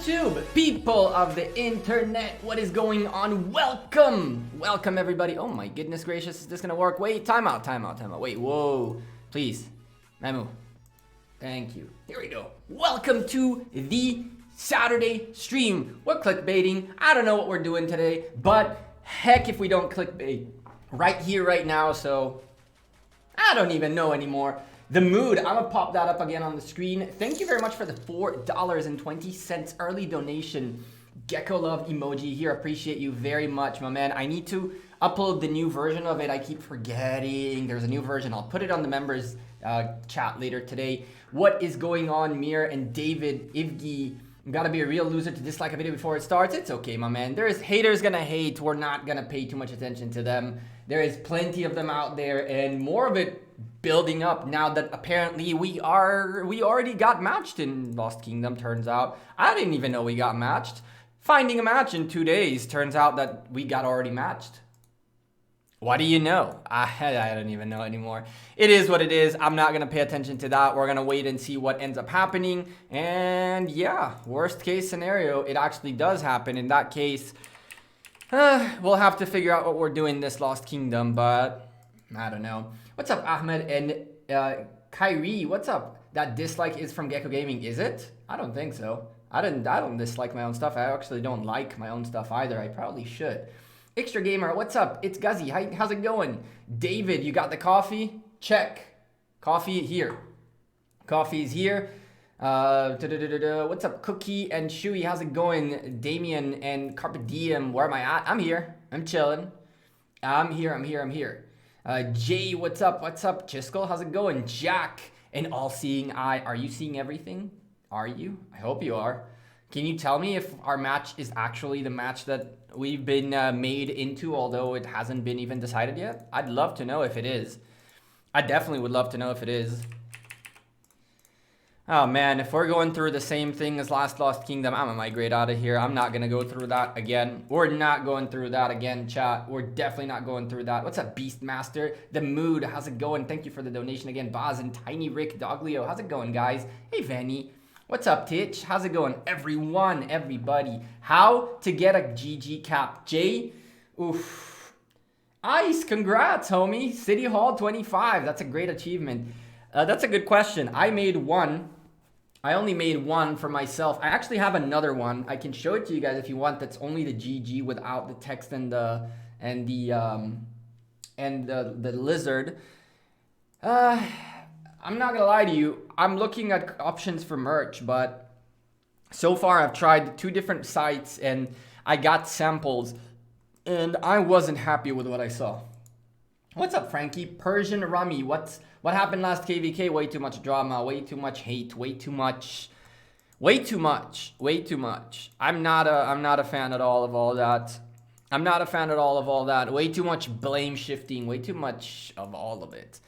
YouTube, people of the internet, what is going on? Welcome everybody. Oh my goodness gracious, is this gonna work? Wait, time out. Wait, whoa, please, Memu, thank you. Here we go. Welcome to the Saturday stream. We're clickbaiting. I don't know what we're doing today, but heck if we don't clickbait right here, right now, so I don't even know anymore. The mood, I'm gonna pop that up again on the screen. Thank you very much for the $4.20 early donation. Gekko love emoji here. Appreciate you very much, my man. I need to upload the new version of it. I keep forgetting. There's a new version. I'll put it on the members chat later today. What is going on, Mir and David Ivgi? Gotta be a real loser to dislike a video before it starts. It's okay, my man. There's haters gonna hate. We're not gonna pay too much attention to them. There is plenty of them out there, and more of it building up now that apparently we already got matched in Lost Kingdom. Turns out I didn't even know we got matched. Finding a match in 2 days, turns out that we got already matched. What do you know? I don't even know anymore. It is what it is. I'm not gonna pay attention to that. We're gonna wait and see what ends up happening. And yeah, worst case scenario, it actually does happen. In that case, we'll have to figure out what we're doing this Lost Kingdom, but I don't know. What's up, Ahmed and Kyrie? What's up? That dislike is from Gekko Gaming, is it? I don't think so. I don't dislike my own stuff. I actually don't like my own stuff either. I probably should. Extra Gamer, what's up? It's Guzzy. How's it going? David, you got the coffee? Check. Coffee here. Coffee's here. What's up, Cookie and Shui? How's it going? Damien and Carpe Diem, where am I at? I'm here. I'm chilling. I'm here. Jay, what's up? Chiskel, how's it going? Jack and All Seeing Eye, are you seeing everything? Are you? I hope you are. Can you tell me if our match is actually the match that we've been made into, although it hasn't been even decided yet? I'd love to know if it is. I definitely would love to know if it is. Oh man, if we're going through the same thing as last Lost Kingdom, I'm gonna migrate out of here. I'm not gonna go through that again. We're not going through that again, chat. We're definitely not going through that. What's up, Beastmaster? The Mood, how's it going? Thank you for the donation again. Boz and Tiny Rick Doglio, how's it going, guys? Hey, Vanny. What's up, Titch? How's it going? Everyone, everybody. How to get a GG cap? Jay? Oof. Ice, congrats, homie. City Hall 25, that's a great achievement. That's a good question. I made one. I only made one for myself. I actually have another one. I can show it to you guys if you want. That's only the GG without the text and the lizard. I'm not gonna lie to you. I'm looking at options for merch, but so far I've tried 2 different sites and I got samples and I wasn't happy with what I saw. What's up, Frankie? Persian Rummy, what happened last KVK? Way too much drama, way too much hate, way too much. I'm not a fan at all of all that. Way too much blame shifting, way too much of all of it.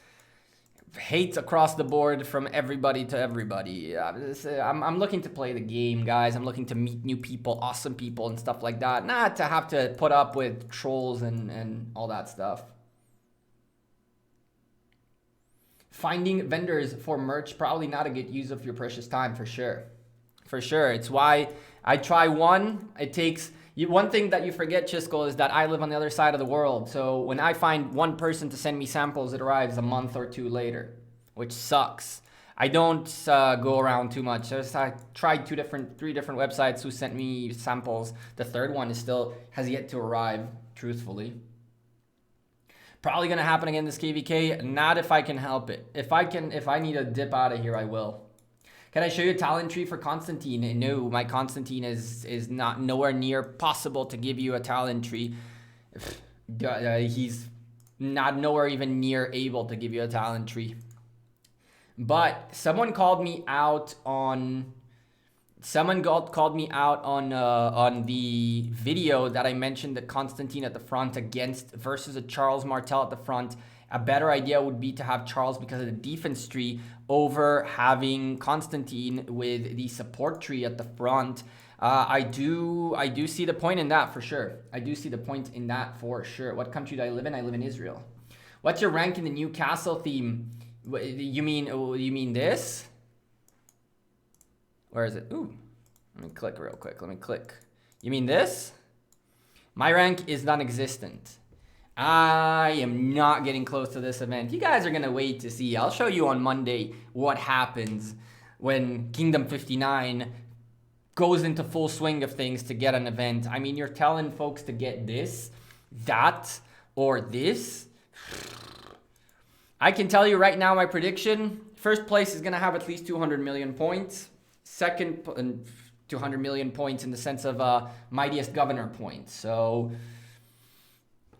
Hate across the board from everybody to everybody. I'm looking to play the game, guys. I'm looking to meet new people, awesome people and stuff like that. Not to have to put up with trolls and all that stuff. Finding vendors for merch, probably not a good use of your precious time, for sure. For sure. It's why I try one. It takes... One thing that you forget, Chiskel, is that I live on the other side of the world. So when I find one person to send me samples, it arrives a month or 2 later, which sucks. I don't go around too much. I tried 3 different websites who sent me samples. The third one has yet to arrive, truthfully. Probably gonna happen again this KVK. Not if I can help it. If I need to dip out of here, I will. Can I show you a talent tree for Constantine? No, my Constantine is not nowhere near possible to give you a talent tree. He's not nowhere even near able to give you a talent tree. But someone called me out on the video that I mentioned that Constantine at the front versus a Charles Martel at the front. A better idea would be to have Charles because of the defense tree over having Constantine with the support tree at the front. I do see the point in that for sure. What country do I live in? I live in Israel. What's your rank in the new castle theme? You mean this? Where is it? Ooh. Let me click real quick. Let me click. You mean this? My rank is non-existent. I am not getting close to this event. You guys are going to wait to see. I'll show you on Monday what happens when Kingdom 59 goes into full swing of things to get an event. I mean, you're telling folks to get this, that, or this. I can tell you right now my prediction. First place is going to have at least 200 million points. Second, 200 million points in the sense of mightiest governor points. So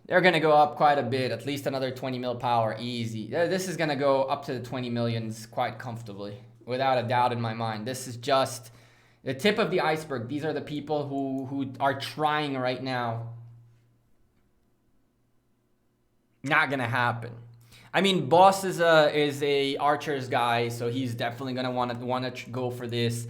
they're going to go up quite a bit, at least another 20 mil power, easy. This is going to go up to the 20 millions quite comfortably, without a doubt in my mind. This is just the tip of the iceberg. These are the people who are trying right now. Not going to happen. I mean, Boss is a archers guy, so he's definitely going to want to go for this.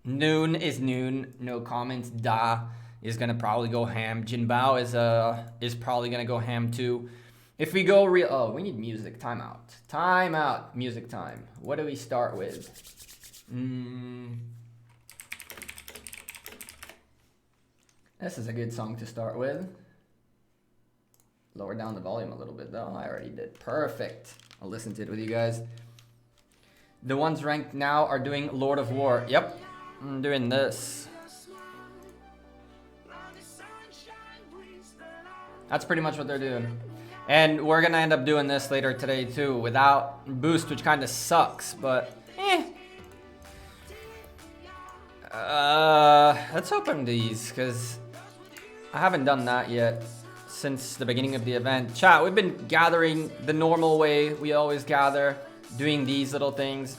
Noon is Noon, no comments. Da is gonna probably go ham. Jinbao is probably gonna go ham too. If we go real, oh, we need music. Time out. Music time. What do we start with? This is a good song to start with. Lower down the volume a little bit though. I already did. Perfect. I'll listen to it with you guys. The ones ranked now are doing Lord of War. Yep, I'm doing this. That's pretty much what they're doing. And we're gonna end up doing this later today too, without boost, which kind of sucks, but let's open these, because I haven't done that yet since the beginning of the event. Chat, we've been gathering the normal way we always gather, doing these little things.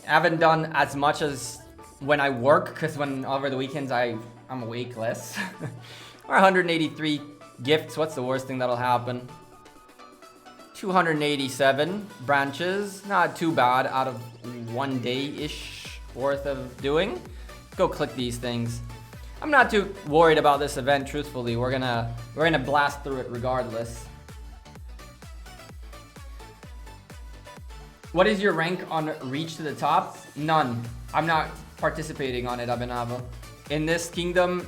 I haven't done as much as when I work, because when over the weekends I'm awake less. Or 183 gifts. What's the worst thing that'll happen? 287 branches. Not too bad out of 1 day-ish worth of doing. Go click these things. I'm not too worried about this event, truthfully. We're gonna blast through it regardless. What is your rank on Reach to the Top? None. I'm not participating on it, Abinava. In this kingdom,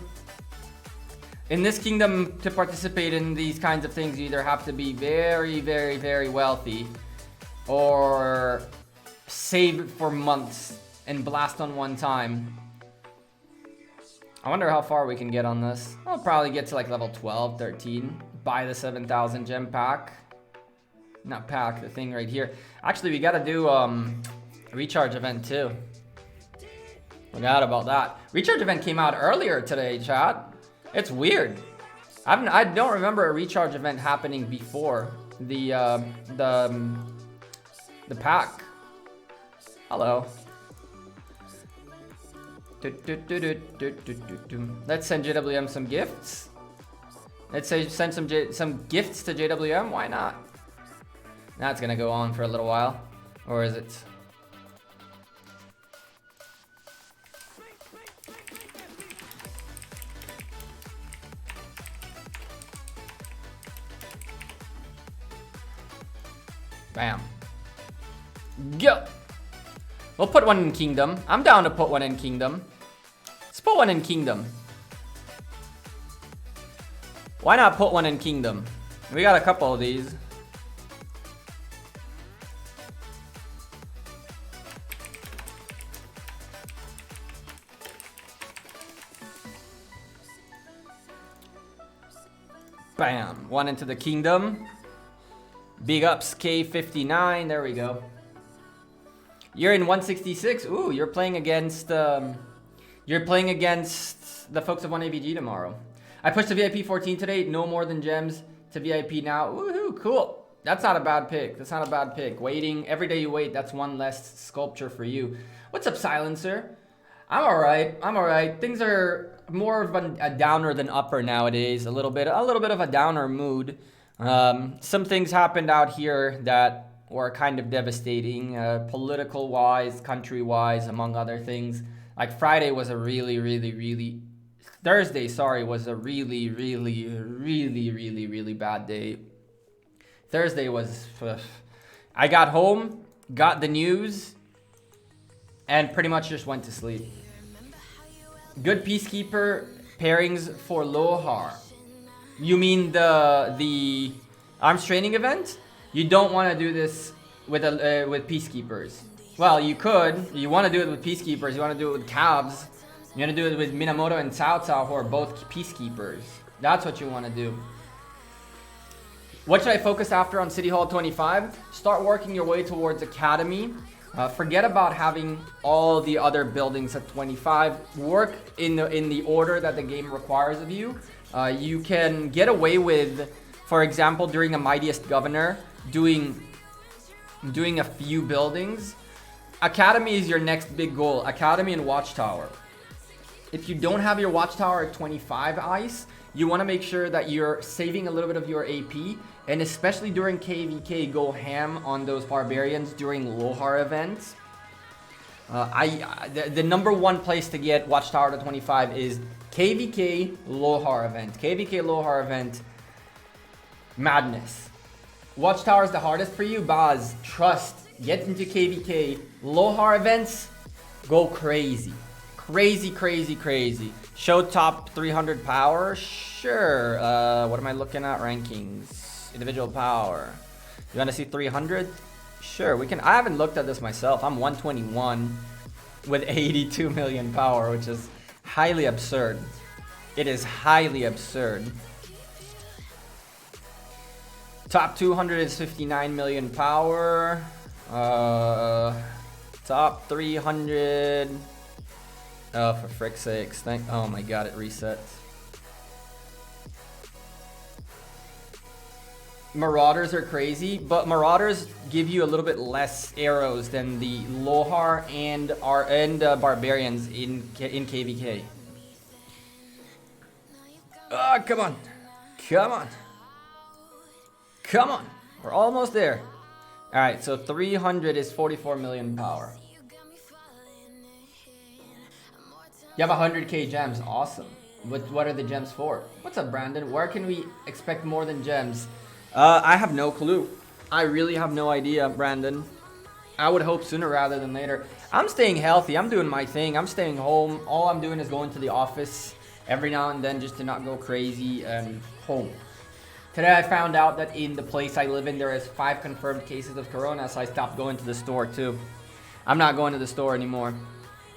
to participate in these kinds of things, you either have to be very, very, very wealthy or save for months and blast on one time. I wonder how far we can get on this. I'll probably get to like level 12, 13. Buy the 7,000 gem pack. Not pack, the thing right here. Actually, we gotta do a recharge event too. Forgot about that. Recharge event came out earlier today, chat. It's weird. I don't remember a recharge event happening before the pack. Hello. Let's send JWM some gifts. Let's say send some gifts to JWM. Why not? That's gonna go on for a little while, or is it? Bam. Go. We'll put one in Kingdom. I'm down to put one in Kingdom. Let's put one in Kingdom. Why not put one in Kingdom? We got a couple of these. Bam. One into the Kingdom. Big ups K59. There we go. You're in 166. Ooh, you're playing against the folks of 1AVG tomorrow. I pushed to VIP 14 today. No more than gems to VIP now. Woohoo, cool. That's not a bad pick. That's not a bad pick. Waiting. Every day you wait, that's one less sculpture for you. What's up, Silencer? I'm alright. I'm alright. Things are more of a downer than upper nowadays. A little bit of a downer mood. Some things happened out here that were kind of devastating, political wise, country wise, among other things. Like Friday was a Thursday, sorry, was a really bad day. Thursday was, I got home, got the news, and pretty much just went to sleep. Good peacekeeper pairings for Lo-har. You mean the arms training event? You don't want to do this with peacekeepers. Well, you could. You want to do it with peacekeepers. You want to do it with calves. You want to do it with Minamoto and Cao Cao, who are both peacekeepers. That's what you want to do. What should I focus after on City Hall 25? Start working your way towards Academy. Forget about having all the other buildings at 25. Work in the order that the game requires of you. You can get away with, for example, during the Mightiest Governor, doing a few buildings. Academy is your next big goal. Academy and Watchtower. If you don't have your Watchtower at 25 ice, you want to make sure that you're saving a little bit of your AP, and especially during KVK, go ham on those barbarians during Lo-har events. The number one place to get Watchtower to 25 is KVK Lo-har event. KVK Lo-har event, madness. Watchtower is the hardest for you, Baz. Trust. Get into KVK Lo-har events. Go crazy. Crazy, crazy, crazy. Show top 300 power? Sure. What am I looking at? Rankings. Individual power. You want to see 300? Sure, we can. I haven't looked at this myself. I'm 121 with 82 million power, which is highly absurd. It is highly absurd. Top 200 is 59 million power. Top 300. Oh, for frick's sakes. Oh my god, it resets. Marauders are crazy, but Marauders give you a little bit less arrows than the Lo-har and Barbarians in KVK. Ah, come on. Come on. Come on. We're almost there. Alright, so 300 is 44 million power. You have 100k gems. Awesome. What are the gems for? What's up, Brandon? Where can we expect more than gems? I have no clue. I really have no idea, Brandon. I would hope sooner rather than later. I'm staying healthy. I'm doing my thing. I'm staying home. All I'm doing is going to the office every now and then just to not go crazy and home. Today I found out that in the place I live in there is 5 confirmed cases of corona, so I stopped going to the store too. I'm not going to the store anymore.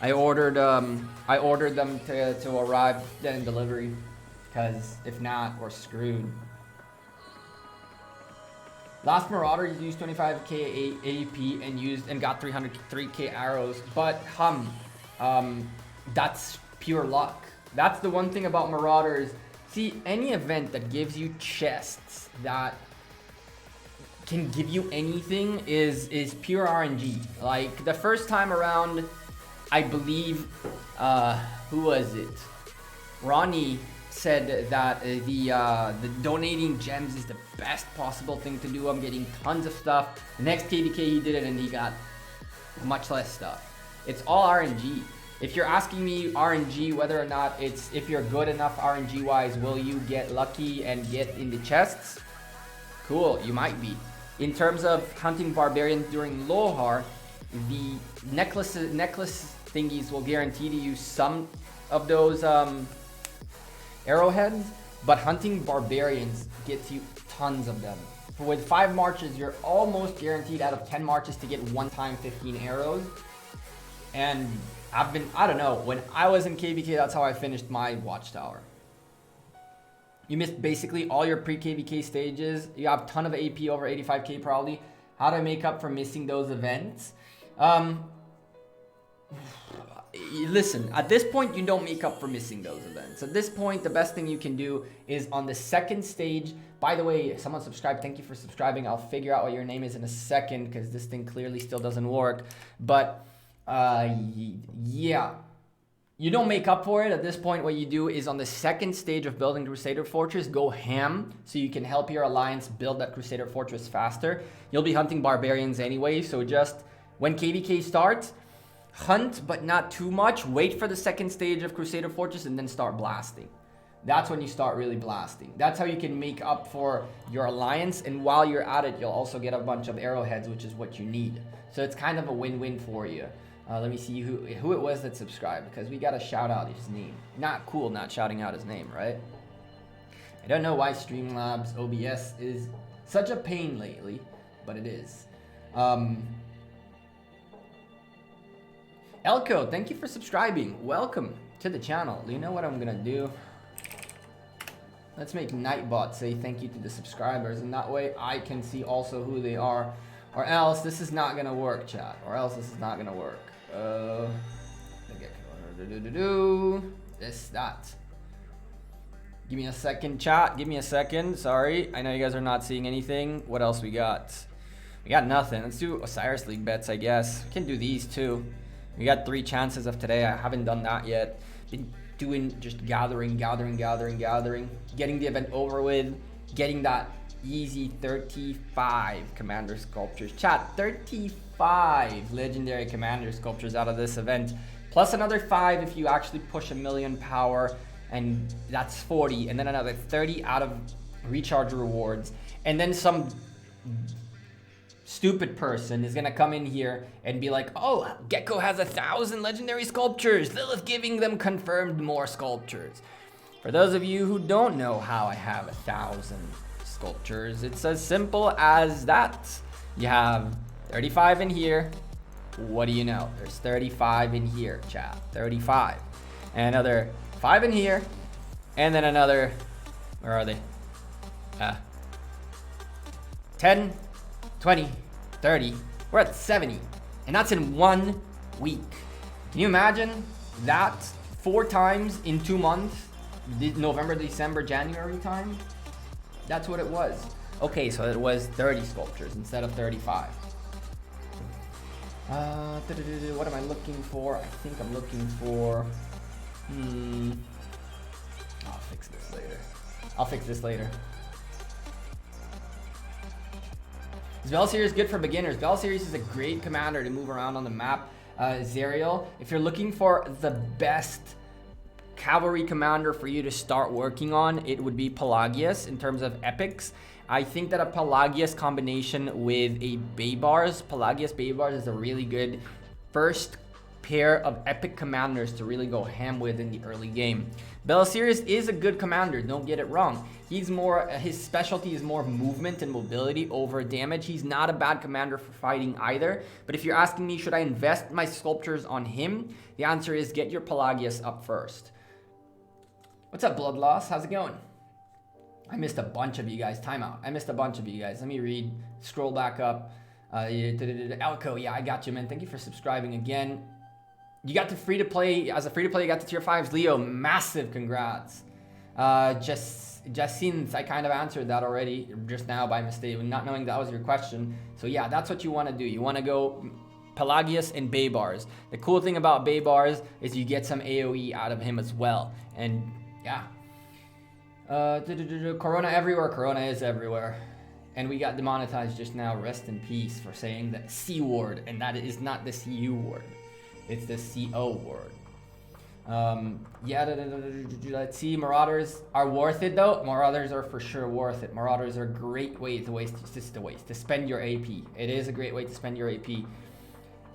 I ordered them to arrive then in delivery, because if not, we're screwed. Last Marauder used 25k AP and got 303k arrows, but that's pure luck. That's the one thing about Marauders. See, any event that gives you chests that can give you anything is pure RNG. Like the first time around, I believe, who was it? Ronnie said that the donating gems is the best possible thing to do. I'm getting tons of stuff. The next KVK he did it and he got much less stuff. It's all RNG. If you're asking me RNG, whether or not it's, if you're good enough RNG wise, will you get lucky and get in the chests? Cool, you might be. In terms of hunting barbarians during Lo-har, the necklace thingies will guarantee to you some of those arrowheads, but hunting barbarians gets you tons of them. With 5 marches, you're almost guaranteed out of 10 marches to get 1 time 15 arrows. And I don't know, when I was in KVK, that's how I finished my Watchtower. You missed basically all your pre-KVK stages. You have a ton of AP, over 85k probably. How to make up for missing those events? Listen, at this point, you don't make up for missing those events. At this point, the best thing you can do is on the second stage. By the way, someone subscribed. Thank you for subscribing. I'll figure out what your name is in a second because this thing clearly still doesn't work. But yeah, you don't make up for it. At this point, what you do is on the second stage of building Crusader Fortress, go ham so you can help your alliance build that Crusader Fortress faster. You'll be hunting barbarians anyway, so just when KVK starts, hunt but not too much. Wait for the second stage of Crusader Fortress and then start blasting. That's when you start really blasting. That's how you can make up for your alliance, and while you're at it, you'll also get a bunch of arrowheads, which is what you need. So it's kind of a win-win for you. Let me see who it was that subscribed, because we gotta shout out his name. Not cool not shouting out his name, right? I don't know why Streamlabs OBS is such a pain lately, but it is. Elko, thank you for subscribing. Welcome to the channel. You know what I'm gonna do? Let's make Nightbot say thank you to the subscribers, and that way I can see also who they are. Or else this is not gonna work, chat. Or else this is not gonna work. This, that. Give me a second, chat. Give me a second. Sorry, I know you guys are not seeing anything. What else we got? We got nothing. Let's do Osiris League bets, I guess. We can do these too. We got 3 chances of today. I haven't done that yet. Been doing just gathering, getting the event over with, getting that easy 35 commander sculptures. Chat, 35 legendary commander sculptures out of this event, plus another 5 if you actually push 1,000,000 power, and that's 40, and then another 30 out of recharge rewards, and then some stupid person is gonna come in here and be like, oh, Gekko has 1,000 legendary sculptures, Lilith giving them confirmed more sculptures. For those of you who don't know how I have 1,000 sculptures, it's as simple as that. You have 35 in here. What do you know? There's 35 in here, chat. 35. And another 5 in here. And then another, where are they? 10, 20, 30. We're at 70. And that's in 1 week. Can you imagine that 4 times in 2 months? November, December, January time? That's what it was. Okay, so it was 30 sculptures instead of 35. What am I looking for? I think I'm looking for... I'll fix this later. Is Bell Series good for beginners? Bell Series is a great commander to move around on the map. Zerial, if you're looking for the best cavalry commander for you to start working on, it would be Pelagius in terms of epics. I think that a Pelagius combination with a Baybars, Pelagius Baybars, is a really good first pair of epic commanders to really go ham with in the early game. Belisarius is a good commander, don't get it wrong. He's more, his specialty is more movement and mobility over damage. He's not a bad commander for fighting either. But if you're asking me, should I invest my sculptures on him? The answer is get your Pelagius up first. What's up, Blood Loss? How's it going? I missed a bunch of you guys. Timeout. I missed a bunch of you guys. Let me read. Scroll back up. Elko, yeah, I got you, man. Thank you for subscribing again. You got to free to play. As a free to play, you got to tier 5s. Leo, massive congrats. Just since I kind of answered that already just now by mistake, not knowing that was your question. So yeah, that's what you want to do. You want to go Pelagius and Baybars. The cool thing about Baybars is you get some AoE out of him as well. And yeah. Corona everywhere. Corona is everywhere. And we got demonetized just now. Rest in peace for saying the C word. And that is not the CU word. It's the CO word. Yeah, let's see. Marauders are worth it though. Marauders are for sure worth it. Marauders are a great way to spend your AP. It is a great way to spend your AP.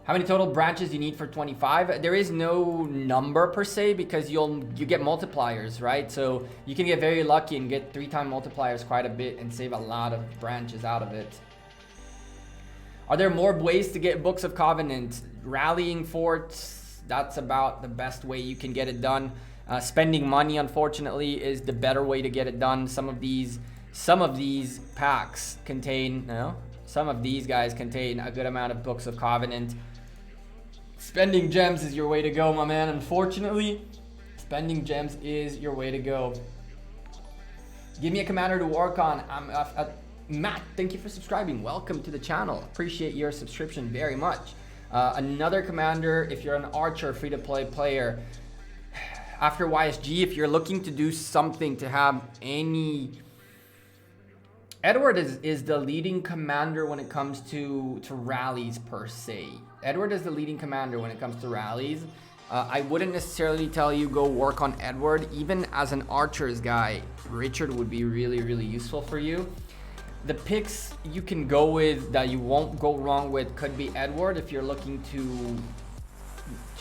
How many total branches you need for 25? There is no number per se because you get multipliers, right? So you can get very lucky and get 3-time multipliers quite a bit and save a lot of branches out of it. Are there more ways to get Books of Covenant? Rallying forts, that's about the best way you can get it done. Spending money, unfortunately, is the better way to get it done. Some of these packs contain, some of these guys contain a good amount of Books of Covenant. Spending gems is your way to go, my man. Unfortunately, spending gems is your way to go. Give me a commander to work on. Matt, thank you for subscribing. Welcome to the channel. Appreciate your subscription very much. Another commander, if you're an archer, free-to-play player. After YSG, if you're looking to do something to have any... Edward is the leading commander when it comes to rallies per se. Edward is the leading commander when it comes to rallies. I wouldn't necessarily tell you go work on Edward. Even as an archer's guy, Richard would be really, really useful for you. The picks you can go with that you won't go wrong with could be Edward if you're looking to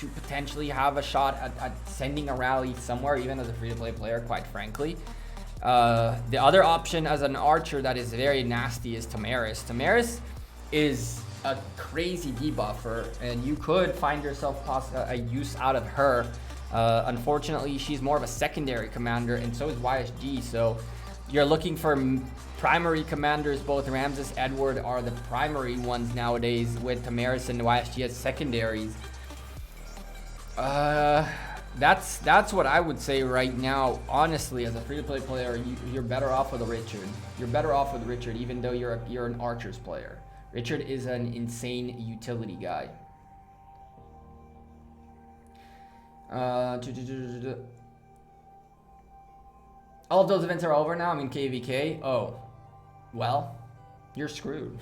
to potentially have a shot at sending a rally somewhere, even as a free-to-play player, quite frankly. The other option as an archer that is very nasty is Tamaris. Tamaris is a crazy debuffer, and you could find yourself a use out of her. Unfortunately, she's more of a secondary commander, and so is YSG. So you're looking for primary commanders. Both Ramses, Edward are the primary ones nowadays, with Tamaris and YSG as secondaries. That's what I would say right now. Honestly, as a free-to-play player, you're better off with a Richard. You're better off with Richard, even though you're an archers player. Richard is an insane utility guy. All of those events are over now. I mean, KVK. Oh, well, you're screwed.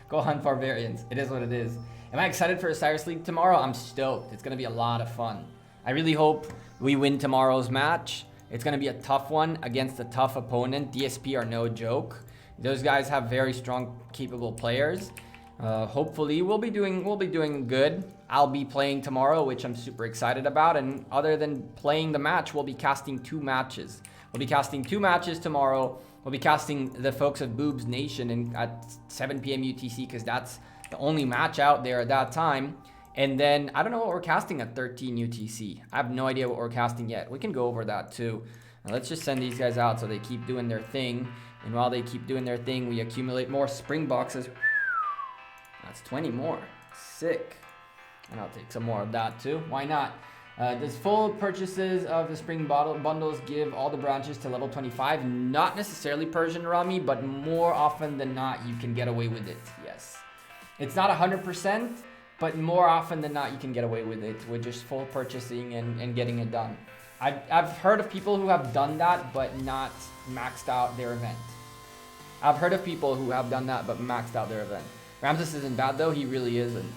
Go hunt barbarians. It is what it is. Am I excited for Osiris League tomorrow? I'm stoked. It's gonna be a lot of fun. I really hope we win tomorrow's match. It's gonna be a tough one against a tough opponent. DSP are no joke. Those guys have very strong, capable players. Hopefully, we'll be doing good. I'll be playing tomorrow, which I'm super excited about. And other than playing the match, we'll be casting 2 matches. We'll be casting 2 matches tomorrow. We'll be casting the folks of Boobs Nation at 7 p.m. UTC, because that's the only match out there at that time. And then I don't know what we're casting at 13 UTC. I have no idea what we're casting yet. We can go over that too. Now let's just send these guys out so they keep doing their thing. And while they keep doing their thing, we accumulate more spring boxes. That's 20 more. Sick. And I'll take some more of that too. Why not? Does full purchases of the spring bundles give all the branches to level 25? Not necessarily Persian Rami, but more often than not, you can get away with it. Yes. It's not 100%, but more often than not, you can get away with it with just full purchasing and getting it done. I've heard of people who have done that, but not maxed out their event. I've heard of people who have done that, but maxed out their event. Ramses isn't bad though, he really isn't.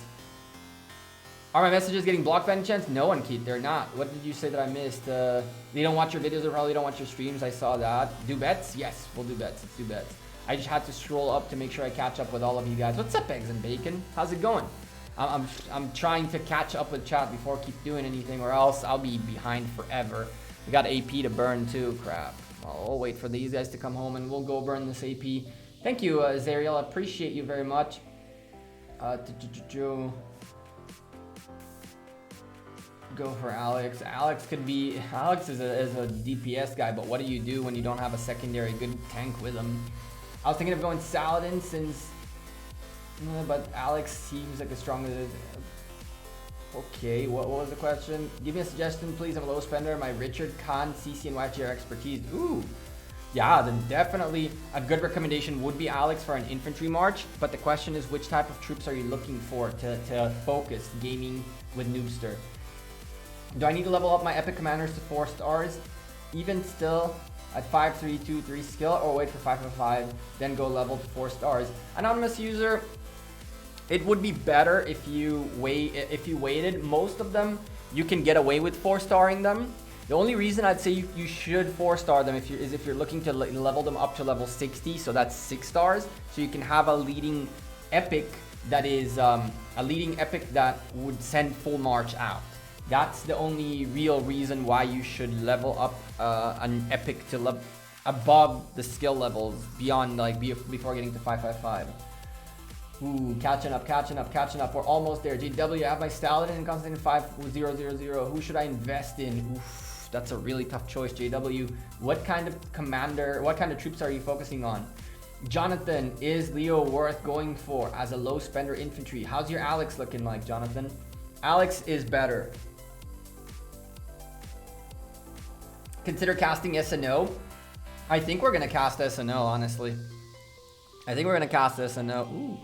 Are my messages getting blocked by any chance? No one, Keith, they're not. What did you say that I missed? They don't watch your videos or probably don't watch your streams, I saw that. Do bets? Yes, we'll do bets, let's do bets. I just had to scroll up to make sure I catch up with all of you guys. What's up, Eggs and Bacon? How's it going? I'm trying to catch up with chat before I keep doing anything, or else I'll be behind forever. We got AP to burn too, crap. I'll wait for these guys to come home and we'll go burn this AP. Thank you, Zariel, I appreciate you very much. Go for Alex. Alex is a DPS guy, but what do you do when you don't have a secondary good tank with him? I was thinking of going Saladin since, but Alex seems like a stronger. Okay, what was the question? Give me a suggestion, please. I'm a low spender. My Richard, Khan, CC, and YGR expertise. Ooh, yeah, then definitely a good recommendation would be Alex for an infantry march. But the question is, which type of troops are you looking for to focus gaming with Noobster? Do I need to level up my epic commanders to 4 stars? Even still at 5, 3, 2, 3 skill, or wait for 5, 5, 5, then go level to 4 stars? Anonymous user, it would be better if you waited. Most of them you can get away with 4-starring them. The only reason I'd say you should 4-star them if you're looking to level them up to level 60, so that's 6 stars, so you can have a leading epic that is a leading epic that would send full march out. That's the only real reason why you should level up an epic to above the skill levels beyond, like, before getting to 555. Ooh, catching up. We're almost there. JW, I have my Stalin and Constantine 5000. Who should I invest in? Oof, that's a really tough choice, JW. What kind of troops are you focusing on? Jonathan, is Leo worth going for as a low spender infantry? How's your Alex looking like, Jonathan? Alex is better. Consider casting SNO. I think we're gonna cast SNO, honestly. I think we're gonna cast SNO. Ooh.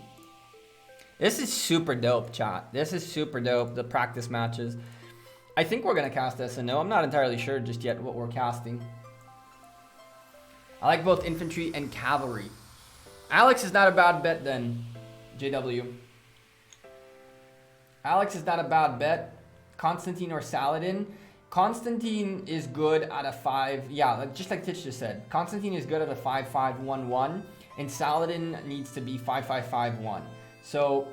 This is super dope, chat. This is super dope, the practice matches. I think we're gonna cast SNO. I'm not entirely sure just yet what we're casting. I like both infantry and cavalry. Alex is not a bad bet then, JW. Alex is not a bad bet. Constantine or Saladin. Constantine is good at a 5, yeah, just like Titch just said. Constantine is good at a 5-5-1-1, and Saladin needs to be 5-5-5-1. So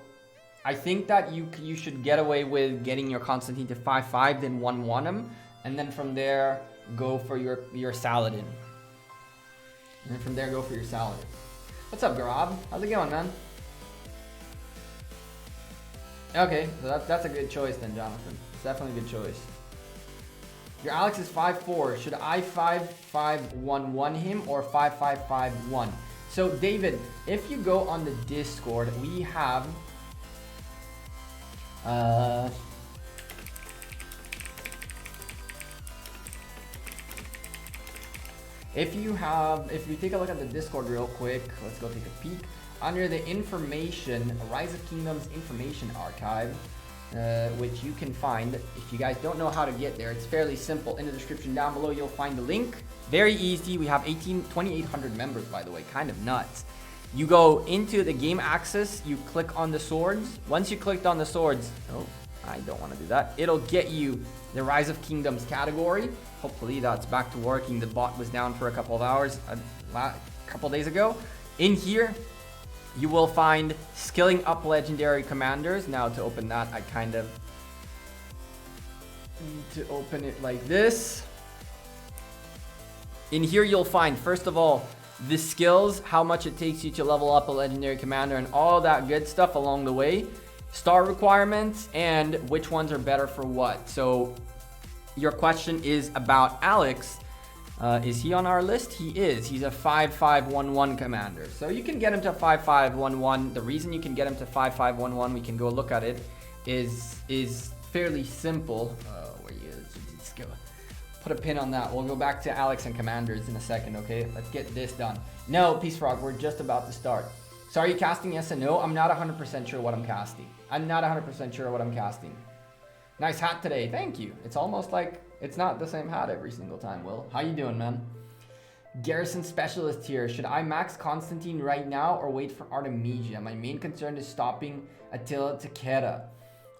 I think that you should get away with getting your Constantine to 5-5, then 1-1 him, and then from there go for your Saladin. And then from there go for your Saladin. What's up, Garab? How's it going, man? Okay, so that's a good choice then, Jonathan. It's definitely a good choice. Your Alex is 5-4. Should I 5-5-1-1 him or 5-5-5-1? So David, if you go on the Discord, we have if you take a look at the Discord real quick, let's go take a peek. Under the information, Rise of Kingdoms information archive, which you can find. If you guys don't know how to get there, it's fairly simple. In the description down below, you'll find the link. Very easy. We have 2,800 members, by the way, kind of nuts. You go into the game access, you click on the swords. Once you clicked on the swords, oh, I don't want to do that. It'll get you the Rise of Kingdoms category. Hopefully that's back to working. The bot was down for a couple of hours, a couple days ago. In here, you will find skilling up legendary commanders. Now to open that, I kind of need to open it like this. In here, you'll find, first of all, the skills, how much it takes you to level up a legendary commander and all that good stuff along the way. Star requirements and which ones are better for what. So your question is about Alex. Is he on our list? He is. He's a 5-5-1-1 commander. So you can get him to 5-5-1-1. The reason you can get him to 5-5-1-1, we can go look at it, is fairly simple. Where you just go. Put a pin on that. We'll go back to Alex and commanders in a second, okay? Let's get this done. No, Peace Frog, we're just about to start. So are you casting yes and no? I'm not 100% sure what I'm casting. I'm not 100% sure what I'm casting. Nice hat today. Thank you. It's almost like it's not the same hat every single time, Will. How you doing, man? Garrison specialist here. Should I max Constantine right now or wait for Artemisia? My main concern is stopping Attila Takeda.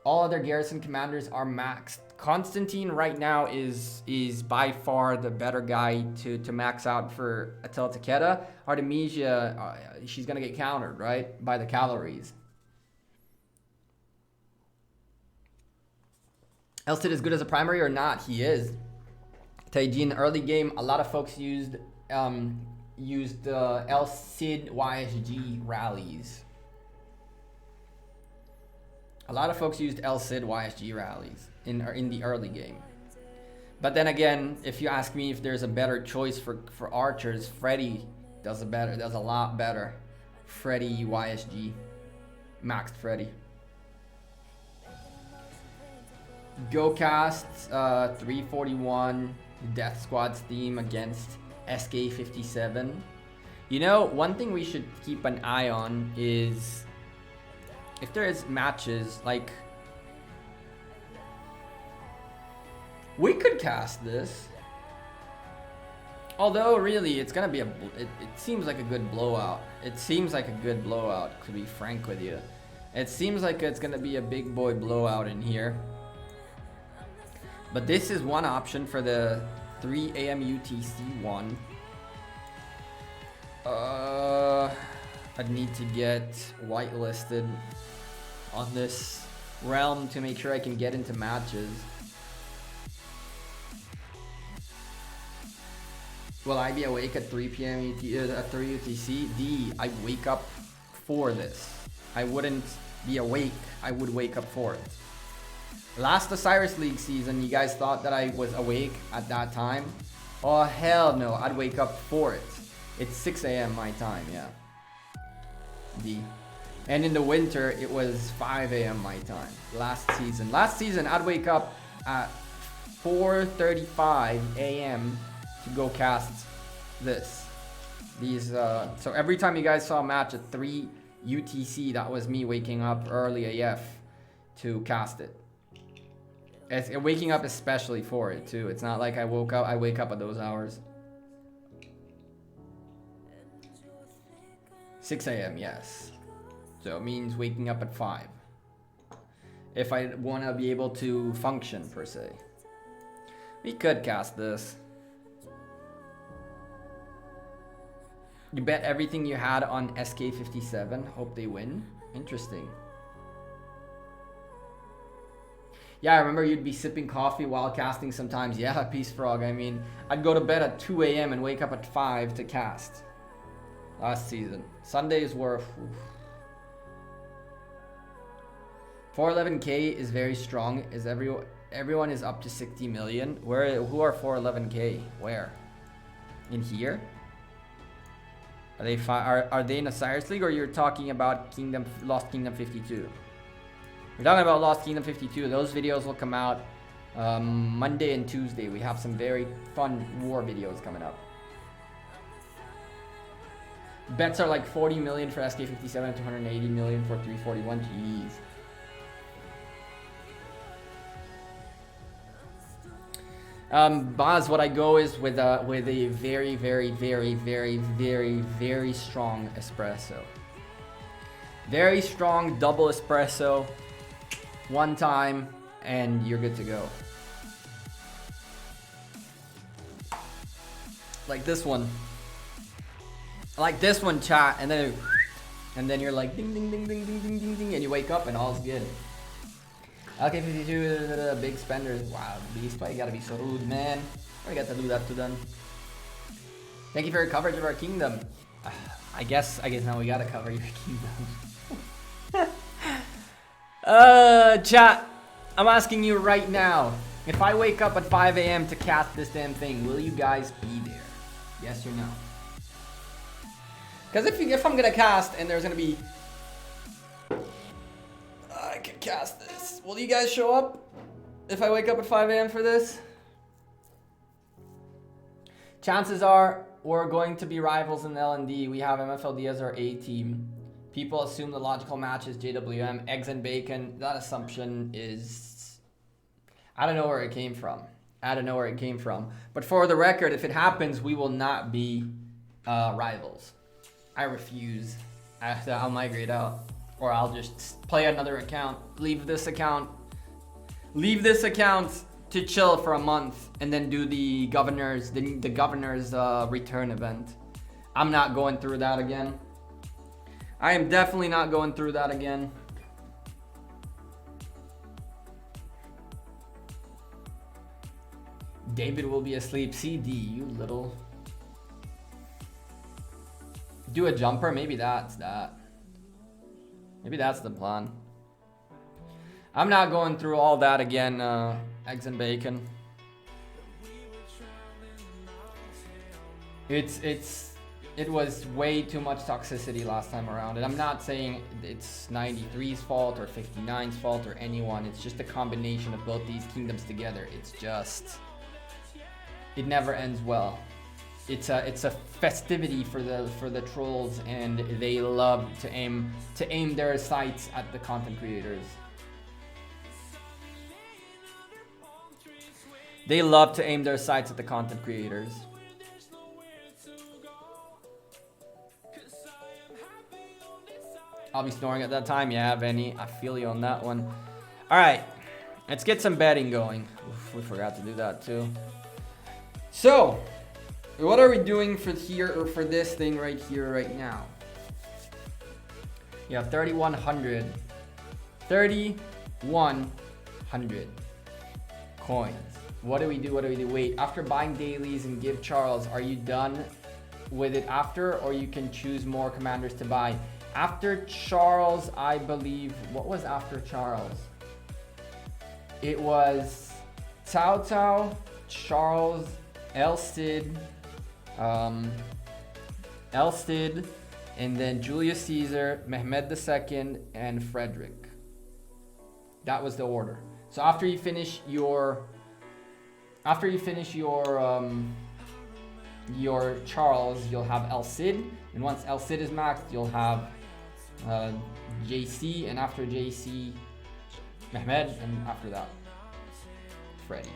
All other garrison commanders are maxed. Constantine right now is by far the better guy to max out for Attila Takeda. Artemisia, she's gonna get countered, right? By the calories. Elcid is good as a primary or not? He is. Taiji, early game, a lot of folks used Elcid YSG rallies. A lot of folks used Elcid YSG rallies in the early game. But then again, if you ask me if there's a better choice for archers, Freddy does a lot better. Freddy YSG. Maxed Freddy. GoCast 341 Death Squad's theme against SK57. You know, one thing we should keep an eye on is if there is matches, like we could cast this. Although really it's gonna be it seems like a good blowout. It seems like a good blowout, to be frank with you. It seems like it's gonna be a big boy blowout in here. But this is one option for the 3 AM UTC one. I'd need to get whitelisted on this realm to make sure I can get into matches. Will I be awake at 3 PM at 3 UTC? I wake up for this. I wouldn't be awake. I would wake up for it. Last Osiris League season, you guys thought that I was awake at that time? Oh, hell no. I'd wake up for it. It's 6 AM my time, yeah. And in the winter, it was 5 AM my time. Last season, I'd wake up at 4:35 AM to go cast this. So every time you guys saw a match at 3 UTC, that was me waking up early AF to cast it. Waking up especially for it too. It's not like I wake up at those hours. 6 AM, yes. So it means waking up at 5. If I want to be able to function per se. We could cast this. You bet everything you had on SK57. Hope they win. Interesting. Yeah, I remember you'd be sipping coffee while casting sometimes. Yeah, Peace Frog. I mean, I'd go to bed at 2 a.m. and wake up at 5 to cast. Last season. Sundays were... 411k is very strong. Is everyone is up to 60 million? Who are 411k? Where? In here? Are they in Osiris League, or you're talking about Lost Kingdom 52? We're talking about Lost Kingdom 52. Those videos will come out Monday and Tuesday. We have some very fun war videos coming up. Bets are like 40 million for SK57 and 280 million for 341. Jeez. Baz, what I go is with a very, very, very, very, very, very strong espresso. Very strong double espresso. One time, and you're good to go. Like this one. Like this one, chat, and then you're like ding ding ding ding ding ding ding ding, and you wake up and all's good. Okay, 52 big spenders. Wow, Beast, why you gotta be so rude, man? Why you got to do that to them? Thank you for your coverage of our kingdom. I guess now we gotta cover your kingdom. Chat, I'm asking you right now. If I wake up at 5 a.m. to cast this damn thing, will you guys be there? Yes or no? Because if I'm gonna cast and there's gonna be... I can cast this. Will you guys show up if I wake up at 5 a.m. for this? Chances are we're going to be rivals in L&D. We have MFLD as our A team. People assume the logical match is JWM, eggs and bacon. That assumption is... I don't know where it came from. I don't know where it came from. But for the record, if it happens, we will not be rivals. I refuse. I'll migrate out. Or I'll just play another account. Leave this account to chill for a month. And then do the governor's return event. I'm not going through that again. I am definitely not going through that again. David will be asleep. CD, you little... Do a jumper? Maybe that's that. Maybe that's the plan. I'm not going through all that again, eggs and bacon. It was way too much toxicity last time around. And I'm not saying it's 93's fault or 59's fault or anyone. It's just a combination of both these kingdoms together. It's just... It never ends well. It's a festivity for the trolls, and they love to aim their sights at the content creators. They love to aim their sights at the content creators. I'll be snoring at that time. Yeah, Benny, I feel you on that one. All right, let's get some betting going. Oof, we forgot to do that too. So, what are we doing for here, or for this thing right here right now? You have 3,100. 3,100 coins. What do we do? What do we do? Wait, after buying dailies and give Charles, are you done with it after, or you can choose more commanders to buy? After Charles, I believe, what was after Charles? It was Cao Cao, Charles, El Cid, and then Julius Caesar, Mehmed II, and Frederick. That was the order. So after you finish your Charles, you'll have El Cid, and once El Cid is maxed, you'll have JC, and after JC, Mehmed, and after that, Freddy.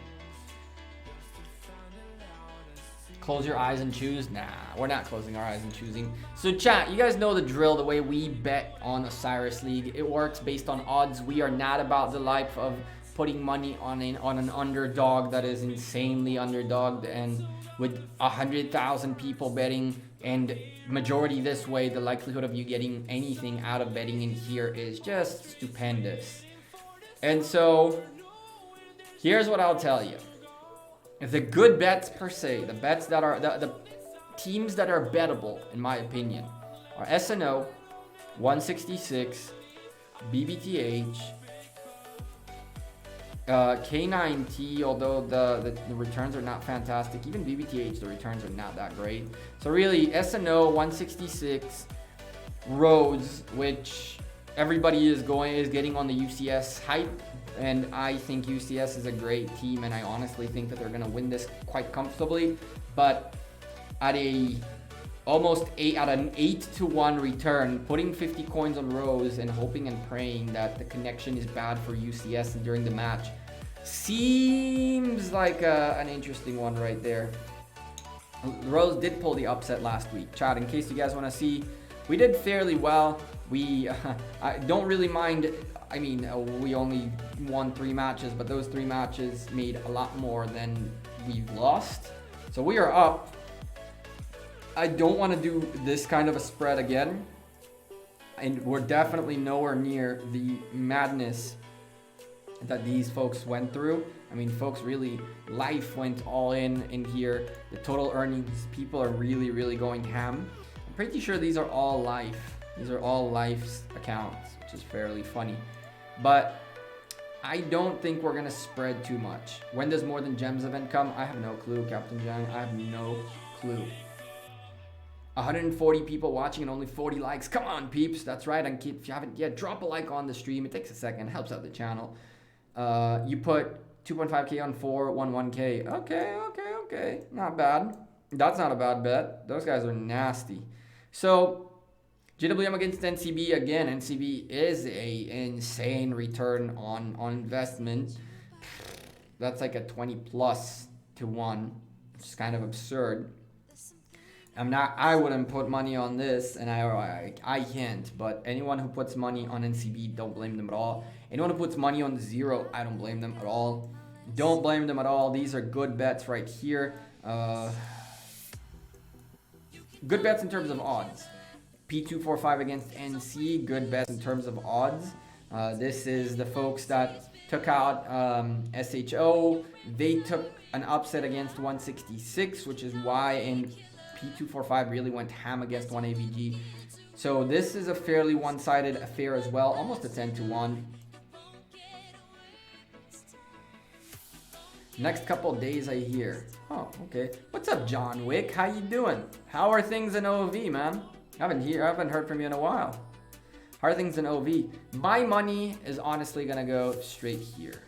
Close your eyes and choose? Nah, we're not closing our eyes and choosing. So chat, you guys know the drill, the way we bet on Osiris League. It works based on odds. We are not about the life of putting money on an underdog that is insanely underdogged, and with 100,000 people betting and majority this way, the likelihood of you getting anything out of betting in here is just stupendous. And so Here's what I'll tell you. If the good bets per se, the bets that are the teams that are bettable, in my opinion, are SNO, 166, BBTH, K9T, although the returns are not fantastic. Even BBTH, the returns are not that great. So really, SNO, 166, Rhodes, which everybody is getting on the UCS hype. And I think UCS is a great team, and I honestly think that they're going to win this quite comfortably. But at an 8-to-1 return, putting 50 coins on Rose and hoping and praying that the connection is bad for UCS during the match seems like an interesting one right there. Rose did pull the upset last week. Chat, in case you guys want to see, we did fairly well. I don't really mind. I mean, we only won 3 matches, but those 3 matches made a lot more than we've lost. So we are up. I don't want to do this kind of a spread again. And we're definitely nowhere near the madness that these folks went through. I mean, folks, really, life went all in here. The total earnings, people are really, really going ham. I'm pretty sure these are all life. These are all life's accounts, which is fairly funny. But I don't think we're going to spread too much. When does More Than Gems event come? I have no clue, Captain Jang. I have no clue. 140 people watching and only 40 likes. Come on, peeps. That's right. And if you haven't yet, drop a like on the stream. It takes a second. Helps out the channel. You put 2.5k on 411k. Okay. Not bad. That's not a bad bet. Those guys are nasty. So JWM against NCB again. NCB is a insane return on investment. That's like a 20+ to 1, which is kind of absurd. I wouldn't put money on this, and I can't. But anyone who puts money on NCB, don't blame them at all. Anyone who puts money on 0, I don't blame them at all. Don't blame them at all. These are good bets right here. Good bets in terms of odds. P245 against NC, good bets in terms of odds. This is the folks that took out SHO. They took an upset against 166, which is why in P245 really went ham against 1AVG. So this is a fairly one-sided affair as well, almost a 10-to-1. Next couple days I hear. Oh, okay. What's up, John Wick? How you doing? How are things in OV, man? I haven't heard from you in a while. How are things in OV? My money is honestly gonna go straight here.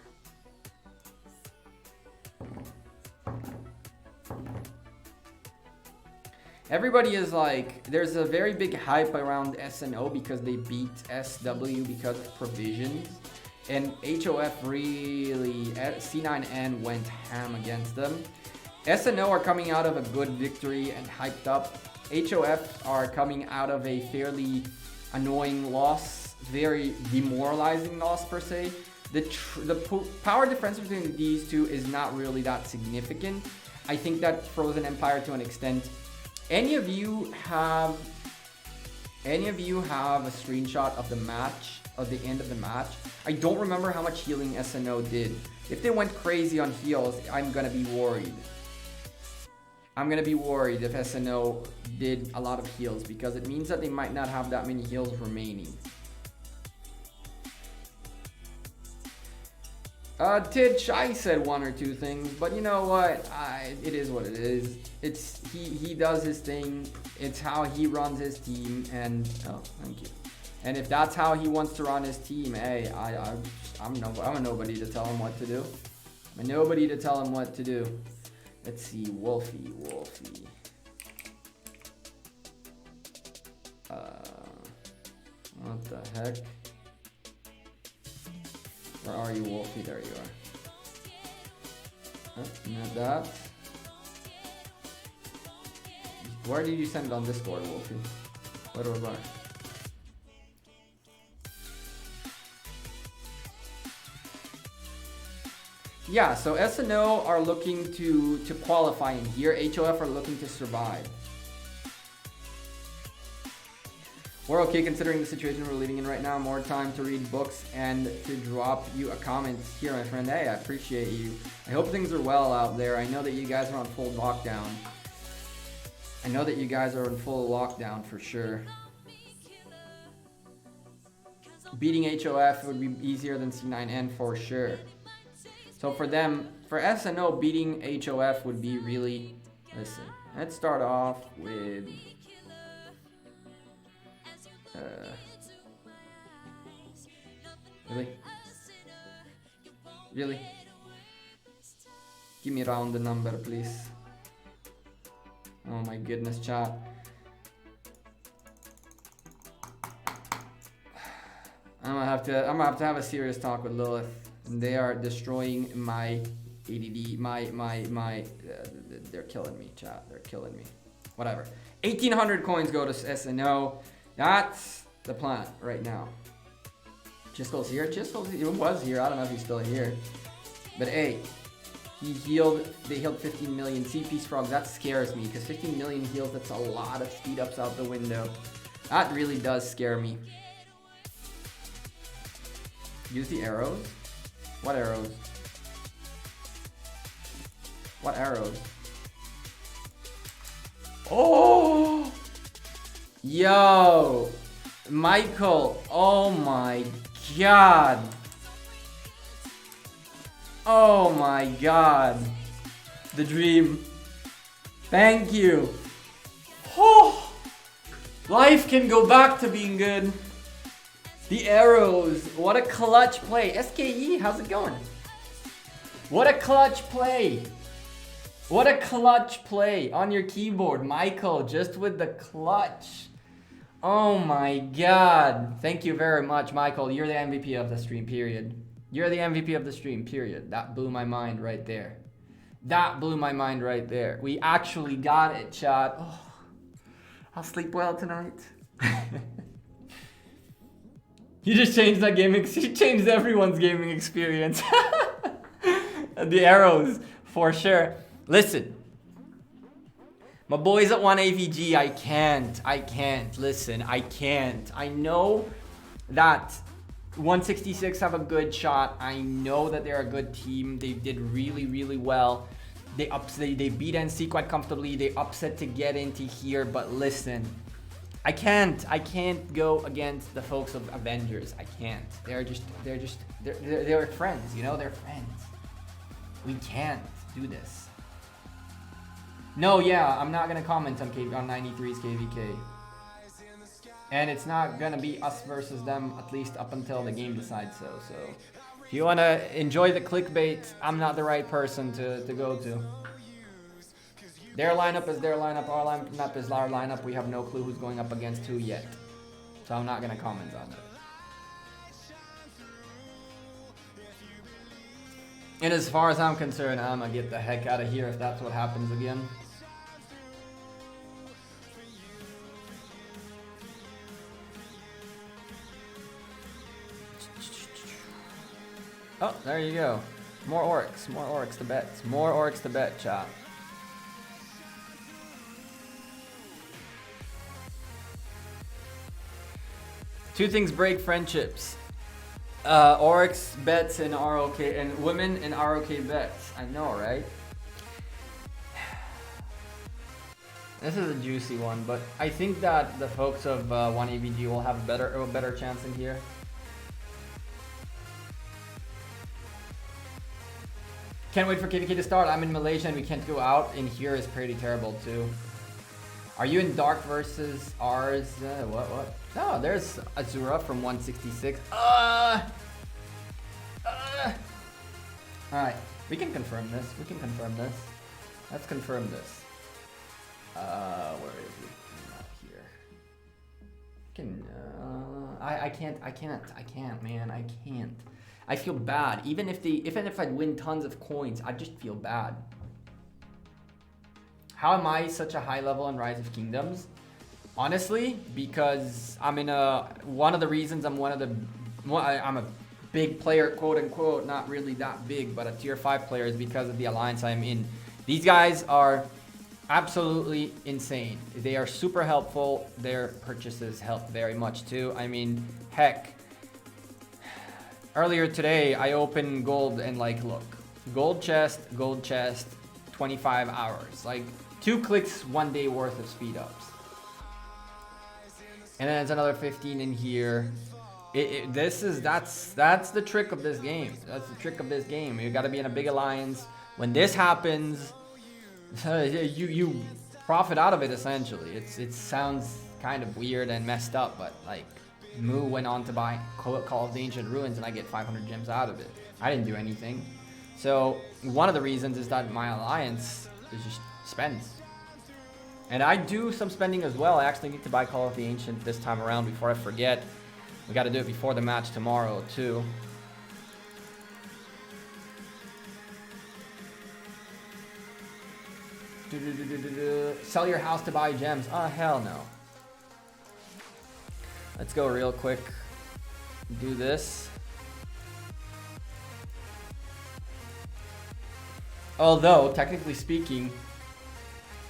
Everybody is like, there's a very big hype around SNO because they beat SW because of provisions. And HOF really, C9N went ham against them. SNO are coming out of a good victory and hyped up. HOF are coming out of a fairly annoying loss, very demoralizing loss per se. The power difference between these two is not really that significant. I think that Frozen Empire to an extent. Any of you have a screenshot of the match, of the end of the match? I don't remember how much healing SNO did. If they went crazy on heals, I'm gonna be worried. I'm gonna be worried if SNO did a lot of heals because it means that they might not have that many heals remaining. Tidge, I said 1 or 2 things, but you know what? It is what it is. He does his thing. It's how he runs his team, and oh, thank you. And if that's how he wants to run his team, hey, I'm a nobody to tell him what to do. I'm a nobody to tell him what to do. Let's see, Wolfie. What the heck? Where are you, Wolfie? There you are. Not that. Where did you send it on Discord, Wolfie? Where? Yeah, so SNO are looking to qualify in here. HOF are looking to survive. We're okay considering the situation we're living in right now. More time to read books and to drop you a comment here, my friend. Hey, I appreciate you. I hope things are well out there. I know that you guys are on full lockdown. I know that you guys are in full lockdown for sure. Beating HOF would be easier than C9N for sure. So for them, for SNO, beating HOF would be really... Listen, let's start off with... Really? Really? Give me round the number, please. Oh my goodness, chat. I'm gonna have to have a serious talk with Lilith. They are destroying my ADD, they're killing me, chat. They're killing me. Whatever. 1,800 coins go to SNO. That's the plan right now. Chisco's here. He was here. I don't know if he's still here. But hey, they healed 15 million. CP Frog, that scares me because 15 million heals, that's a lot of speed ups out the window. That really does scare me. Use the arrows? What arrows? What arrows? Oh! Yo! Michael! Oh my god! Oh my god! The dream. Thank you! Oh! Life can go back to being good. The arrows. What a clutch play. SKE, how's it going? What a clutch play. What a clutch play on your keyboard, Michael, just with the clutch. Oh my god. Thank you very much, Michael. You're the MVP of the stream, period. You're the MVP of the stream, period. That blew my mind right there. That blew my mind right there. We actually got it, chat. Oh, I'll sleep well tonight. You just changed that gaming. You changed everyone's gaming experience. The arrows, for sure. Listen, my boys at 1 AVG, I can't. Listen, I can't. I know that 166 have a good shot. I know that they're a good team. They did really, really well. They beat NC quite comfortably. They upset to get into here, but listen. I can't go against the folks of Avengers. I can't. They're friends, you know, they're friends. We can't do this. No, yeah, I'm not gonna comment on 93's KVK. And it's not gonna be us versus them, at least up until the game decides so. So if you wanna enjoy the clickbait, I'm not the right person to go to. Their lineup is their lineup, our lineup is our lineup. We have no clue who's going up against who yet. So I'm not gonna comment on it. And as far as I'm concerned, I'm gonna get the heck out of here if that's what happens again. Oh, there you go. More orcs to bet. More orcs to bet, chat. Two things break friendships. Orcs bets and ROK, and women and ROK bets. I know, right? This is a juicy one, but I think that the folks of 1AVG will have a better chance in here. Can't wait for KVK to start. I'm in Malaysia and we can't go out. In here is pretty terrible too. Are you in Dark versus ours? What? Oh, there's Azura from 166. Alright, we can confirm this. Let's confirm this. Where is he? Not here. I can't, man. I can't. I feel bad. Even if I'd win tons of coins, I just feel bad. How am I such a high level in Rise of Kingdoms? Honestly, because I'm in one of the reasons I'm a big player, quote unquote, not really that big, but a tier 5 player is because of the alliance I'm in. These guys are absolutely insane. They are super helpful. Their purchases help very much too. I mean, heck, earlier today I opened gold and like, look, gold chest, 25 hours. Like 2 clicks, 1 day worth of speed ups. And then it's another 15 in here. That's the trick of this game. That's the trick of this game. You got to be in a big alliance. When this happens, you profit out of it essentially. It sounds kind of weird and messed up, but like Moo went on to buy Call of the Ancient Ruins and I get 500 gems out of it. I didn't do anything. So one of the reasons is that my alliance is just spends. And I do some spending as well. I actually need to buy Call of the Ancient this time around before I forget. We got to do it before the match tomorrow too. Sell your house to buy gems. Oh, hell no. Let's go real quick. Do this. Although, technically speaking,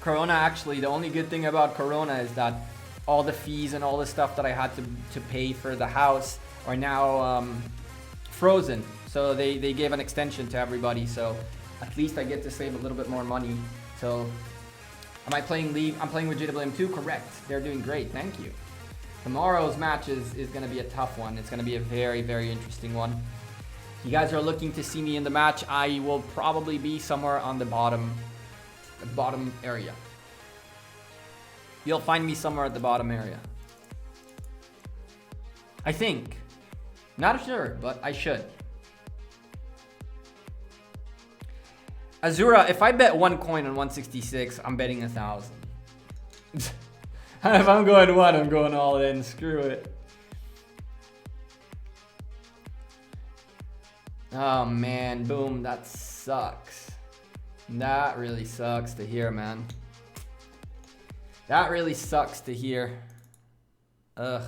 Corona actually, the only good thing about Corona is that all the fees and all the stuff that I had to pay for the house are now frozen. So they gave an extension to everybody. So at least I get to save a little bit more money. So am I playing League? I'm playing with JWM2? Correct. They're doing great. Thank you. Tomorrow's match is going to be a tough one. It's going to be a very, very interesting one. You guys are looking to see me in the match. I will probably be somewhere on the bottom area. You'll find me somewhere at the bottom area. I think. Not sure, but I should. Azura, if I bet 1 coin on 166, I'm betting 1,000. If I'm going 1, I'm going all in. Screw it. Oh man, boom, that sucks. That really sucks to hear, man. That really sucks to hear. Ugh.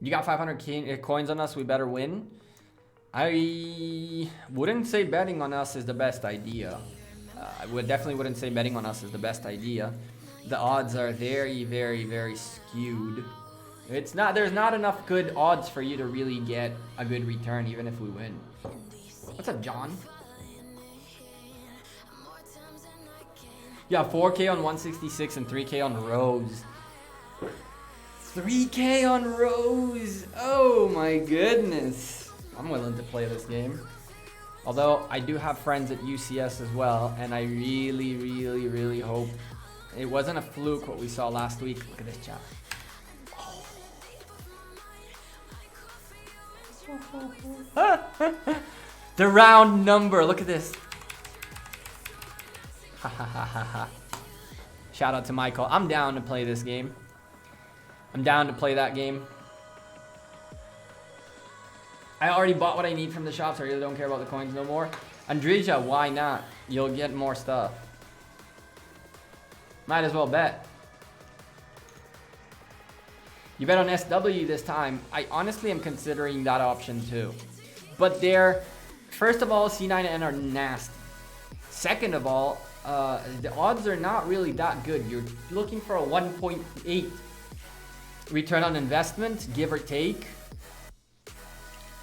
You got 500 coins on us, we better win. I wouldn't say betting on us is the best idea. I definitely wouldn't say betting on us is the best idea. The odds are very, very, very skewed. There's not enough good odds for you to really get a good return, even if we win. What's up, John? Yeah, 4K on 166 and 3K on Rose. 3K on Rose. Oh my goodness. I'm willing to play this game. Although I do have friends at UCS as well, and I really, really, really hope it wasn't a fluke what we saw last week. Look at this chat. The round number. Look at this. Shout out to Michael. I'm down to play this game. I'm down to play that game. I already bought what I need from the shops. I really don't care about the coins no more. Andrija, why not? You'll get more stuff. Might as well bet. You bet on SW this time. I honestly am considering that option too. But first of all, C9N are nasty. Second of all, the odds are not really that good. You're looking for a 1.8 return on investment, give or take,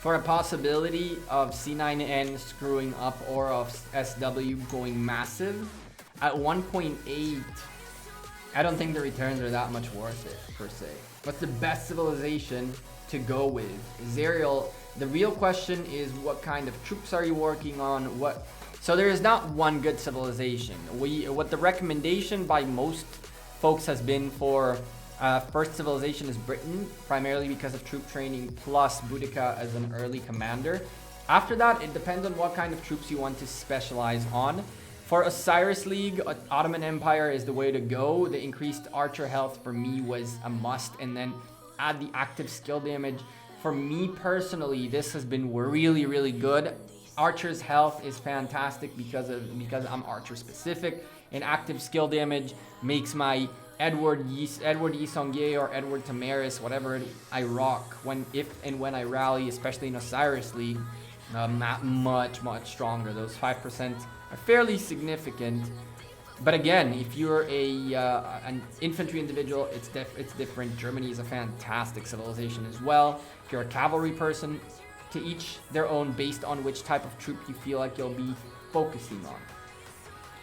for a possibility of C9N screwing up or of SW going massive. At 1.8, I don't think the returns are that much worth it, per se. What's the best civilization to go with? Zerial, the real question is what kind of troops are you working on? So there is not one good civilization. What the recommendation by most folks has been for first civilization is Britain, primarily because of troop training plus Boudica as an early commander. After that, it depends on what kind of troops you want to specialize on. For Osiris League, Ottoman Empire is the way to go. The increased archer health for me was a must, and then add the active skill damage. For me personally, this has been really, really good. Archer's health is fantastic because I'm archer specific, and active skill damage makes my Edward Yisongye or Edward Tamaris, whatever I rock, if and when I rally, especially in Osiris League, much stronger. Those 5% are fairly significant. But again, if you're an infantry individual, it's different. Germany is a fantastic civilization as well. If you're a cavalry person, to each their own based on which type of troop you feel like you'll be focusing on.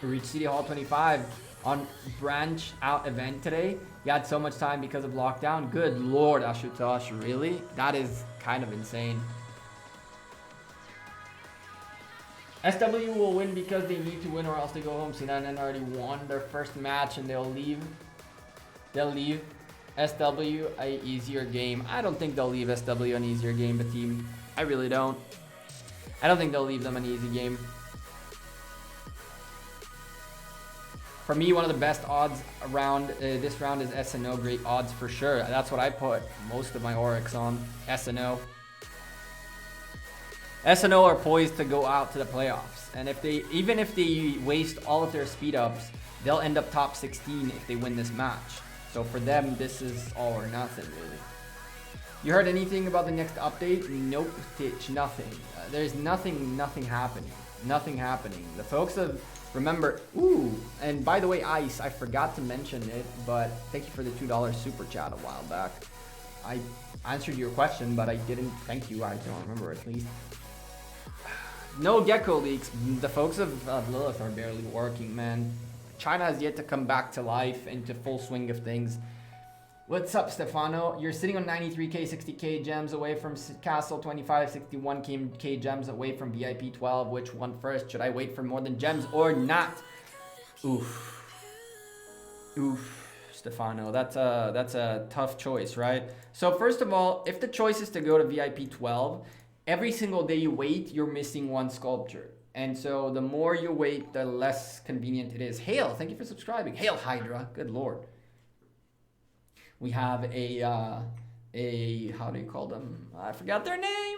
We reached City Hall 25 on branch out event today. You had so much time because of lockdown. Good lord, Ashutosh, really? That is kind of insane. SW will win because they need to win or else they go home. CNN already won their first match and they'll leave. They'll leave SW a easier game. I don't think they'll leave SW an easier game, but team, I really don't. I don't think they'll leave them an easy game. For me, one of the best odds around this round is SNO. Great odds for sure. That's what I put most of my Oryx on. SNO. SNO are poised to go out to the playoffs, and even if they waste all of their speed ups, they'll end up top 16 if they win this match. So for them, this is all or nothing, really. You heard anything about the next update? Nope, Titch, nothing. There's nothing happening. Nothing happening. The folks have remember. Ooh, and by the way, Ice, I forgot to mention it, but thank you for the $2 super chat a while back. I answered your question, but I didn't thank you. I don't remember at least. No Gekko leaks. The folks of Lilith are barely working, man. China has yet to come back to life and to full swing of things. What's up, Stefano? You're sitting on 93k, 60k gems away from Castle 25, 61k gems away from VIP 12. Which one first? Should I wait for more than gems or not? Oof. Oof, Stefano. That's a tough choice, right? So first of all, if the choice is to go to VIP 12, every single day you wait, you're missing one sculpture. And so the more you wait, the less convenient it is. Hail, thank you for subscribing. Hail Hydra, good lord. We have a how do you call them? I forgot their name.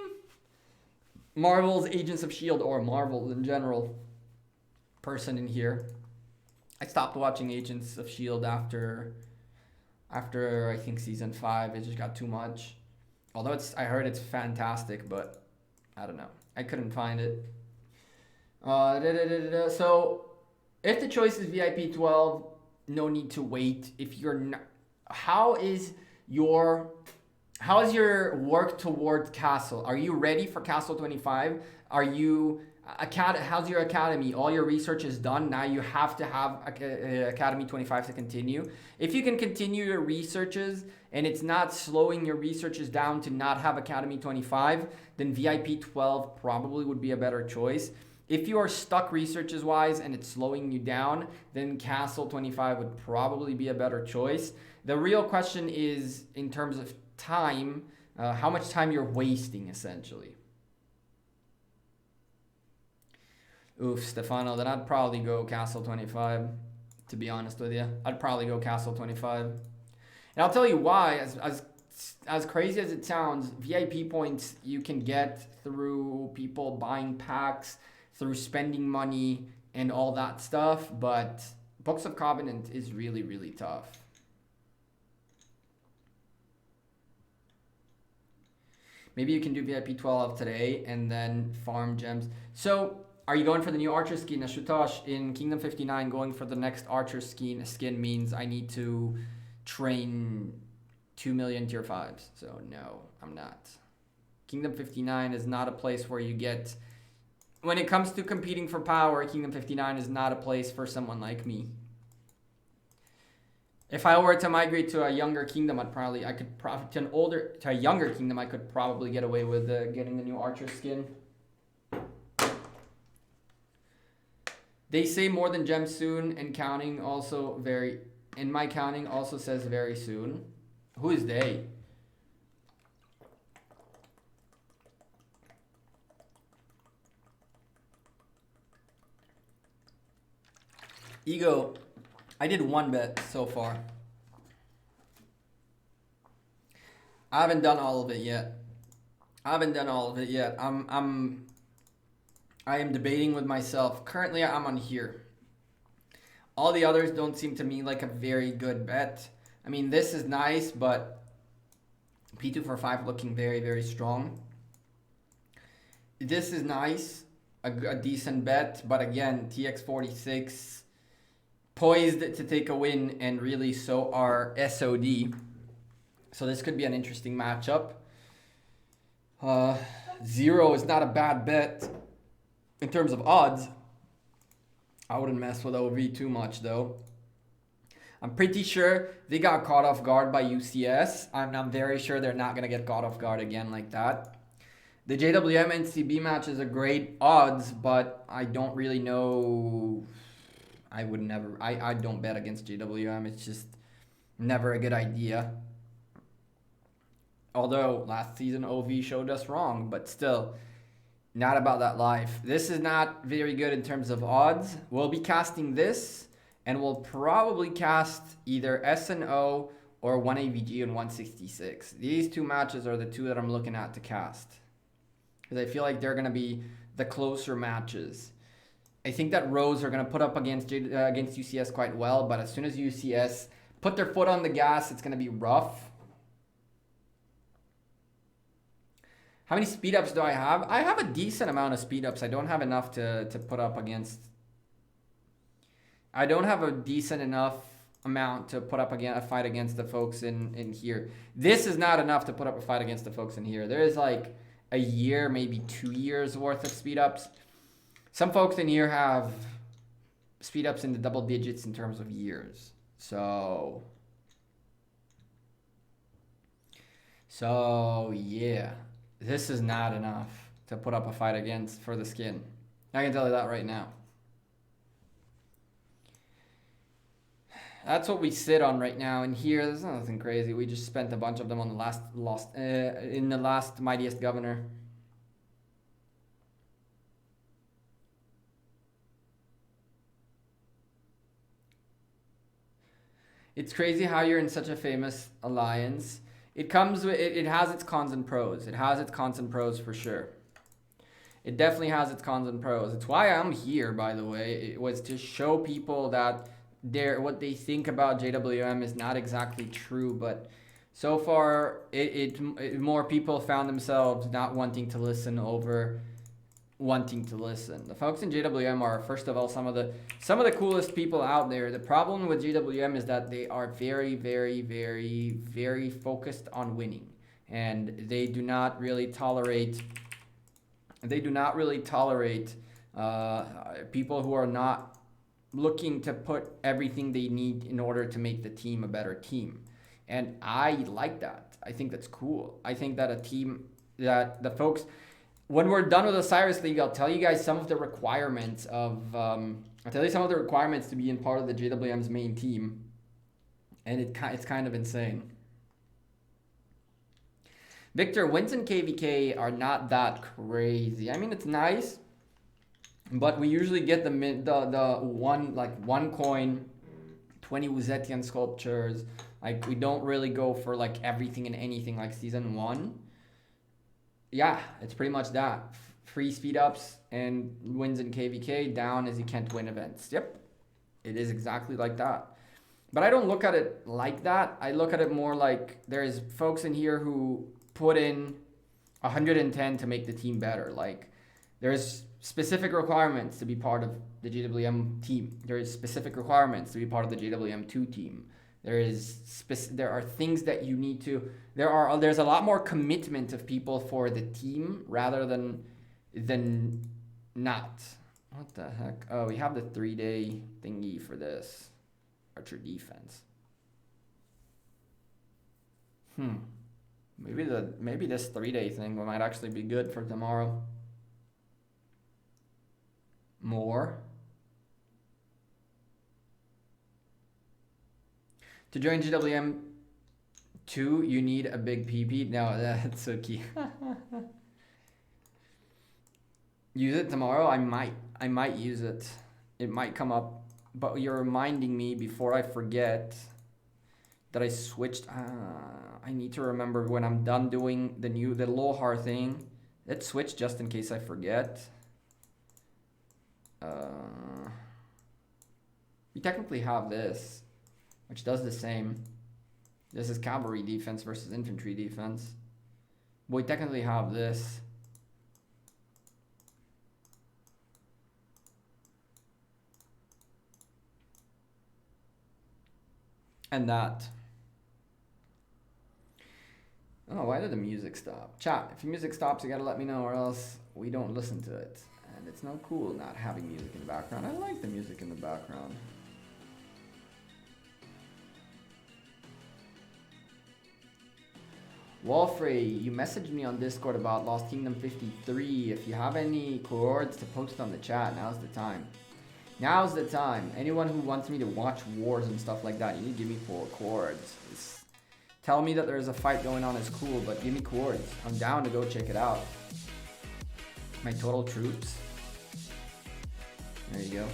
Marvel's Agents of S.H.I.E.L.D. or Marvel in general person in here. I stopped watching Agents of S.H.I.E.L.D. after I think season 5. It just got too much. Although I heard it's fantastic, but I don't know. I couldn't find it. So if the choice is VIP 12, no need to wait. If you're not, how is your work towards Castle? Are you ready for Castle 25? Are you how's your academy? All your research is done. Now you have to have Academy 25 to continue. If you can continue your researches and it's not slowing your researches down to not have Academy 25, then VIP 12 probably would be a better choice. If you are stuck researches wise and it's slowing you down, then Castle 25 would probably be a better choice. The real question is in terms of time, how much time you're wasting essentially. Oof, Stefano, then I'd probably go Castle 25, to be honest with you. I'd probably go Castle 25. And I'll tell you why, as crazy as it sounds, VIP points you can get through people buying packs, through spending money and all that stuff, but Books of Covenant is really, really tough. Maybe you can do VIP 12 today and then farm gems. So, are you going for the new Archer skin? Ashutash, in Kingdom 59, going for the next Archer skin means I need to train 2 million tier 5s. So, no, I'm not. Kingdom 59 is not a place where you get... When it comes to competing for power, Kingdom 59 is not a place for someone like me. If I were to migrate to a younger kingdom, to a younger kingdom, I could probably get away with getting the new Archer skin. They say more than gems soon, and counting also my counting also says very soon. Who is they? Ego, I did one bet so far. I haven't done all of it yet. I am debating with myself. Currently, I'm on here. All the others don't seem to me like a very good bet. I mean, this is nice, but P245 looking very, very strong. This is nice, a decent bet, but again, TX46 poised to take a win, and really so are SOD. So this could be an interesting matchup. 0 is not a bad bet in terms of odds. I wouldn't mess with OV too much though. I'm pretty sure they got caught off guard by UCS. I'm very sure they're not going to get caught off guard again like that. The JWM NCB match is a great odds, but I don't really know. I would never. I don't bet against JWM. It's just never a good idea. Although last season OV showed us wrong, but still, not about that life. This is not very good in terms of odds. We'll be casting this, and we'll probably cast either SNO or 1 AVG and 166. These two matches are the two that I'm looking at to cast, because I feel like they're going to be the closer matches. I think that Rose are going to put up against UCS quite well, but as soon as UCS put their foot on the gas, it's going to be rough. How many speed ups do I have? I have a decent amount of speed ups. I don't have enough to put up against. I don't have a decent enough amount to put up a fight against the folks in here. This is not enough to put up a fight against the folks in here. There is like a year, maybe 2 years worth of speed ups. Some folks in here have speed ups in the double digits in terms of years. So yeah, this is not enough to put up a fight against for the skin. I can tell you that right now. That's what we sit on right now. And here, there's nothing crazy. We just spent a bunch of them on the in the last Mightiest Governor. It's crazy how you're in such a famous alliance. It comes with it has its cons and pros. It has its cons and pros for sure. It definitely has its cons and pros. It's why I'm here, by the way. It was to show people that what they think about JWM is not exactly true, but so far more people found themselves not wanting to listen over wanting to listen. The folks in JWM are, first of all, some of the coolest people out there. The problem with JWM is that they are very, very, very, very focused on winning, and they do not really tolerate people who are not looking to put everything they need in order to make the team a better team. And I like that. I think that's cool. I think that that the folks, when we're done with the Osiris League, I'll tell you guys some of the requirements to be in part of the JWM's main team. And it's kind of insane. Victor, wins in KVK are not that crazy. I mean, it's nice, but we usually get the one coin, 20 Wuzetian sculptures. Like, we don't really go for like everything and anything like season 1. Yeah, it's pretty much that. Free speed ups and wins in KVK, down as you can't win events. Yep, it is exactly like that. But I don't look at it like that. I look at it more like there's folks in here who put in 110 to make the team better. Like, there's specific requirements to be part of the JWM team. There is specific requirements to be part of the JWM2 team. There are things that you need to. There's a lot more commitment of people for the team rather than not. What the heck? Oh, we have the 3-day thingy for this archer defense. Maybe this 3-day thing might actually be good for tomorrow. More. To join GWM 2, you need a big PP. No, that's so key. Use it tomorrow? I might use it. It might come up. But you're reminding me before I forget that I switched. I need to remember when I'm done doing the Lo-har thing. Let's switch just in case I forget. We technically have this, which does the same. This is cavalry defense versus infantry defense. But we technically have this. And that. Oh, why did the music stop? Chat, if the music stops, you gotta let me know, or else we don't listen to it. And it's no cool not having music in the background. I like the music in the background. Wolfrey, you messaged me on Discord about Lost Kingdom 53. If you have any chords to post on the chat, now's the time. Now's the time. Anyone who wants me to watch wars and stuff like that, you need to give me 4 chords. Tell me that there's a fight going on is cool, but give me chords. I'm down to go check it out. My total troops. There you go.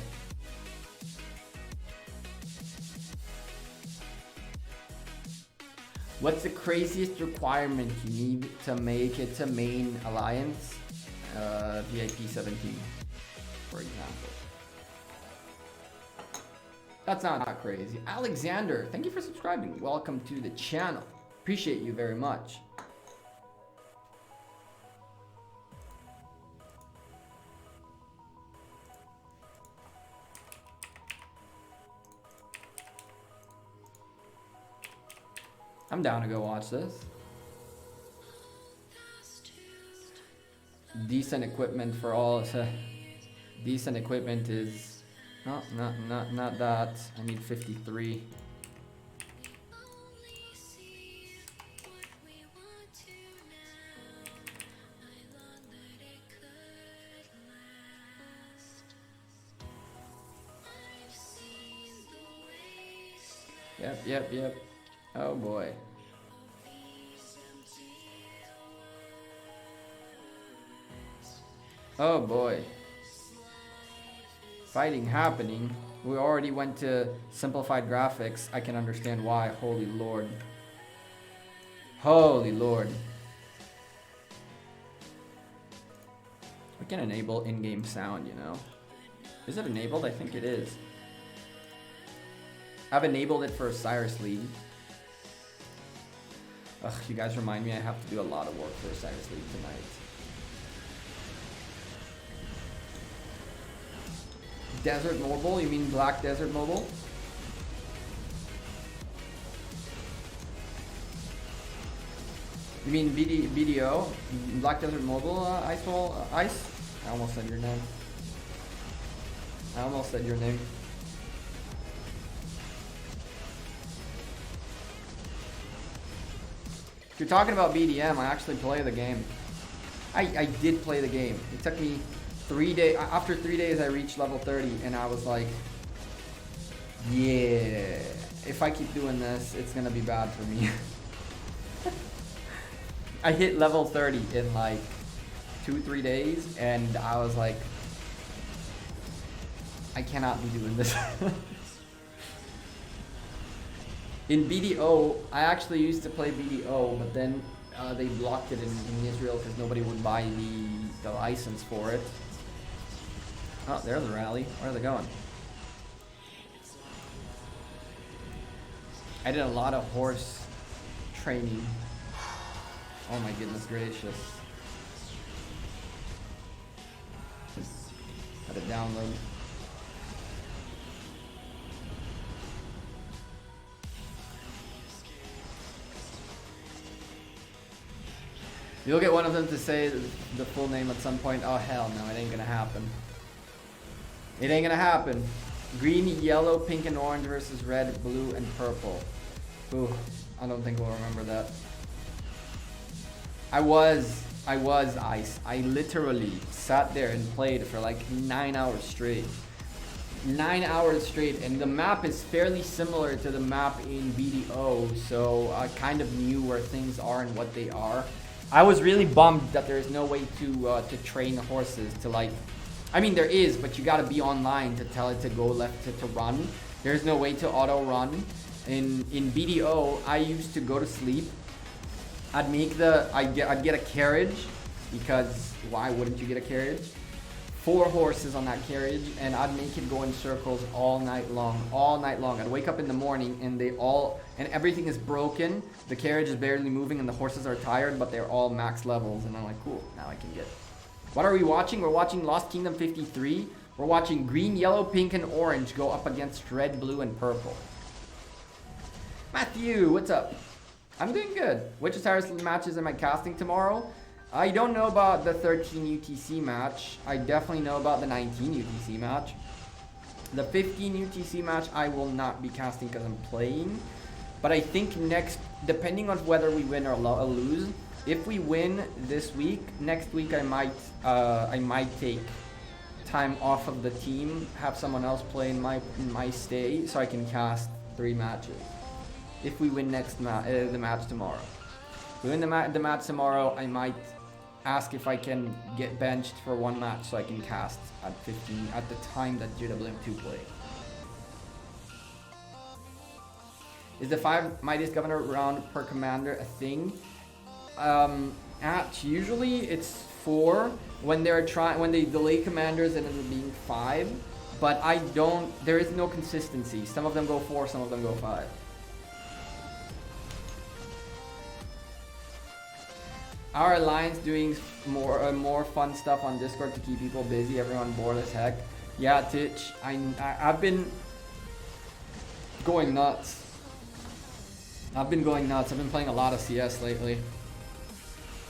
What's the craziest requirement you need to make it to main alliance? VIP 17, for example. That's not crazy. Alexander, thank you for subscribing. Welcome to the channel. Appreciate you very much. I'm down to go watch this. Decent equipment for all. Decent equipment is not that. I need 53. Yep. Oh boy. Oh boy. Fighting happening. We already went to simplified graphics. I can understand why. Holy Lord. Holy Lord. We can enable in-game sound, you know. Is it enabled? I think it is. I've enabled it for Osiris League. Ugh, you guys remind me I have to do a lot of work for Osiris League tonight. Desert Mobile? You mean Black Desert Mobile? You mean BDO? Black Desert Mobile, Ice? I almost said your name. If you're talking about BDM, I actually play the game. I did play the game. It took me 3 days. After 3 days, I reached level 30, and I was like, yeah, if I keep doing this, it's gonna be bad for me. I hit level 30 in like 2-3 days, and I was like, I cannot be doing this. In BDO, I actually used to play BDO, but then they blocked it in Israel because nobody would buy the license for it. Oh, there's a rally. Where are they going? I did a lot of horse training. Oh my goodness gracious. Had to download. You'll get one of them to say the full name at some point. Oh hell no, it ain't gonna happen. It ain't gonna happen. Green, yellow, pink, and orange versus red, blue, and purple. Ooh, I don't think we'll remember that. I was Ice. I literally sat there and played for like 9 hours straight. 9 hours straight, and the map is fairly similar to the map in BDO, so I kind of knew where things are and what they are. I was really bummed that there is no way to train the horses to like, I mean there is, but you gotta be online to tell it to go left to run. There's no way to auto run. In BDO, I used to go to sleep. I'd get a carriage, because why wouldn't you get a carriage? 4 horses on that carriage, and I'd make it go in circles all night long. I'd wake up in the morning and and everything is broken. The carriage is barely moving and the horses are tired, but they're all max levels. And I'm like, cool, now I can get it. What are we watching? We're watching Lost Kingdom 53. We're watching green, yellow, pink, and orange go up against red, blue, and purple. Matthew, what's up? I'm doing good. Which Osiris matches am I casting tomorrow? I don't know about the 13 UTC match. I definitely know about the 19 UTC match. The 15 UTC match I will not be casting because I'm playing. But I think next, depending on whether we win or lose, if we win this week, next week I might take time off of the team, have someone else play in my stay, so I can cast 3 matches. If we win the match tomorrow. If we win the match tomorrow, I might ask if I can get benched for 1 match so I can cast at 15 at the time that GWM2 play. Is the 5 Mightiest Governor round per commander a thing? Usually it's 4 when they delay commanders and it'll be 5, but there is no consistency. Some of them go 4, some of them go 5. Our alliance doing more fun stuff on Discord to keep people busy, everyone bored as heck. Yeah, Titch, I've been going nuts. I've been playing a lot of CS lately.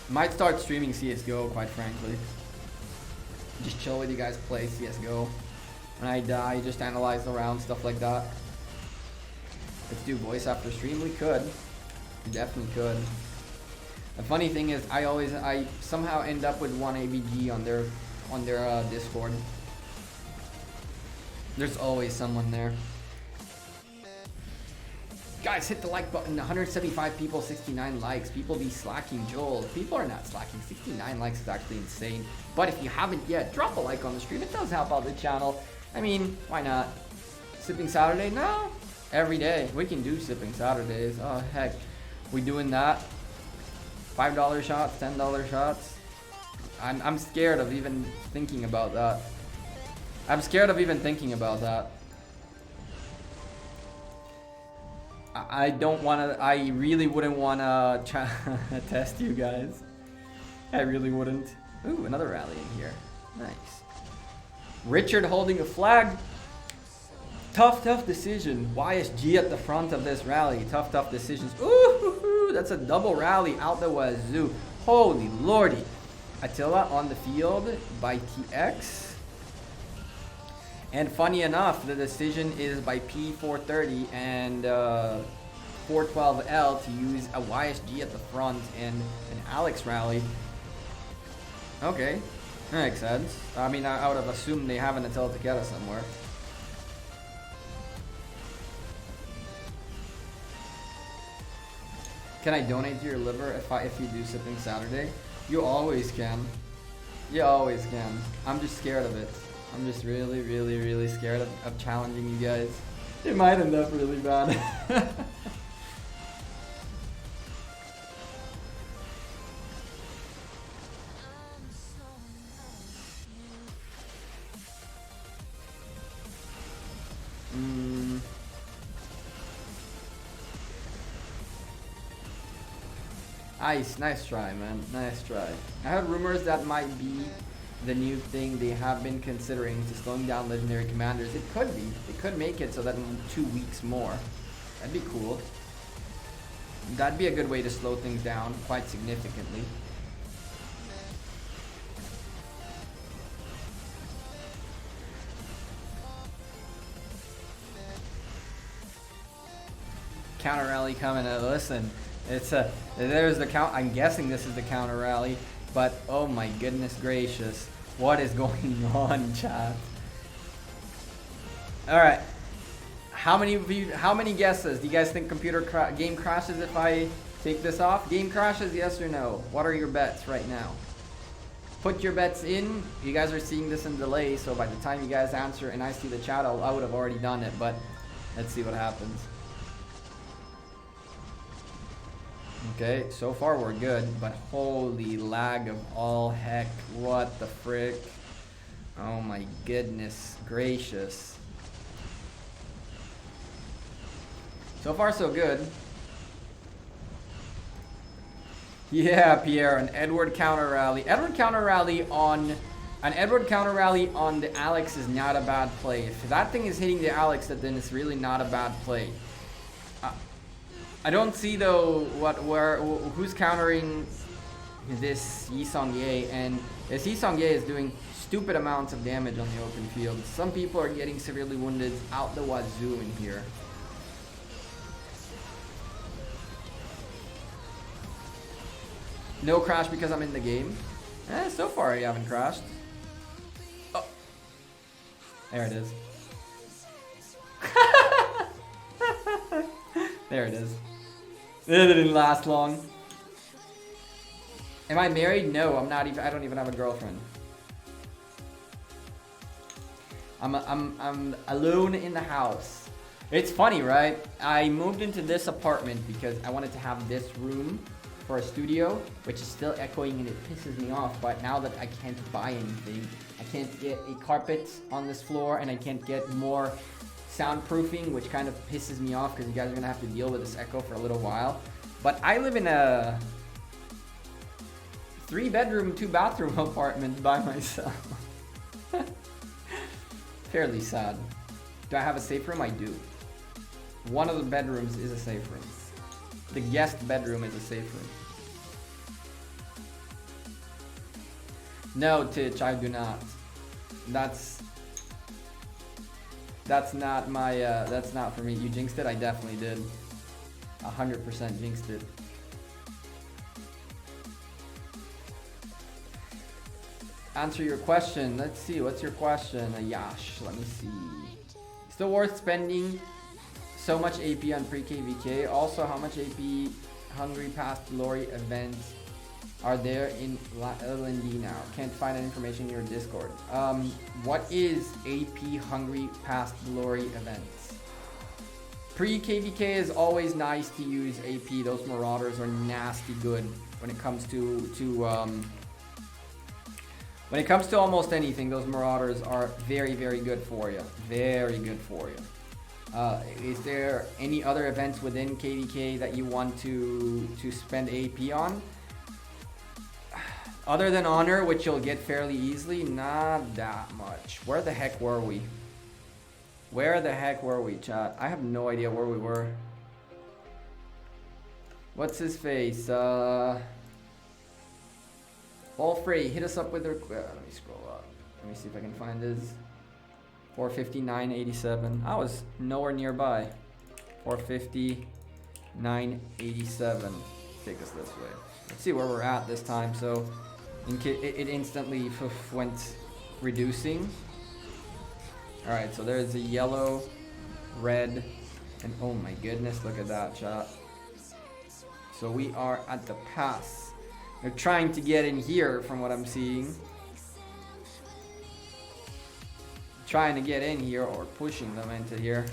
Might start streaming CSGO, quite frankly. Just chill with you guys, play CSGO. When I die, just analyze the round, stuff like that. Let's do voice after stream. We could. We definitely could. The funny thing is, I somehow end up with 1 ABG on their Discord. There's always someone there. Guys, hit the like button. 175 people, 69 likes. People be slacking, Joel. People are not slacking. 69 likes is actually insane. But if you haven't yet, drop a like on the stream. It does help out the channel. I mean, why not? Sipping Saturday? No. Every day. We can do Sipping Saturdays. Oh, heck. We doing that? $5 shots, $10 shots. I'm scared of even thinking about that. I don't want to, I really wouldn't want to test you guys. I really wouldn't. Ooh, another rally in here. Nice. Richard holding a flag. Tough decision. YSG at the front of this rally. Tough decisions. Ooh, that's a double rally out the wazoo. Holy lordy. Attila on the field by TX. And funny enough, the decision is by P430 and 412L to use a YSG at the front and an Alex rally. Okay, that makes sense. I mean, I would have assumed they have an Attila together somewhere. Can I donate to your liver if you do Sipping Saturday? You always can. You always can. I'm just scared of it. I'm just really scared of challenging you guys. It might end up really bad. Nice try, man. Nice try. I heard rumors that might be the new thing they have been considering to slowing down legendary commanders. It could be. It could make it so that in 2 weeks more. That'd be cool. That'd be a good way to slow things down quite significantly. Counter rally coming. Listen, there's the count. I'm guessing this is the counter rally. But oh my goodness gracious, what is going on, chat? All right, how many guesses? Do you guys think game crashes if I take this off? Game crashes, yes or no? What are your bets right now? Put your bets in. You guys are seeing this in delay, so by the time you guys answer and I see the chat, I would have already done it. But let's see what happens. Okay, so far we're good, but holy lag of all heck, what the frick? Oh my goodness gracious. So far so good. Yeah, Pierre, an Edward counter rally. An Edward counter rally on the Alex is not a bad play. If that thing is hitting the Alex, then it's really not a bad play. I don't see though who's countering this Yi Song-ye, and this Yi Song-ye is doing stupid amounts of damage on the open field. Some people are getting severely wounded out the wazoo in here. No crash because I'm in the game. So far I haven't crashed. Oh, there it is. There it is. It didn't last long. Am I married? No, I'm not even. I don't even have a girlfriend. I'm alone in the house. It's funny, right? I moved into this apartment because I wanted to have this room for a studio, which is still echoing and it pisses me off. But now that I can't buy anything, I can't get a carpet on this floor, and I can't get more soundproofing, which kind of pisses me off because you guys are gonna have to deal with this echo for a little while. But I live in a 3-bedroom, 2-bathroom apartment by myself. Fairly sad. Do I have a safe room? I do. One of the bedrooms is a safe room. The guest bedroom is a safe room. No, Titch, I do not. That's not my, that's not for me. You jinxed it? I definitely did. 100% jinxed it. Answer your question. Let's see. What's your question, Yash? Let me see. Still worth spending so much AP on pre-KVK? Also, how much AP Hungry Past Glory events are there in LND now? Can't find that information in your Discord. What is AP Hungry Past Glory events? Pre-KVK is always nice to use AP. Those Marauders are nasty good when it comes to almost anything. Those Marauders are very, very good for you. Very good for you. Is there any other events within KVK that you want to spend AP on? Other than Honor, which you'll get fairly easily, not that much. Where the heck were we? Where the heck were we, chat? I have no idea where we were. What's his face? All free, hit us up with their. Let me scroll up. Let me see if I can find his. 459.87. I was nowhere nearby. 450.987. Take us this way. Let's see where we're at this time. So, it instantly went reducing. All right, so there's a yellow, red, and oh my goodness, look at that, chat. So we are at the pass. They're trying to get in here from what I'm seeing. Trying to get in here or pushing them into here.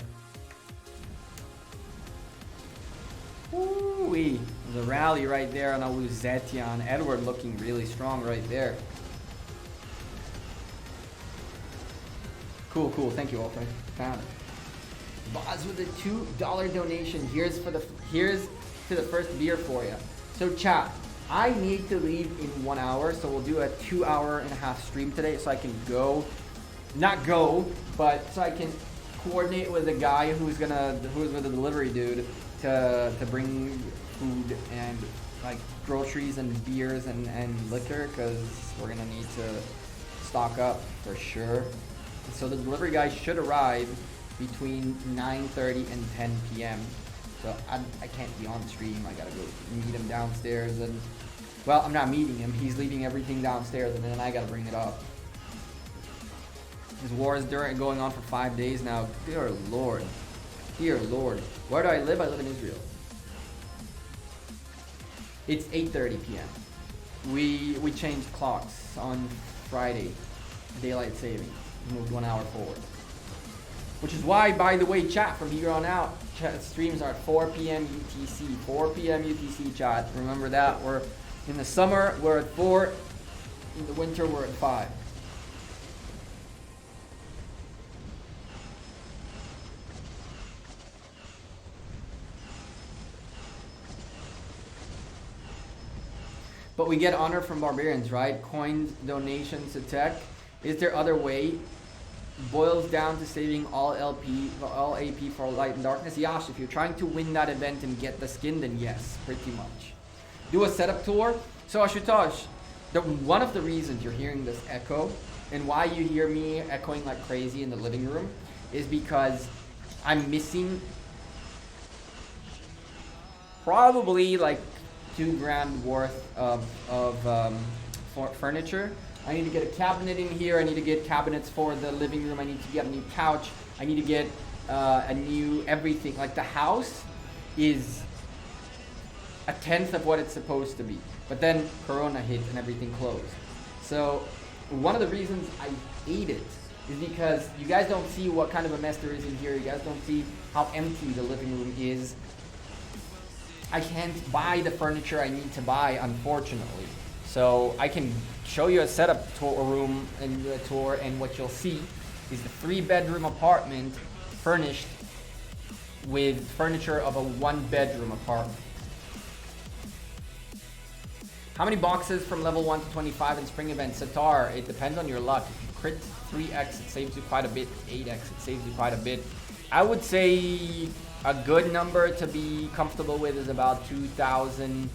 Ooh-wee. The rally right there on Aluzetian. Edward looking really strong right there. Cool, cool. Thank you all for found it. Boz with a $2 donation. Here's to the first beer for you. So chat, I need to leave in 1 hour, so we'll do a 2.5-hour stream today, so I can but so I can coordinate with the guy who's with the delivery dude to bring food and like groceries and beers and liquor, because we're gonna need to stock up for sure. So the delivery guy should arrive between 9:30 and 10 p.m. So I can't be on stream. I gotta go meet him downstairs, and well, I'm not meeting him. He's leaving everything downstairs, and then I gotta bring it up. This war is going on for 5 days now. Dear Lord. Dear Lord. Where do I live? I live in Israel. It's 8:30 p.m. We changed clocks on Friday. Daylight saving. Moved 1 hour forward. Which is why, by the way, chat, from here on out, streams are at 4 p.m. UTC. 4 p.m. UTC, chat. Remember that. We're in the summer, we're at 4. In the winter, we're at 5. But we get honor from barbarians, right? Coins, donations to tech. Is there other way boils down to saving all AP for Light and Darkness. Yash, if you're trying to win that event and get the skin, then yes, pretty much. Do a setup tour. So Ashutosh, one of the reasons you're hearing this echo and why you hear me echoing like crazy in the living room is because I'm missing probably like $2,000 worth of furniture. I need to get a cabinet in here. I need to get cabinets for the living room. I need to get a new couch. I need to get a new everything. Like the house is a tenth of what it's supposed to be. But then Corona hit and everything closed. So one of the reasons I hate it is because you guys don't see what kind of a mess there is in here. You guys don't see how empty the living room is. I can't buy the furniture I need to buy, unfortunately. So I can show you a setup room and a tour, and what you'll see is the 3-bedroom apartment furnished with furniture of a 1-bedroom apartment. How many boxes from level 1 to 25 in spring event? Satar, it depends on your luck. If you crit 3x, it saves you quite a bit. 8x, it saves you quite a bit. I would say a good number to be comfortable with is about 2,000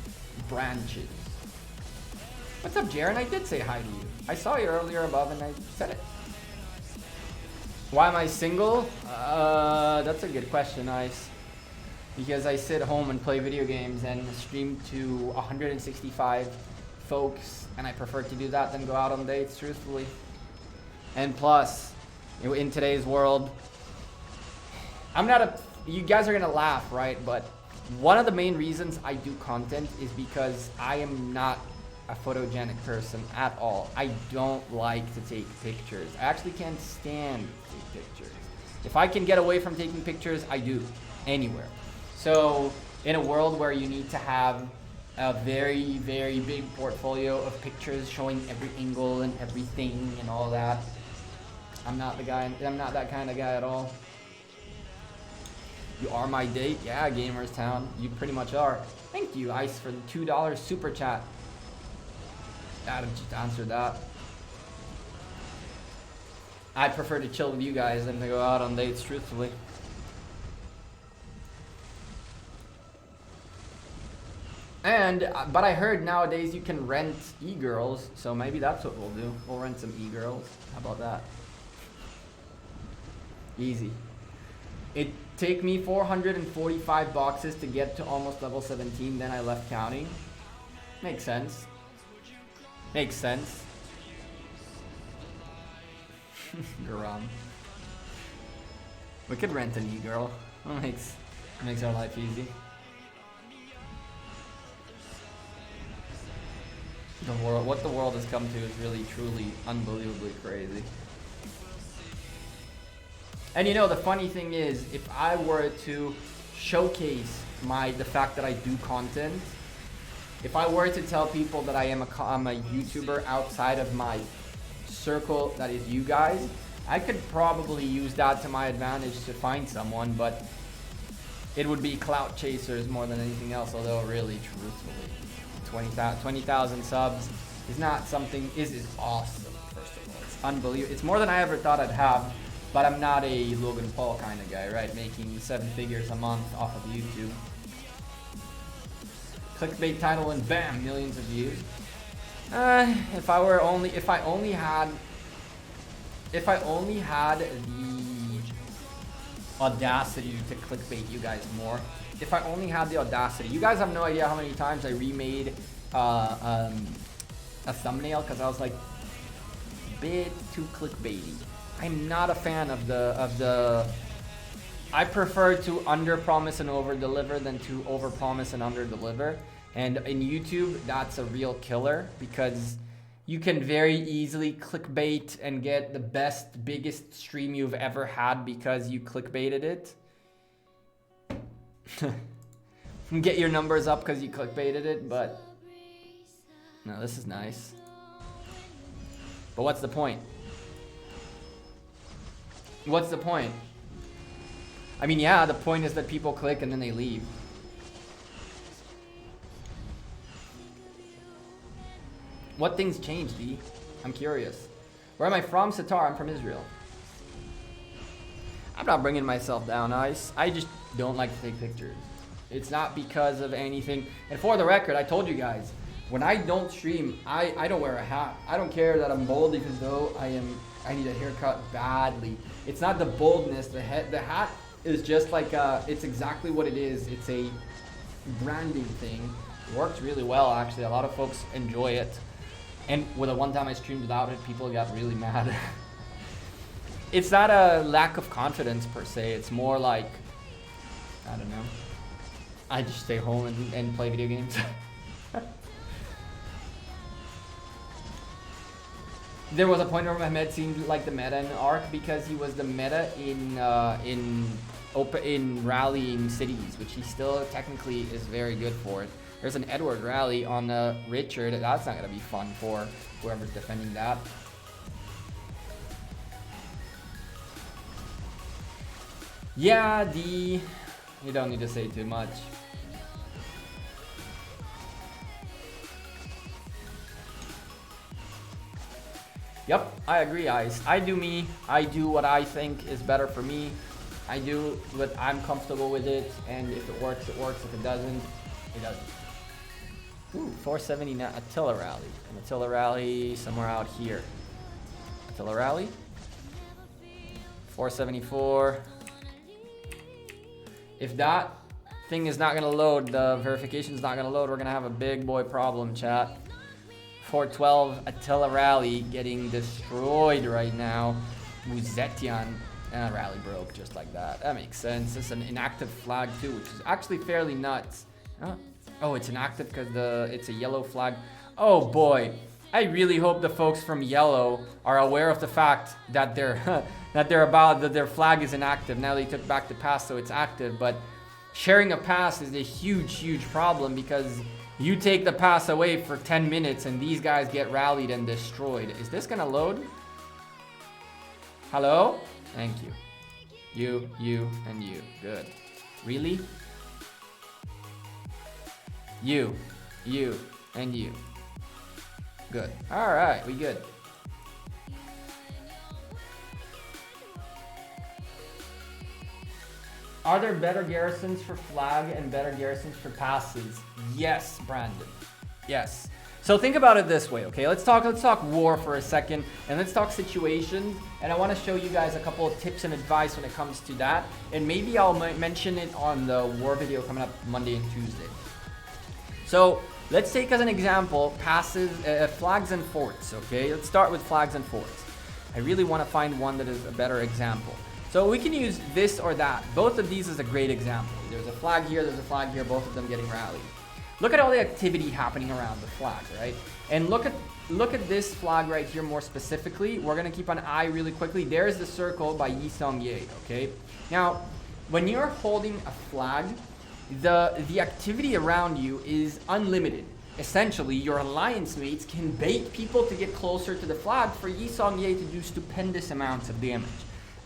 branches. What's up, Jaren? I did say hi to you. I saw you earlier above and I said it. Why am I single? That's a good question, Ice. Because I sit home and play video games and stream to 165 folks, and I prefer to do that than go out on dates, truthfully. And plus, in today's world, you guys are gonna laugh, right? But one of the main reasons I do content is because I am not a photogenic person at all. I don't like to take pictures. I actually can't stand to take pictures. If I can get away from taking pictures, I do, anywhere. So in a world where you need to have a very, very big portfolio of pictures showing every angle and everything and all that, I'm not that kind of guy at all. You are my date? Yeah, Gamers Town. You pretty much are. Thank you, Ice, for the $2 super chat. Adam just answered that. I prefer to chill with you guys than to go out on dates, truthfully. But I heard nowadays you can rent e-girls, so maybe that's what we'll do. We'll rent some e-girls. How about that? Easy. It took me 445 boxes to get to almost level 17, then I left counting. Makes sense. Makes sense. Garam. We could rent an e-girl. It makes our life easy. What the world has come to is really, truly, unbelievably crazy. And you know, the funny thing is, if I were to showcase the fact that I do content, if I were to tell people that I'm a YouTuber outside of my circle, that is you guys, I could probably use that to my advantage to find someone, but it would be clout chasers more than anything else, although really, truthfully, 20,000 subs is not something, is awesome, first of all. It's unbelievable. It's more than I ever thought I'd have, but I'm not a Logan Paul kind of guy, right? Making 7 figures a month off of YouTube. Clickbait title and bam, millions of views. If I only had the audacity to clickbait you guys more. If I only had the audacity. You guys have no idea how many times I remade a thumbnail because I was like a bit too clickbaity. I'm not a fan of the I prefer to under-promise and over-deliver than to over-promise and under-deliver. And in YouTube, that's a real killer because you can very easily clickbait and get the best, biggest stream you've ever had because you clickbaited it. Get your numbers up because you clickbaited it, but no, this is nice. But what's the point? What's the point? I mean, yeah, the point is that people click and then they leave. What things changed, D? I'm curious. Where am I from? Satar. I'm from Israel. I'm not bringing myself down, Ice. I just don't like to take pictures. It's not because of anything. And for the record, I told you guys, when I don't stream, I don't wear a hat. I don't care that I'm bald, even though I need a haircut badly. It's not the boldness. The hat is just like it's exactly what it is. It's a branding thing. It works really well, actually. A lot of folks enjoy it. And with the one time I streamed without it, people got really mad. It's not a lack of confidence per se. It's more like, I don't know. I just stay home and play video games. There was a point where Mehmed seemed like the meta in Arc because he was the meta in rallying cities, which he still technically is very good for it. There's an Edward rally on Richard. That's not gonna be fun for whoever's defending that. Yeah, you don't need to say too much. Yep, I agree, Ice. I do me. I do what I think is better for me. I do what I'm comfortable with it, and if it works, it works. If it doesn't, it doesn't. Ooh, 479 Attila rally. An Attila rally somewhere out here. Attila rally. 474. If that thing is not gonna load, the verification is not gonna load, we're gonna have a big boy problem, chat. 412 Attila rally getting destroyed right now. Muzetian rally broke just like that. That makes sense. It's an inactive flag too, which is actually fairly nuts. Oh, it's inactive because it's a yellow flag. Oh boy, I really hope the folks from yellow are aware of the fact that their flag is inactive. Now they took back the pass, so it's active. But sharing a pass is a huge problem because you take the pass away for 10 minutes and these guys get rallied and destroyed. Is this gonna load? Hello? Thank you. You, and you. Good. Really? You, and you. Good. Alright, we good. Are there better garrisons for flag and better garrisons for passes? Yes, Brandon. Yes. So think about it this way, okay? Let's talk war for a second, and let's talk situations. And I want to show you guys a couple of tips and advice when it comes to that. And maybe I'll mention it on the war video coming up Monday and Tuesday. So let's take as an example passes, flags and forts, okay? Let's start with flags and forts. I really want to find one that is a better example. So we can use this or that. Both of these is a great example. There's a flag here, both of them getting rallied. Look at all the activity happening around the flag, right? And look at this flag right here more specifically. We're gonna keep an eye really quickly. There's the circle by Yi Song-ye, okay? Now, when you're holding a flag, the activity around you is unlimited. Essentially, your alliance mates can bait people to get closer to the flag for Yi Song-ye to do stupendous amounts of damage.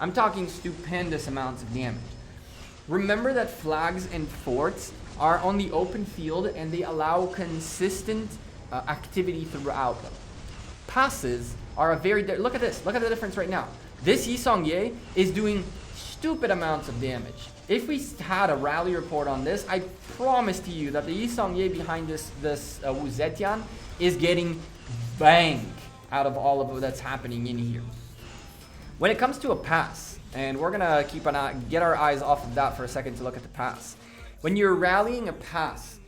I'm talking stupendous amounts of damage. Remember that flags and forts are on the open field and they allow consistent activity throughout them. Passes are a look at this, look at the difference right now. This Yi Song-ye is doing stupid amounts of damage. If we had a rally report on this, I promise to you that the Yi Song-ye behind this Wu Zetian is getting banged out of all of that's happening in here. When it comes to a pass, and we're gonna keep an eye, get our eyes off of that for a second to look at the pass. When you're rallying a pass,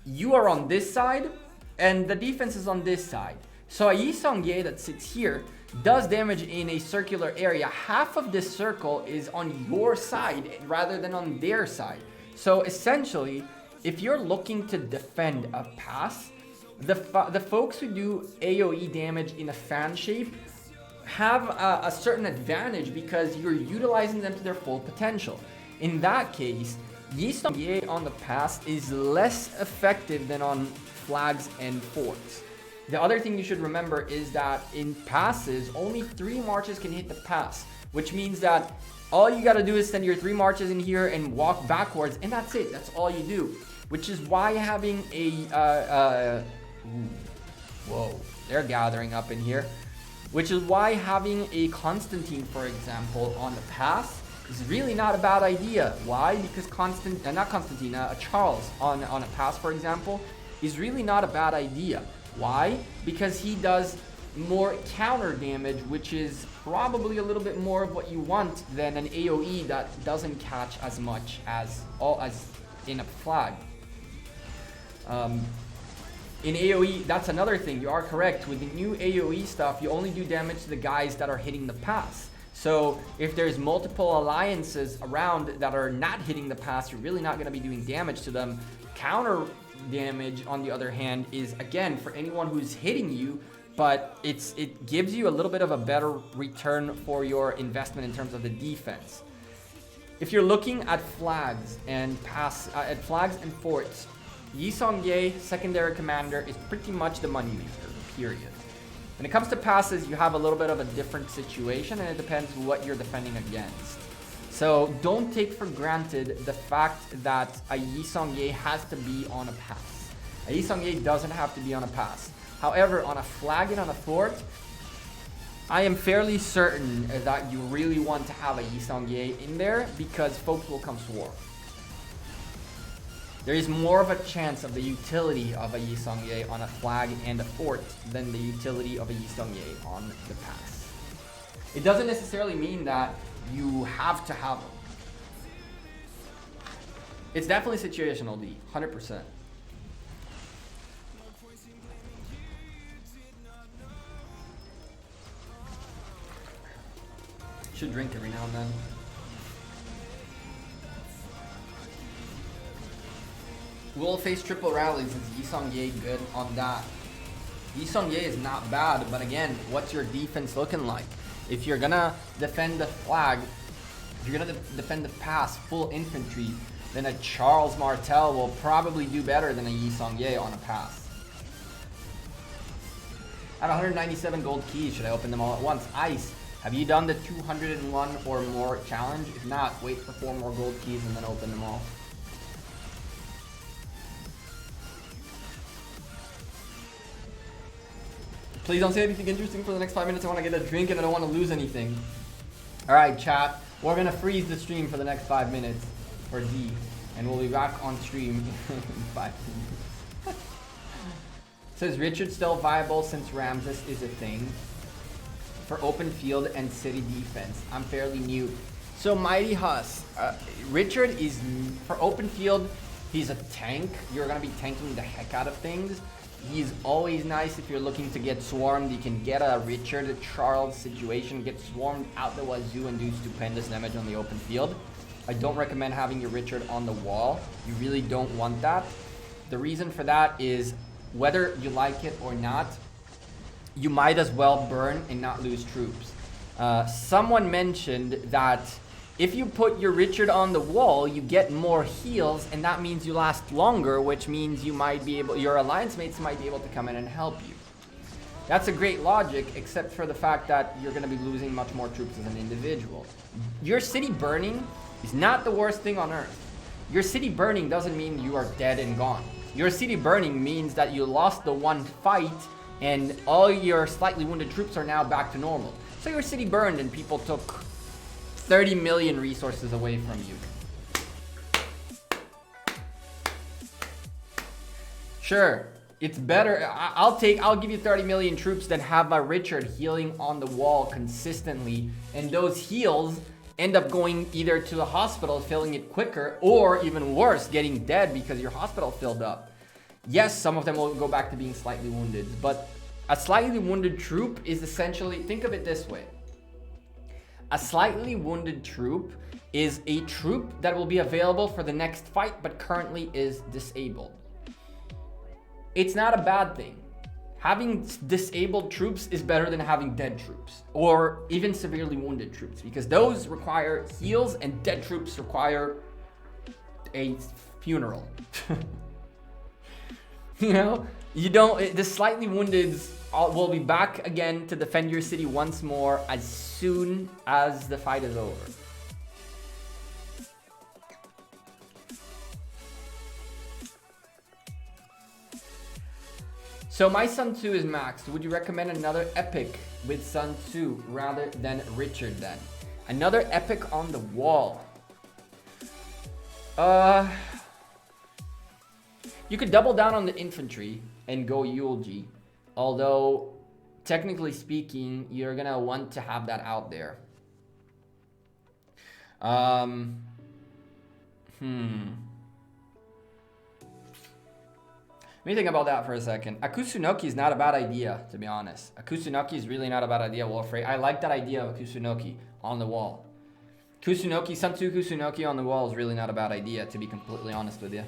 you are on this side, and the defense is on this side. So a Yi Song-ye that sits here does damage in a circular area. Half of this circle is on your side rather than on their side. So essentially, if you're looking to defend a pass, the folks who do AoE damage in a fan shape have a certain advantage because you're utilizing them to their full potential. In that case, Yi Song-ye on the pass is less effective than on flags and forts. The other thing you should remember is that in passes, only 3 marches can hit the pass, which means that all you gotta do is send your 3 marches in here and walk backwards, and that's it. That's all you do. Which is why having a whoa, they're gathering up in here. Which is why having a Constantine, for example, on the pass is really not a bad idea. Why? Because Charles on a pass, for example, is really not a bad idea. Why? Because he does more counter damage, which is probably a little bit more of what you want than an AoE that doesn't catch as much as in a flag. In AoE, that's another thing. You are correct. With the new AoE stuff, you only do damage to the guys that are hitting the pass. So if there's multiple alliances around that are not hitting the pass, you're really not going to be doing damage to them. Counter damage, on the other hand, is again for anyone who's hitting you, but it gives you a little bit of a better return for your investment in terms of the defense. If you're looking at flags and forts, Yi Seong-gye, secondary commander, is pretty much the moneymaker, period. When it comes to passes, you have a little bit of a different situation, and it depends what you're defending against. So don't take for granted the fact that a Yi Seong-gye has to be on a pass. A Yi Seong-gye doesn't have to be on a pass. However, on a flag and on a fort, I am fairly certain that you really want to have a Yi Seong-gye in there because folks will come swarm. There is more of a chance of the utility of a Yi Seong-gye on a flag and a fort than the utility of a Yi Seong-gye on the pass. It doesn't necessarily mean that you have to have them. It's definitely situational, D, 100%. Should drink every now and then. We'll face triple rallies. Is Yi Seong-gye good on that? Yi Seong-gye is not bad, but again, what's your defense looking like? If you're gonna defend the flag, if you're gonna defend the pass full infantry, then a Charles Martel will probably do better than a Yi Seong-gye on a pass. I have 197 gold keys. Should I open them all at once? Ice, have you done the 201 or more challenge? If not, wait for 4 more gold keys and then open them all. Please don't say anything interesting for the next 5 minutes. I want to get a drink and I don't want to lose anything. Alright, chat. We're going to freeze the stream for the next 5 minutes for D. And we'll be back on stream in 5 minutes. Says Richard still viable since Ramses is a thing. For open field and city defense. I'm fairly new. So Mighty Huss. Richard is, for open field, he's a tank. You're going to be tanking the heck out of things. He's always nice if you're looking to get swarmed. You can get a Richard Charles situation, get swarmed out the wazoo and do stupendous damage on the open field. I don't recommend having your Richard on the wall. You really don't want that. The reason for that is whether you like it or not, you might as well burn and not lose troops. Someone mentioned that if you put your Richard on the wall, you get more heals, and that means you last longer, which means you might be able, your alliance mates might be able to come in and help you. That's a great logic, except for the fact that you're going to be losing much more troops as an individual. Your city burning is not the worst thing on earth. Your city burning doesn't mean you are dead and gone. Your city burning means that you lost the one fight, and all your slightly wounded troops are now back to normal. So your city burned and people took 30 million resources away from you. Sure, it's better. I'll give you 30 million troops than have my Richard healing on the wall consistently, and those heals end up going either to the hospital, filling it quicker, or even worse, getting dead because your hospital filled up. Yes, some of them will go back to being slightly wounded, but a slightly wounded troop is essentially, think of it this way. A slightly wounded troop is a troop that will be available for the next fight, but currently is disabled. It's not a bad thing. Having disabled troops is better than having dead troops, or even severely wounded troops, because those require heals and dead troops require a funeral. You know, the slightly woundeds will be back again to defend your city once more as soon as the fight is over. So my Sun Tzu is maxed. Would you recommend another epic with Sun Tzu rather than Richard then? Another epic on the wall. You could double down on the infantry and go eulogy. Although, technically speaking, you're gonna want to have that out there. Let me think about that for a second. A Kusunoki is not a bad idea, to be honest. A Kusunoki is really not a bad idea, Wolfrey. I like that idea of a Kusunoki on the wall. Kusunoki, Sun Tzu Kusunoki on the wall is really not a bad idea, to be completely honest with you.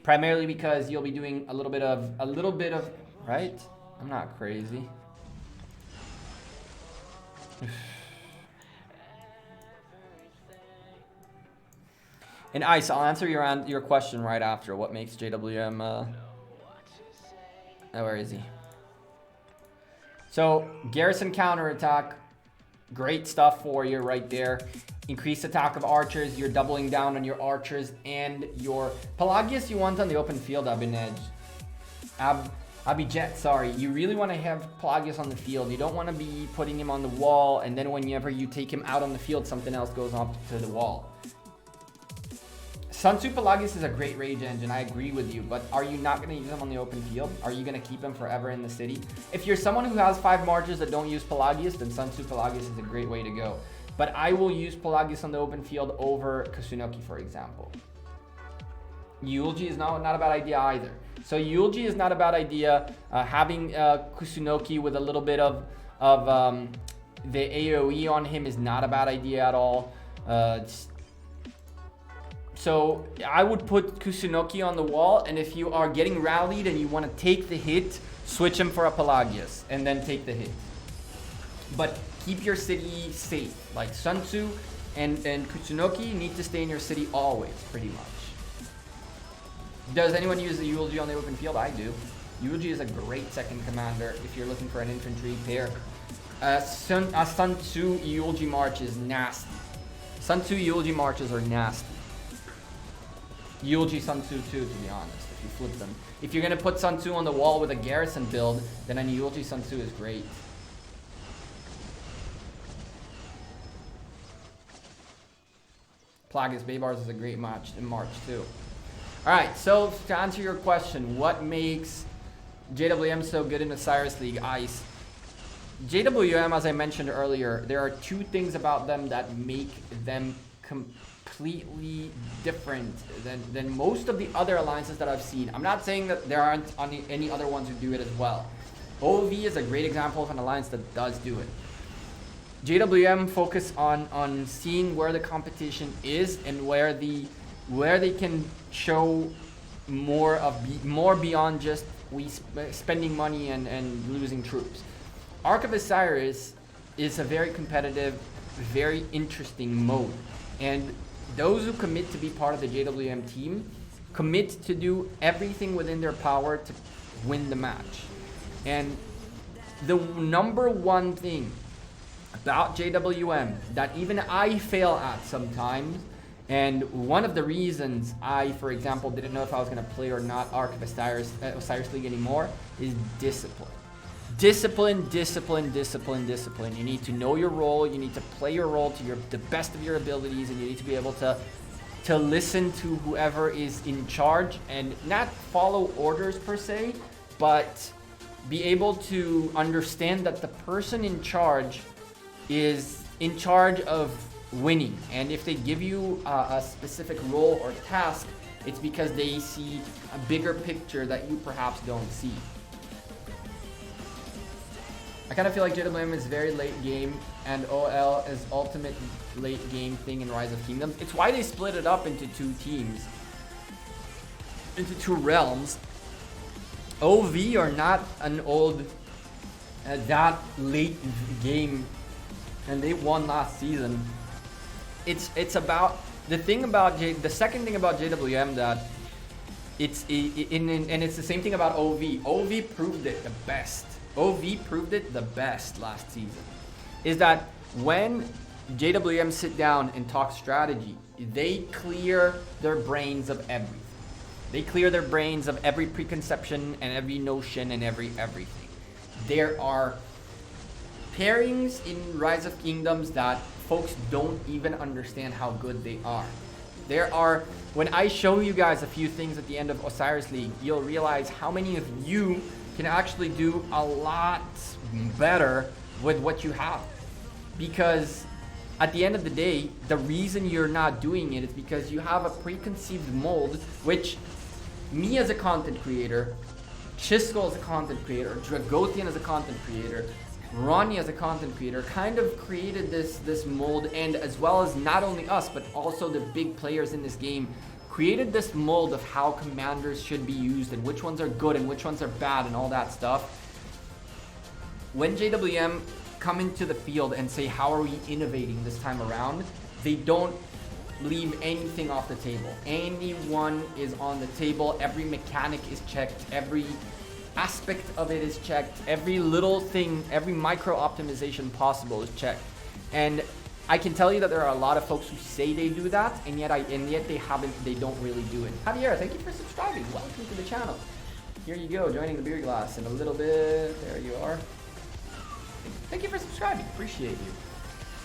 Primarily because you'll be doing a little bit of, right? I'm not crazy. And Ice, I'll answer your question right after. What makes JWM, oh, where is he? So, garrison counterattack. Great stuff for you right there. Increased attack of archers. You're doubling down on your archers and your Pelagius you want on the open field, Abinej. Abijet, sorry. You really want to have Pelagius on the field. You don't want to be putting him on the wall, and then whenever you take him out on the field, something else goes up to the wall. Sun Tzu Pelagius is a great rage engine, I agree with you, but are you not going to use him on the open field? Are you going to keep him forever in the city? If you're someone who has 5 marches that don't use Pelagius, then Sun Tzu Pelagius is a great way to go. But I will use Pelagius on the open field over Kusunoki, for example. Eulogy is not a bad idea either. So Eulogy is not a bad idea. Having Kusunoki with a little bit of the AoE on him is not a bad idea at all. So I would put Kusunoki on the wall, and if you are getting rallied and you want to take the hit, switch him for a Pelagius and then take the hit. But keep your city safe. Like Sun Tzu and Kusunoki need to stay in your city always, pretty much. Does anyone use the Eulogy on the open field? I do. Eulogy is a great second commander if you're looking for an infantry pair. Sun Tzu Eulogy March is nasty. Sun Tzu Eulogy Marches are nasty. Eulogy Sun Tzu too, to be honest, if you flip them. If you're going to put Sun Tzu on the wall with a garrison build, then an Eulogy Sun Tzu is great. Plagueis Baybars is a great match in March too. Alright, so to answer your question, what makes JWM so good in the Osiris League? Ice. JWM, as I mentioned earlier, there are 2 things about them that make them completely different than most of the other alliances that I've seen. I'm not saying that there aren't any other ones who do it as well. OV is a great example of an alliance that does do it. JWM focus on seeing where the competition is and where they can show more beyond just spending money and losing troops. Ark of Osiris is a very competitive, very interesting mode, and those who commit to be part of the JWM team commit to do everything within their power to win the match. And the number one thing about JWM that even I fail at sometimes, and one of the reasons I, for example, didn't know if I was going to play or not Ark of Osiris League anymore, is discipline. Discipline, discipline, discipline, discipline. You need to know your role. You need to play your role to the best of your abilities, and you need to be able to listen to whoever is in charge and not follow orders per se, but be able to understand that the person in charge is in charge of winning. And if they give you a specific role or task, it's because they see a bigger picture that you perhaps don't see. I kind of feel like JWM is very late game, and OL is ultimate late game thing in Rise of Kingdoms. It's why they split it up into 2 teams, into 2 realms. OV are not an old, that late game, and they won last season. It's about the thing about the second thing about JWM that and it's the same thing about OV. OV proved it the best. OV proved it the best last season. Is that when JWM sit down and talk strategy, they clear their brains of everything. They clear their brains of every preconception and every notion and everything. There are pairings in Rise of Kingdoms that folks don't even understand how good they are. There are, when I show you guys a few things at the end of Osiris League, you'll realize how many of you can actually do a lot better with what you have. Because at the end of the day, the reason you're not doing it is because you have a preconceived mold, which me as a content creator, Chisco as a content creator, Dragothian as a content creator, Ronnie as a content creator kind of created this mold, and as well as not only us, but also the big players in this game created this mold of how commanders should be used and which ones are good and which ones are bad and all that stuff. When JWM come into the field and say, how are we innovating this time around? They don't leave anything off the table. Anyone is on the table. Every mechanic is checked. Every aspect of it is checked. Every little thing, every micro optimization possible is checked. And I can tell you that there are a lot of folks who say they do that, and yet they don't really do it. Javier, thank you for subscribing. Welcome to the channel. Here you go, joining the beer glass in a little bit. There you are. Thank you for subscribing. Appreciate you.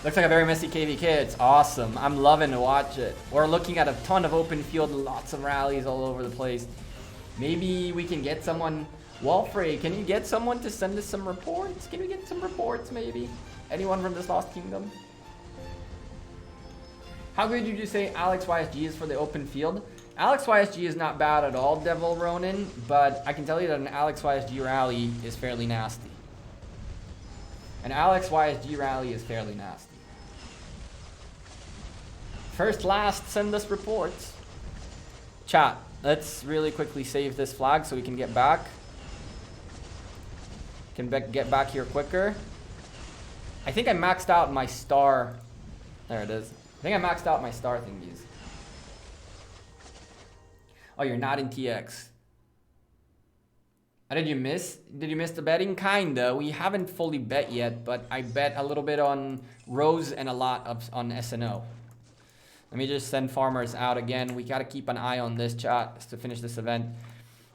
Looks like a very messy KVK. It's awesome. I'm loving to watch it. We're looking at a ton of open field, lots of rallies all over the place. Maybe we can get someone. Walfrey, can you get someone to send us some reports? Can we get some reports, maybe? Anyone from this Lost Kingdom? How good did you say Alex YSG is for the open field? Alex YSG is not bad at all, Devil Ronin, but I can tell you that an Alex YSG rally is fairly nasty. An Alex YSG rally is fairly nasty. First, last, send us reports. Chat, let's really quickly save this flag so we can get back. Get back here quicker. I think I maxed out my star. There it is. I think I maxed out my star thingies. Oh, you're not in TX. Did you miss? Did you miss the betting? Kinda. We haven't fully bet yet, but I bet a little bit on Rose and a lot on SNO. Let me just send farmers out again. We gotta keep an eye on this chat to finish this event.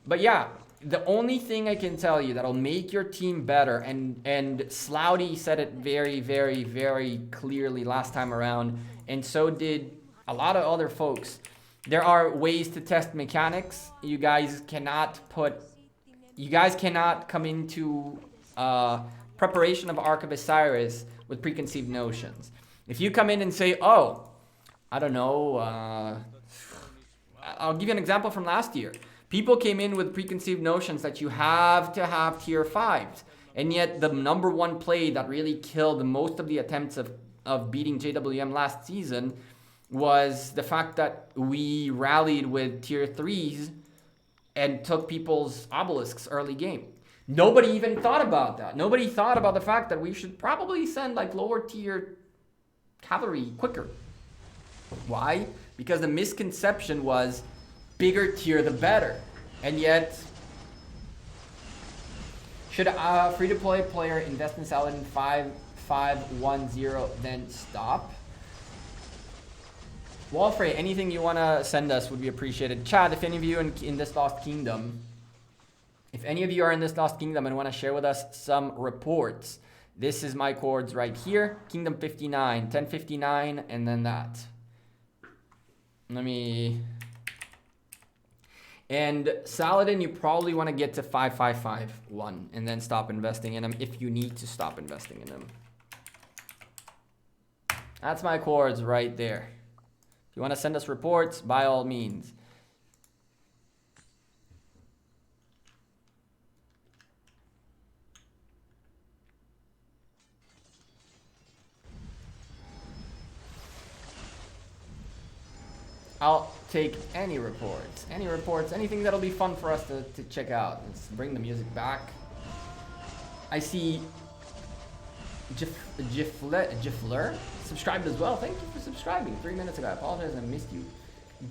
But yeah, the only thing I can tell you that'll make your team better, and Slouty said it very, very, very clearly last time around, and so did a lot of other folks. There are ways to test mechanics. You guys cannot come into preparation of Ark of Osiris with preconceived notions. If you come in and say, oh, I don't know, I'll give you an example from last year. People came in with preconceived notions that you have to have tier 5s. And yet the number one play that really killed most of the attempts of beating JWM last season was the fact that we rallied with tier 3s and took people's obelisks early game. Nobody even thought about that. Nobody thought about the fact that we should probably send like lower tier cavalry quicker. Why? Because the misconception was bigger tier the better. And yet, should a free-to-play player invest in Saladin 5-5-1-0 then stop? Walfrey, anything you want to send us would be appreciated. Chad, if any of you in this Lost Kingdom, if any of you are in this Lost Kingdom and want to share with us some reports, this is my chords right here. Kingdom 59, 1059, and then that. And Saladin, you probably want to get to 5-5-5-1 and then stop investing in them if you need to stop investing in them. That's my chords right there. If you want to send us reports, by all means. I'll take any reports, anything that'll be fun for us to check out. Let's bring the music back. I see Gifler subscribed as well. Thank you for subscribing 3 minutes ago. I apologize, I missed you.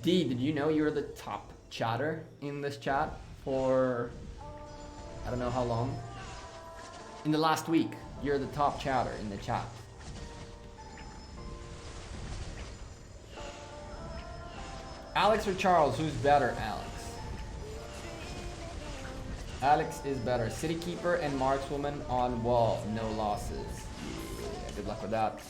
D, did you know you were the top chatter in this chat for I don't know how long? In the last week, you're the top chatter in the chat. Alex or Charles, who's better? Alex. Alex is better. City Keeper and Markswoman on wall. No losses. Yeah, good luck with that.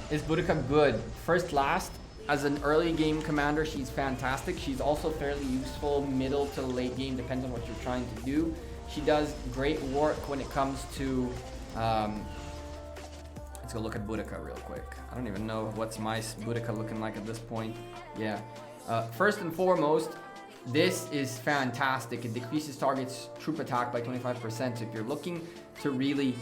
Is Boudica good? First, last. As an early game commander, she's fantastic. She's also fairly useful middle to late game, depends on what you're trying to do. She does great work when it comes to... let's go look at Boudica real quick. I don't even know what's my Boudica looking like at this point. Yeah. First and foremost, this is fantastic. It decreases target's troop attack by 25%. So if you're looking to really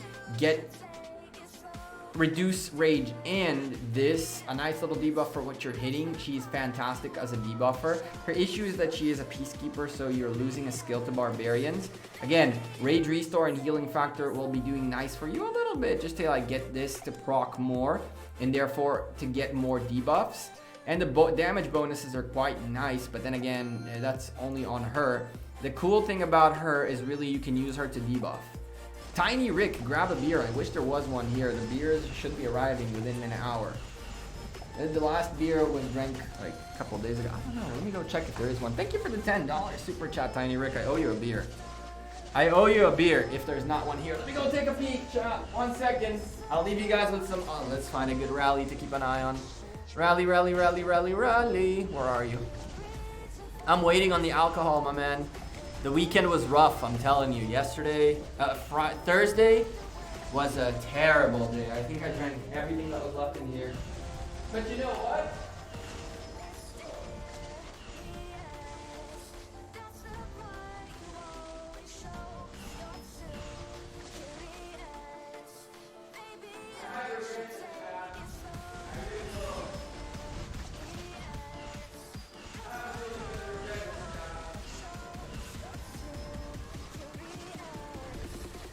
reduce rage and this, a nice little debuff for what you're hitting, she's fantastic as a debuffer. Her issue is that she is a peacekeeper, so you're losing a skill to barbarians. Again, rage restore and healing factor will be doing nice for you a little bit, just to like get this to proc more and therefore to get more debuffs. And the damage bonuses are quite nice, but then again, that's only on her. The cool thing about her is really you can use her to debuff. Tiny Rick, grab a beer. I wish there was one here. The beers should be arriving within an hour. The last beer was drank like a couple days ago. I don't know. Let me go check if there is one. Thank you for the $10 super chat, Tiny Rick. I owe you a beer. I owe you a beer if there's not one here. Let me go take a peek, chat. 1 second. I'll leave you guys with some... Oh, let's find a good rally to keep an eye on. Rally, rally, rally, rally, rally. Where are you? I'm waiting on the alcohol, my man. The weekend was rough, I'm telling you. Yesterday, Thursday was a terrible day. I think I drank everything that was left in here. But you know what?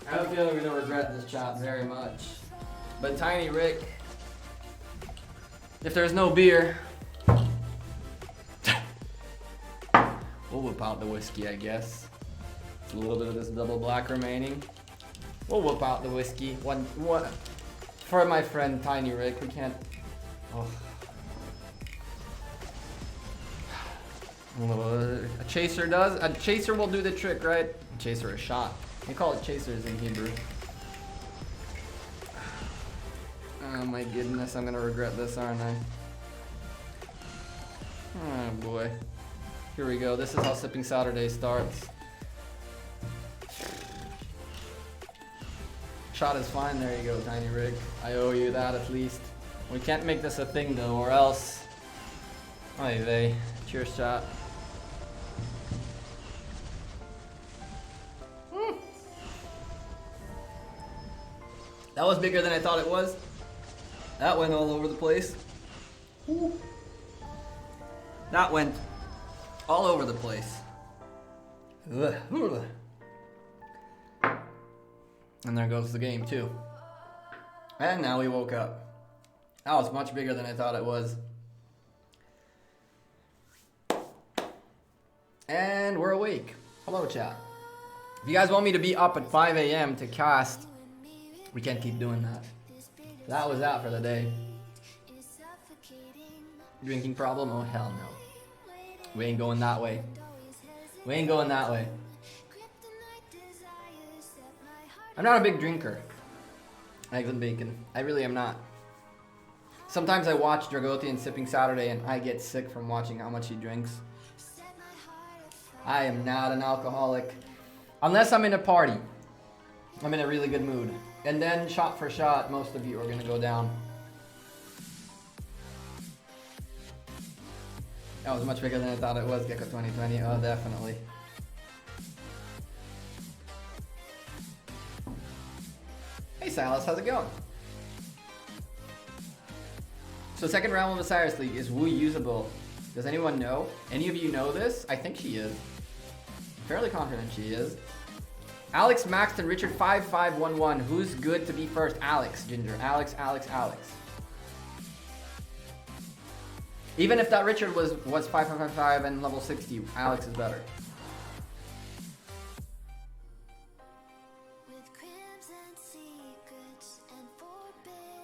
I have a feeling we're gonna regret this chat very much. But Tiny Rick, if there's no beer, we'll whip out the whiskey, I guess. A little bit of this double black remaining. We'll whip out the whiskey. One for my friend Tiny Rick. We can't. Oh. A chaser does. A chaser will do the trick, right? A chaser, a shot. They call it chasers in Hebrew. Oh my goodness, I'm gonna regret this, aren't I? Oh boy. Here we go. This is how Sipping Saturday starts. Shot is fine. There you go, Tiny Rick. I owe you that at least. We can't make this a thing though, or else. Oy vey. Cheers, chat. That was bigger than I thought it was. That went all over the place. Woo. That went all over the place. Ugh. And there goes the game too. And now we woke up. That was much bigger than I thought it was. And we're awake. Hello, chat. If you guys want me to be up at 5 a.m. to cast, we can't keep doing that. That was that for the day. Drinking problem? Oh, hell no. We ain't going that way. We ain't going that way. I'm not a big drinker. Eggs and bacon. I really am not. Sometimes I watch Dragoti and Sipping Saturday and I get sick from watching how much he drinks. I am not an alcoholic. Unless I'm in a party. I'm in a really good mood. And then shot for shot, most of you are gonna go down. That was much bigger than I thought it was, Gekko 2020. Oh, definitely. Hey Silas, how's it going? So second round of Osiris League, is Wu usable? Does anyone know? Any of you know this? I think she is. Fairly confident she is. Alex, Max, and Richard 5511. Who's good to be first? Alex, Ginger. Alex. Even if that Richard was 5555 and level 60, Alex is better.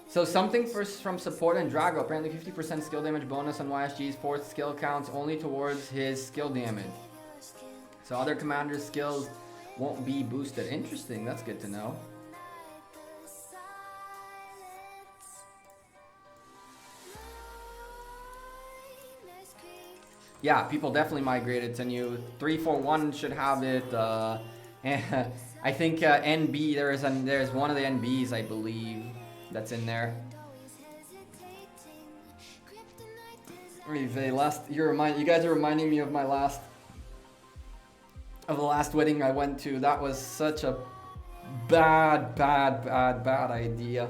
So something from support and Drago. Apparently 50% skill damage bonus on YSG's fourth skill counts only towards his skill damage. So other commanders' skills won't be boosted. Interesting, that's good to know. Yeah, people definitely migrated to new. 341 should have it. And I think NB, there's one of the NBs, I believe, that's in there. You guys are reminding me of the last wedding I went to. That was such a bad idea.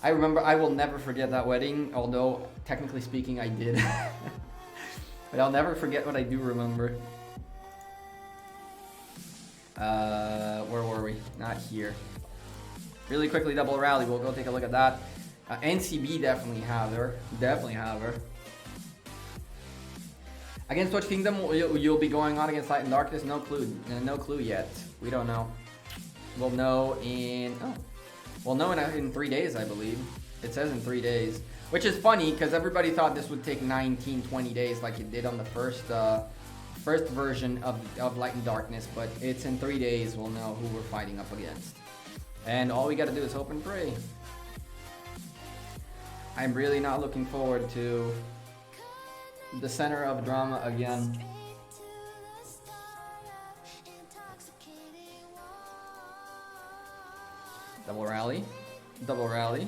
I remember, I will never forget that wedding, although technically speaking I did. But I'll never forget what I do remember. Where were we? Not here. Really quickly, double rally. We'll go take a look at that. NCB definitely have her. Against which kingdom you'll be going on against Light and Darkness? No clue. No clue yet. We don't know. We'll know in in 3 days, I believe. It says in 3 days, which is funny because everybody thought this would take 19-20 days like it did on the first version of Light and Darkness, but it's in 3 days. We'll know who we're fighting up against, and all we got to do is hope and pray. I'm really not looking forward to the center of drama again. Double rally. Double rally.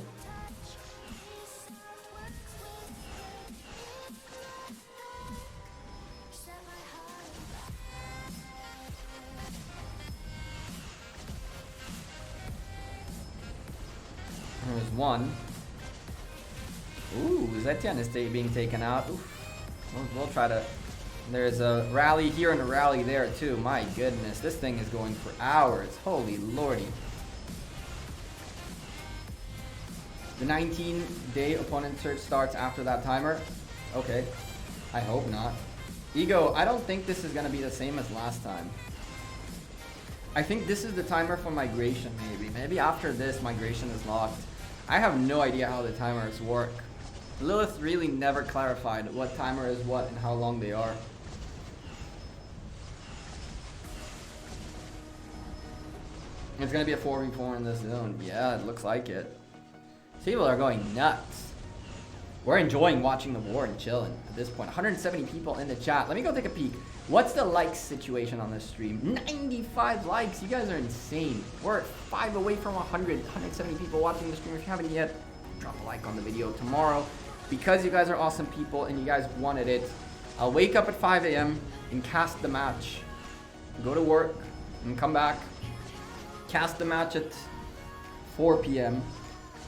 There's one. Ooh, Zetian is being taken out. Oof. We'll try to... There's a rally here and a rally there too. My goodness, this thing is going for hours. Holy lordy. The 19-day opponent search starts after that timer. Okay, I hope not. Ego, I don't think this is going to be the same as last time. I think this is the timer for migration, maybe. Maybe after this, migration is locked. I have no idea how the timers work. Lilith really never clarified what timer is what and how long they are. It's going to be a 4v4 in this zone. Yeah, it looks like it. People are going nuts. We're enjoying watching the war and chilling at this point. 170 people in the chat. Let me go take a peek. What's the likes situation on this stream? 95 likes. You guys are insane. We're 5 away from 170 people watching the stream. If you haven't yet, drop a like on the video. Tomorrow, because you guys are awesome people and you guys wanted it, I'll wake up at 5 a.m. and cast the match. Go to work and come back. Cast the match at 4 p.m.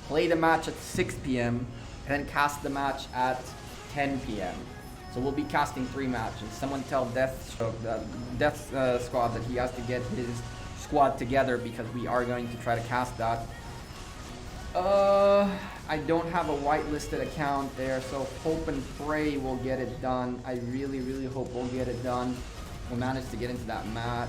Play the match at 6 p.m. and then cast the match at 10 p.m. So we'll be casting 3 matches. Someone tell Death Squad that he has to get his squad together because we are going to try to cast that. I don't have a whitelisted account there, so hope and pray we'll get it done. I really, really hope we'll get it done. We'll manage to get into that match.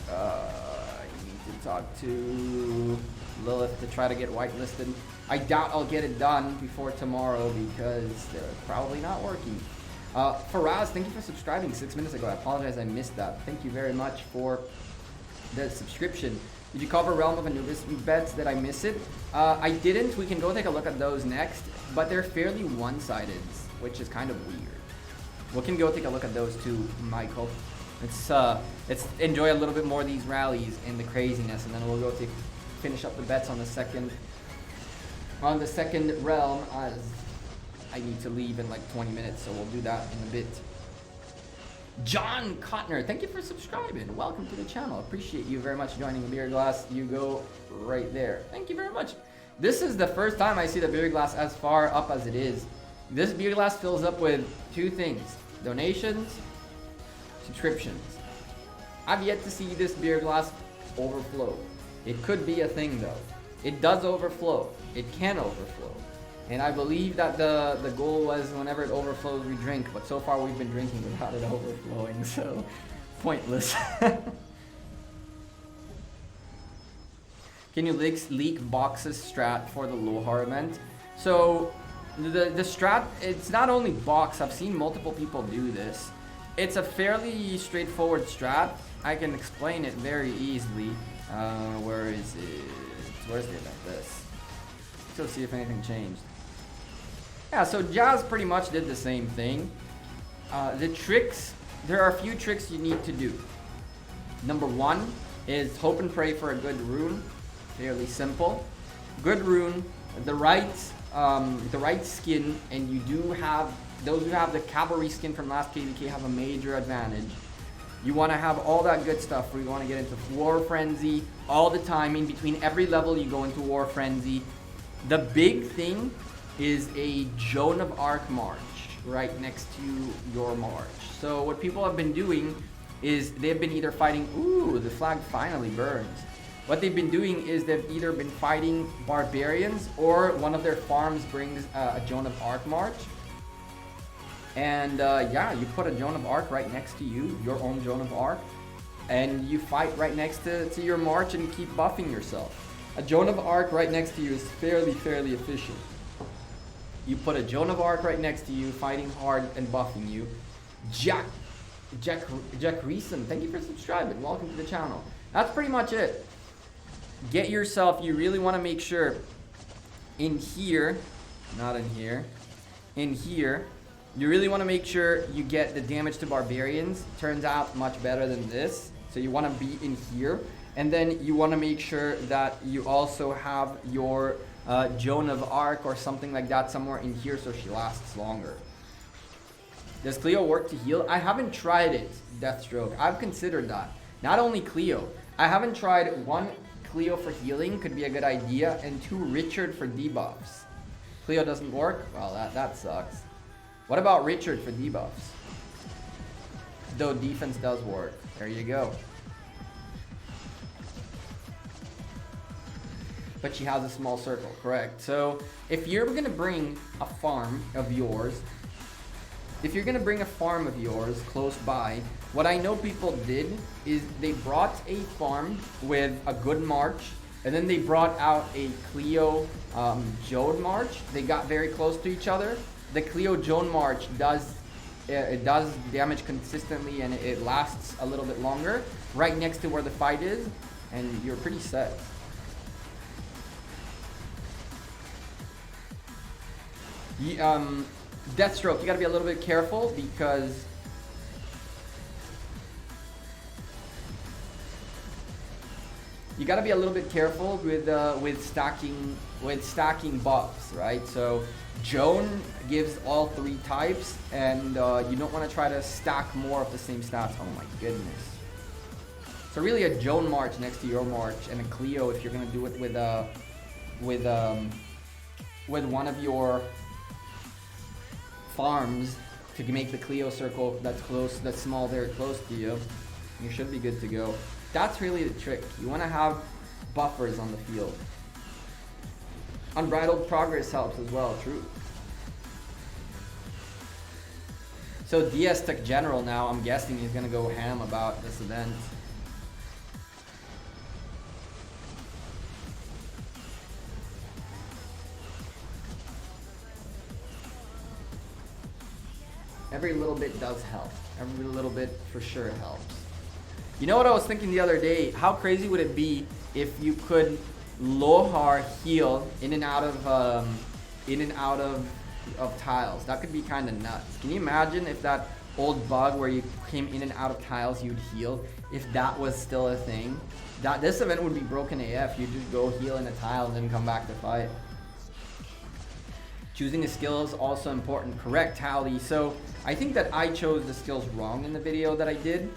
I need to talk to Lilith to try to get whitelisted. I doubt I'll get it done before tomorrow because they're probably not working. Faraz, thank you for subscribing 6 minutes ago. I apologize I missed that. Thank you very much for the subscription. Did you cover Realm of Anubis bets? Did I miss it? I didn't. We can go take a look at those next, but they're fairly one-sided, which is kind of weird. We can go take a look at those too, Michael. Let's enjoy a little bit more of these rallies and the craziness, and then we'll go finish up the bets on the second realm, as I need to leave in like 20 minutes, so we'll do that in a bit. John Cotner, thank you for subscribing. Welcome to the channel. Appreciate you very much joining the beer glass. You go right there. Thank you very much. This is the first time I see the beer glass as far up as it is. This beer glass fills up with 2 things: donations, subscriptions. I've yet to see this beer glass overflow. It could be a thing though. It does overflow. It can overflow. And I believe that the goal was whenever it overflows, we drink. But so far we've been drinking without it overflowing, so pointless. Can you leak boxes strat for the Lo-har event? So the strat, it's not only box. I've seen multiple people do this. It's a fairly straightforward strat. I can explain it very easily. Where is it? Where's the event? This. Let's see if anything changed. Yeah, so Jazz pretty much did the same thing. The tricks, there are a few tricks you need to do. Number one is hope and pray for a good rune. Fairly simple. Good rune, the right skin, and you do have, those who have the cavalry skin from last KVK have a major advantage. You want to have all that good stuff where you want to get into War Frenzy all the time. In between every level you go into War Frenzy. The big thing is a Joan of Arc march right next to your march. So what people have been doing is they've been either fighting, ooh, the flag finally burns. What they've been doing is they've either been fighting barbarians, or one of their farms brings a Joan of Arc march. And yeah, you put a Joan of Arc right next to you, your own Joan of Arc, and you fight right next to your march and keep buffing yourself. A Joan of Arc right next to you is fairly efficient. You put a Joan of Arc right next to you, fighting hard and buffing you. Reefen, thank you for subscribing. Welcome to the channel. That's pretty much it. Get yourself, you really want to make sure in here, not in here, in here, you really want to make sure you get the damage to barbarians. Turns out much better than this. So you want to be in here. And then you want to make sure that you also have your Joan of Arc or something like that somewhere in here so she lasts longer. Does Cleo work to heal? I haven't tried it, Deathstroke. I've considered that. Not only Cleo. I haven't tried one Cleo for healing, could be a good idea, and two Richard for debuffs. Cleo doesn't work? Well, that sucks. What about Richard for debuffs? Though defense does work. There you go. But she has a small circle, correct? So if you're gonna bring a farm of yours, close by, what I know people did is they brought a farm with a good march, and then they brought out a Cleo Joan march. They got very close to each other. The Cleo Joan march does damage consistently, and it lasts a little bit longer, right next to where the fight is, and you're pretty set. Deathstroke, you gotta be a little bit careful because with stacking buffs, right? So Joan gives all three types, and you don't want to try to stack more of the same stats. Oh my goodness. So really a Joan march next to your march, and a Cleo if you're gonna do it with one of your farms to make the Cleo circle that's small, very close to you. You should be good to go. That's really the trick. You want to have buffers on the field. Unbridled progress helps as well, true. So DS took general now. I'm guessing he's gonna go ham about this event. Every little bit does help. Every little bit for sure helps. You know what I was thinking the other day? How crazy would it be if you could Lo-har heal in and out of tiles? That could be kind of nuts. Can you imagine if that old bug where you came in and out of tiles, you'd heal? If that was still a thing, this event would be broken AF. You just go heal in a tile and then come back to fight. Choosing a skill is also important. Correct, Hallie. So I think that I chose the skills wrong in the video that I did.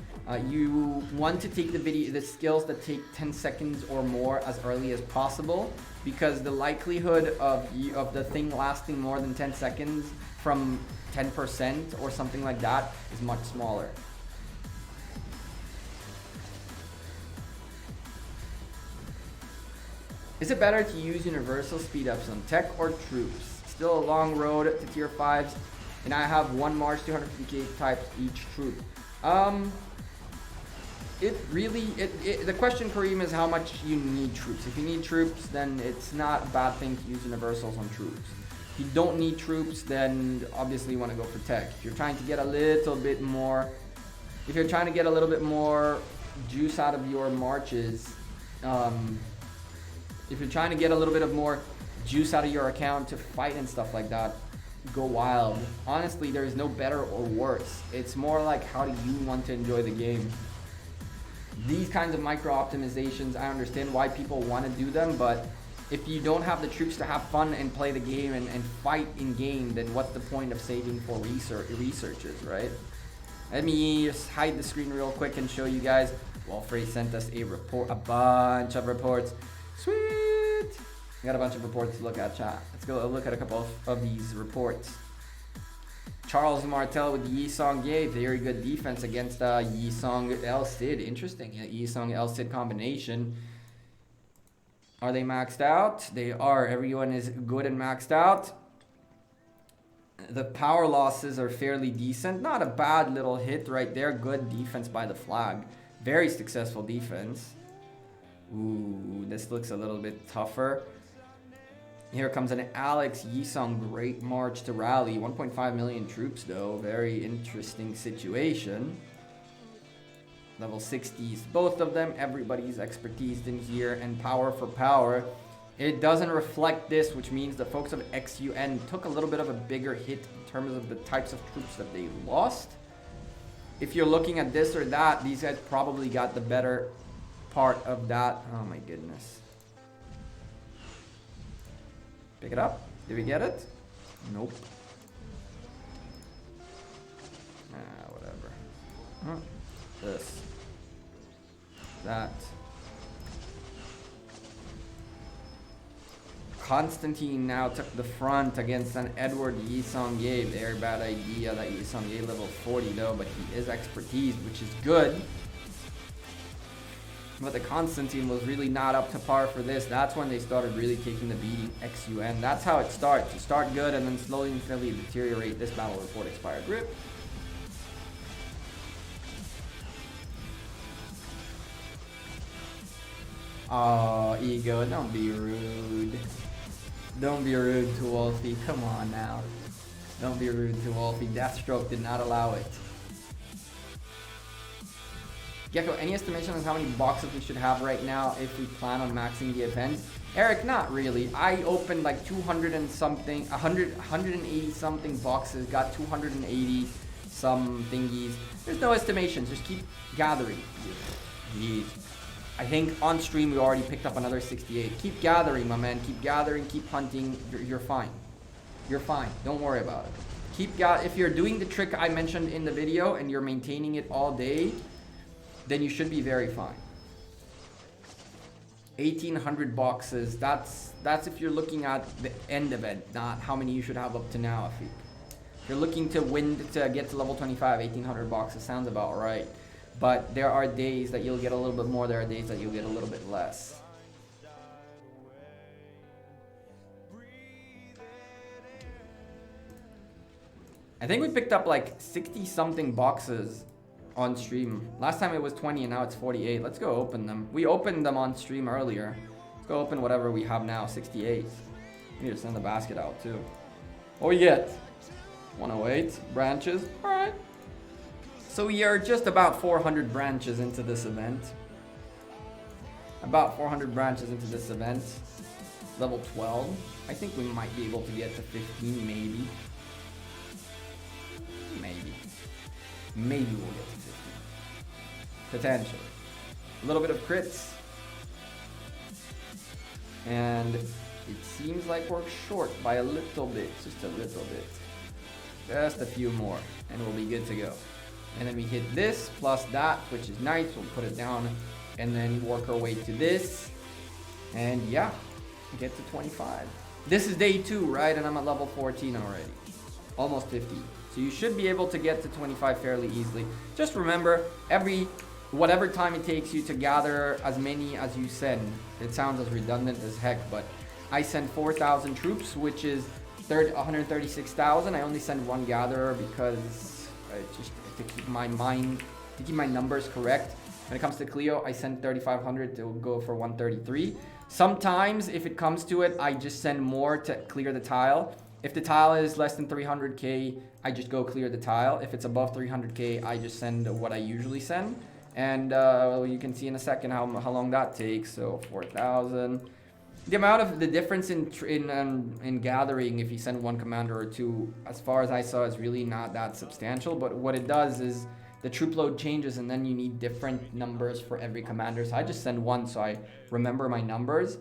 You want to take the skills that take 10 seconds or more as early as possible, because the likelihood of the thing lasting more than 10 seconds from 10% or something like that is much smaller. Is it better to use universal speed ups on tech or troops? Still a long road to tier 5s, and I have one March 250k types each troop. The question, Kareem, is how much you need troops. If you need troops, then it's not a bad thing to use universals on troops. If you don't need troops, then obviously you want to go for tech. If you're trying to get a little bit more, juice out of your marches, if you're trying to get a little bit of more juice out of your account to fight and stuff like that, go wild. Honestly, there is no better or worse. It's more like, how do you want to enjoy the game? These kinds of micro optimizations, I understand why people want to do them, but if you don't have the troops to have fun and play the game and fight in game, then what's the point of saving for researchers, right? Let me just hide the screen real quick and show you guys. Wolfrey sent us a report, a bunch of reports. Sweet! We got a bunch of reports to look at, chat. Let's go look at a couple of these reports. Charles Martel with Yi-Song Ye, very good defense against Yi-Song El Cid. Interesting, Yi-Song El Cid combination. Are they maxed out? They are. Everyone is good and maxed out. The power losses are fairly decent. Not a bad little hit right there. Good defense by the flag. Very successful defense. Ooh, this looks a little bit tougher. Here comes an Alex Yi-Song Great March to Rally. 1.5 million troops though. Very interesting situation. Level 60s, both of them. Everybody's expertise in here, and power for power. It doesn't reflect this, which means the folks of XUN took a little bit of a bigger hit in terms of the types of troops that they lost. If you're looking at this or that, these guys probably got the better part of that. Oh my goodness. Pick it up. Did we get it? Nope. Whatever. Huh. This. That. Constantine now took the front against an Edward Yi-Song Ye. Very bad idea that Yi-Song Ye level 40 though, but he is expertise, which is good. But the Constantine was really not up to par for this. That's when they started really taking the beating XUN. That's how it starts. You start good and then slowly and steadily deteriorate. This battle report expired. Rip. Oh, Ego, don't be rude. Don't be rude to Wolfie. Come on now. Don't be rude to Wolfie. Deathstroke did not allow it. Gekko, any estimation on how many boxes we should have right now if we plan on maxing the event? Eric, not really. I opened like 200 and something, 180 something boxes, got 280 some thingies. There's no estimations, just keep gathering. Jeez. I think on stream we already picked up another 68. Keep gathering, my man. Keep gathering, keep hunting. You're fine. You're fine. Don't worry about it. If you're doing the trick I mentioned in the video and you're maintaining it all day, then you should be very fine. 1,800 boxes. That's if you're looking at the end event, not how many you should have up to now. If you're looking to get to level 25, 1,800 boxes sounds about right. But there are days that you'll get a little bit more, there are days that you'll get a little bit less. I think we picked up like 60 something boxes on stream. Last time it was 20 and now it's 48. Let's go open them. We opened them on stream earlier. Let's go open whatever we have now, 68. We need to send the basket out too. What we get? 108 branches, all right. So we are just about 400 branches into this event. About 400 branches into this event. Level 12. I think we might be able to get to 15, maybe. Maybe we'll get to 15. Potentially. A little bit of crits. And it seems like we're short by a little bit. Just a little bit. Just a few more. And we'll be good to go. And then we hit this plus that, which is nice. We'll put it down and then work our way to this. And yeah, get to 25. This is day 2, right? And I'm at level 14 already. Almost 50. So you should be able to get to 25 fairly easily. Just remember, whatever time it takes you to gather as many as you send. It sounds as redundant as heck, but I send 4,000 troops, which is 136,000. I only send one gatherer because just to keep my numbers correct. When it comes to Cleo, I send 3,500 to go for 133. Sometimes, if it comes to it, I just send more to clear the tile. If the tile is less than 300k, I just go clear the tile. If it's above 300k, I just send what I usually send. And you can see in a second how long that takes. So 4,000. The amount of the difference in gathering, if you send one commander or two, as far as I saw, is really not that substantial. But what it does is the troop load changes, and then you need different numbers for every commander. So I just send one, so I remember my numbers.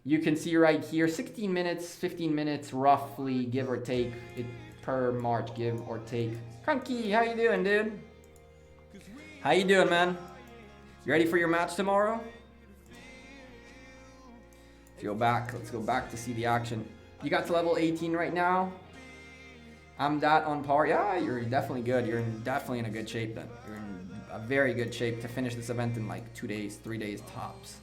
You can see right here, 16 minutes, 15 minutes, roughly, give or take, it per march, give or take. Crunky, how you doing, dude? How you doing, man? You ready for your match tomorrow? Let's go back to see the action. You got to level 18 right now. I'm that on par. Yeah, you're definitely good. You're definitely in a good shape then. You're in a very good shape to finish this event in like 2 days, 3 days tops.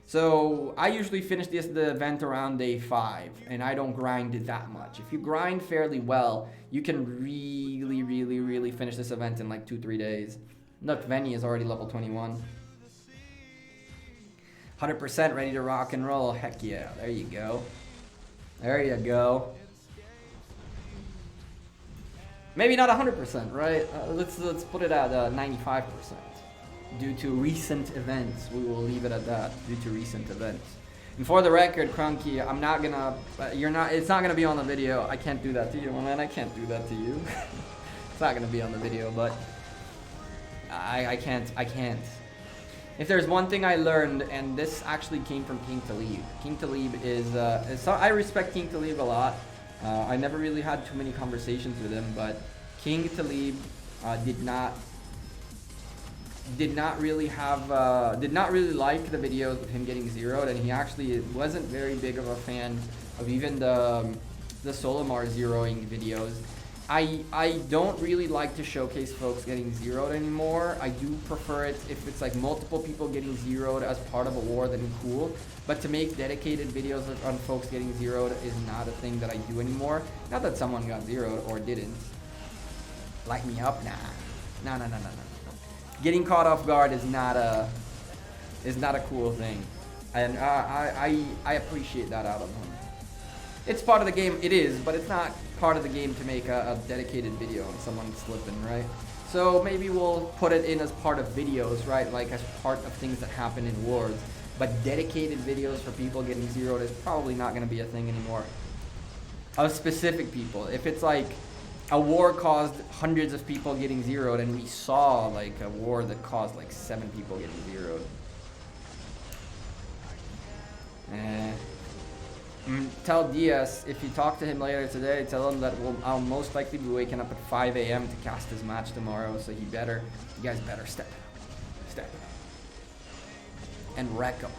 So I usually finish the event around day 5, and I don't grind it that much. If you grind fairly well, you can really finish this event in like 2-3 days. Look, Venny is already level 21. 100% ready to rock and roll. Heck yeah, there you go. There you go. Maybe not 100%, right? Let's put it at 95%. Due to recent events, we will leave it at that. Due to recent events. And for the record, Crunky, I'm not gonna. It's not gonna be on the video. I can't do that to you, my man. I can't do that to you. It's not gonna be on the video, but I can't. If there's one thing I learned, and this actually came from King Talib. King Talib is I respect King Talib a lot. I never really had too many conversations with him, but King Talib did not really like the videos of him getting zeroed, and he actually wasn't very big of a fan of even the Solomar zeroing videos. I don't really like to showcase folks getting zeroed anymore. I do prefer it if it's like multiple people getting zeroed as part of a war, then cool. But to make dedicated videos on folks getting zeroed is not a thing that I do anymore. Not that someone got zeroed or didn't. Light me up? Nah. No. Getting caught off guard is not a cool thing. And I appreciate that out of him. It's part of the game, it is, but it's not part of the game to make a dedicated video on someone slipping, right? So maybe we'll put it in as part of videos, right? Like as part of things that happen in wars. But dedicated videos for people getting zeroed is probably not going to be a thing anymore. Of specific people. If it's like a war caused hundreds of people getting zeroed, and we saw like a war that caused like 7 people getting zeroed. Tell Diaz, if you talk to him later today, tell him that I'll most likely be waking up at 5 a.m. to cast his match tomorrow, so you guys better step it up. And wreck him.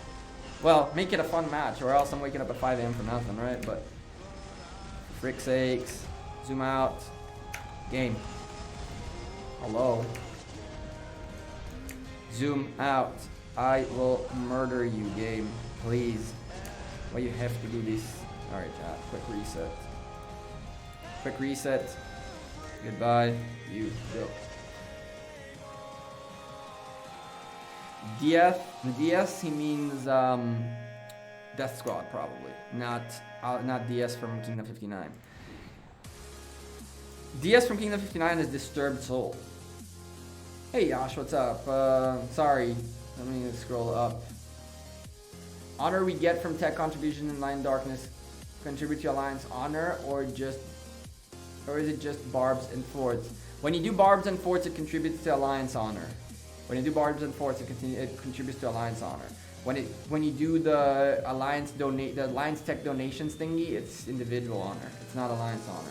Well, make it a fun match, or else I'm waking up at 5 a.m. for nothing, right? But for frick's sakes, zoom out. Game. Hello. Zoom out. I will murder you, game. Please. Why you have to do this? Alright, chat. Quick reset. Quick reset. Goodbye. You go. DS, he means Death Squad probably. Not DS from Kingdom 59. DS from Kingdom 59 is Disturbed Soul. Hey Yash, what's up? Sorry. Let me scroll up. Honor we get from tech contribution in Line Darkness contribute to Alliance honor, or is it just barbs and forts? When you do barbs and forts, it contributes to Alliance honor. When you do barbs and forts, it contributes to Alliance honor. When you do the Alliance tech donations thingy, it's individual honor. It's not Alliance honor.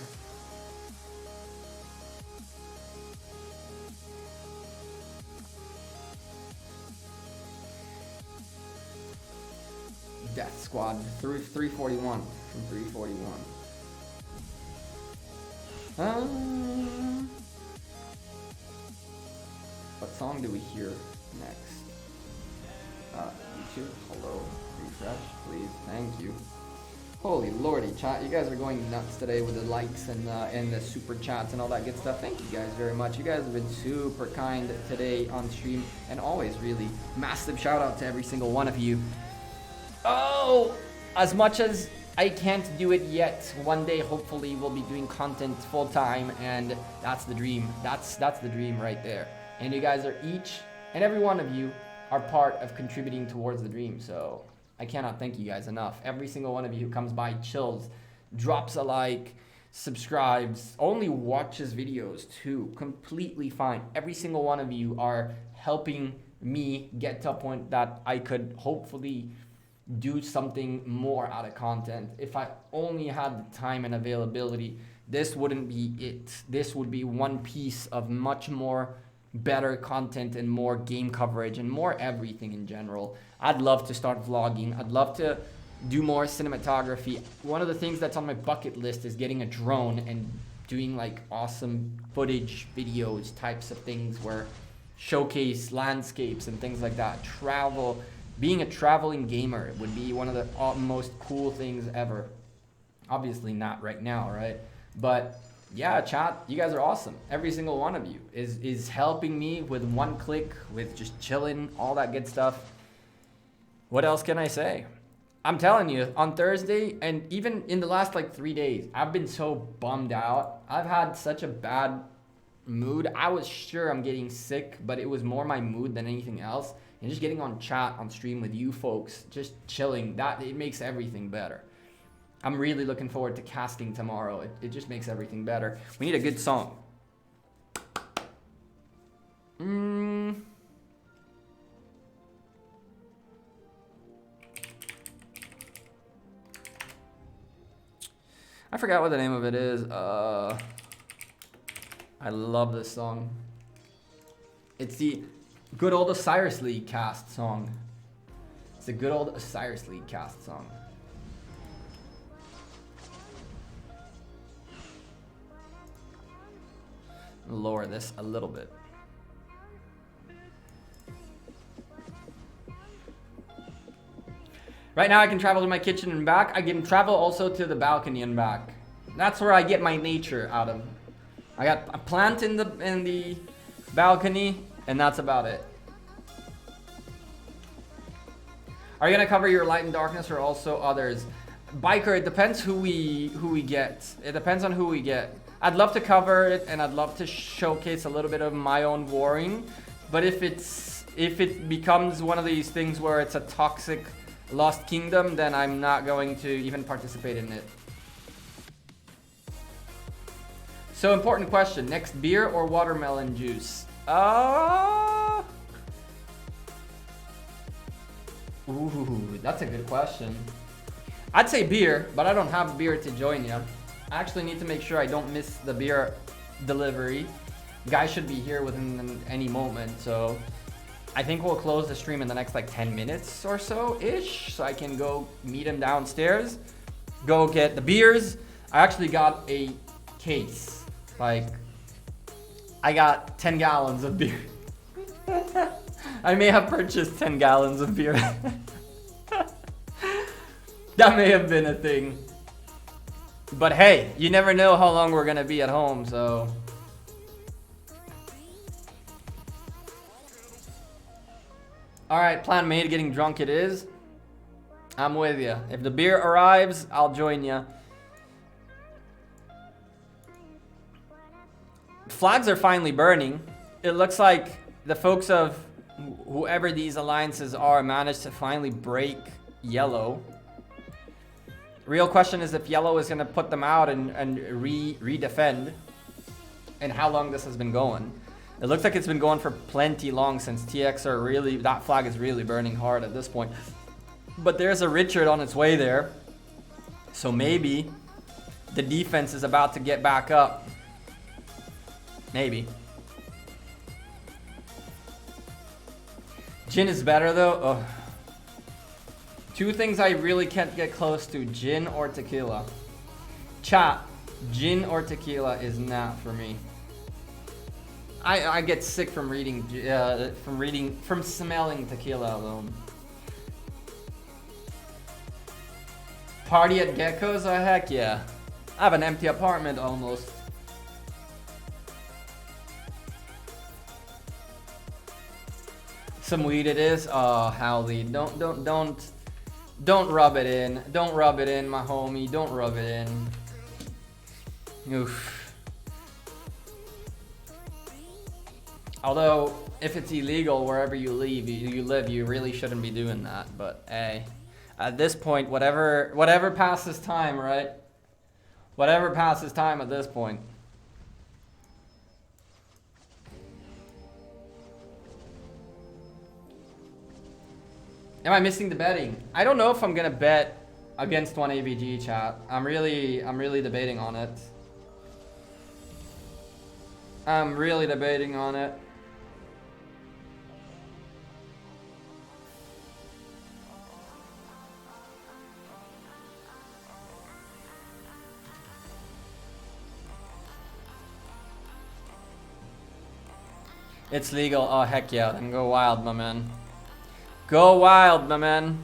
Death Squad through 341 from 341. What song do we hear next? YouTube, hello, refresh, please, thank you. Holy lordy, chat, you guys are going nuts today with the likes and the super chats and all that good stuff. Thank you guys very much. You guys have been super kind today on stream, and always really massive shout out to every single one of you. Oh, as much as I can't do it yet, one day hopefully we'll be doing content full time, and that's the dream. That's the dream right there. And you guys are each and every one of you are part of contributing towards the dream. So I cannot thank you guys enough. Every single one of you who comes by, chills, drops a like, subscribes, only watches videos too, completely fine. Every single one of you are helping me get to a point that I could hopefully do something more out of content. If I only had the time and availability, this wouldn't be it. This would be one piece of much more better content and more game coverage and more everything in general. I'd love to start vlogging. I'd love to do more cinematography. One of the things that's on my bucket list is getting a drone and doing like awesome footage videos types of things where showcase landscapes and things like that. Travel, being a traveling gamer would be one of the most cool things ever. Obviously not right now, right? But yeah, chat, you guys are awesome. Every single one of you is helping me with one click, with just chilling, all that good stuff. What else can I say? I'm telling you, on Thursday, and even in the last like 3 days, I've been so bummed out. I've had such a bad mood. I was sure I'm getting sick, but it was more my mood than anything else. And just getting on chat, on stream with you folks, just chilling, that it makes everything better. I'm really looking forward to casting tomorrow. It just makes everything better. We need a good song. I forgot what the name of it is. I love this song. It's the good old Osiris League cast song. It's a good old Osiris League cast song. Lower this a little bit. Right now I can travel to my kitchen and back. I can travel also to the balcony and back. That's where I get my nature out of. I got a plant in the balcony, and that's about it. Are you gonna cover your light and darkness or also others? Biker, it depends who we get. It depends on who we get. I'd love to cover it and I'd love to showcase a little bit of my own warring, but if it becomes one of these things where it's a toxic Lost Kingdom, then I'm not going to even participate in it. So important question, next beer or watermelon juice? Ooh, that's a good question. I'd say beer, but I don't have beer to join you. I actually need to make sure I don't miss the beer delivery. Guy should be here within any moment, so I think we'll close the stream in the next like 10 minutes or so-ish, so I can go meet him downstairs, go get the beers. I actually got a case. Like, I got 10 gallons of beer. I may have purchased 10 gallons of beer. That may have been a thing. But hey, you never know how long we're gonna be at home, so. Alright, plan made, getting drunk it is. I'm with you. If the beer arrives, I'll join you. Flags are finally burning. It looks like the folks of whoever these alliances are managed to finally break yellow. Real question is if yellow is going to put them out and re-defend, and how long this has been going. It looks like it's been going for plenty long since TX are really, that flag is really burning hard at this point. But there's a Richard on its way there. So maybe the defense is about to get back up. Maybe. Gin is better though. Ugh. Two things I really can't get close to, gin or tequila. Chat, gin or tequila is not for me. I get sick from from smelling tequila alone. Party at Gekko's? Oh heck yeah. I have an empty apartment almost. Some weed it is. Oh, Howley, don't rub it in. Don't rub it in, my homie. Don't rub it in. Oof. Although, if it's illegal wherever you live, you really shouldn't be doing that. But hey, At this point, whatever passes time, right? Whatever passes time at this point. Am I missing the betting? I don't know if I'm gonna bet against 1 AVG, chat. I'm really debating on it. I'm really debating on it. It's legal. Oh, heck yeah. Then go wild, my man. Go wild, my man.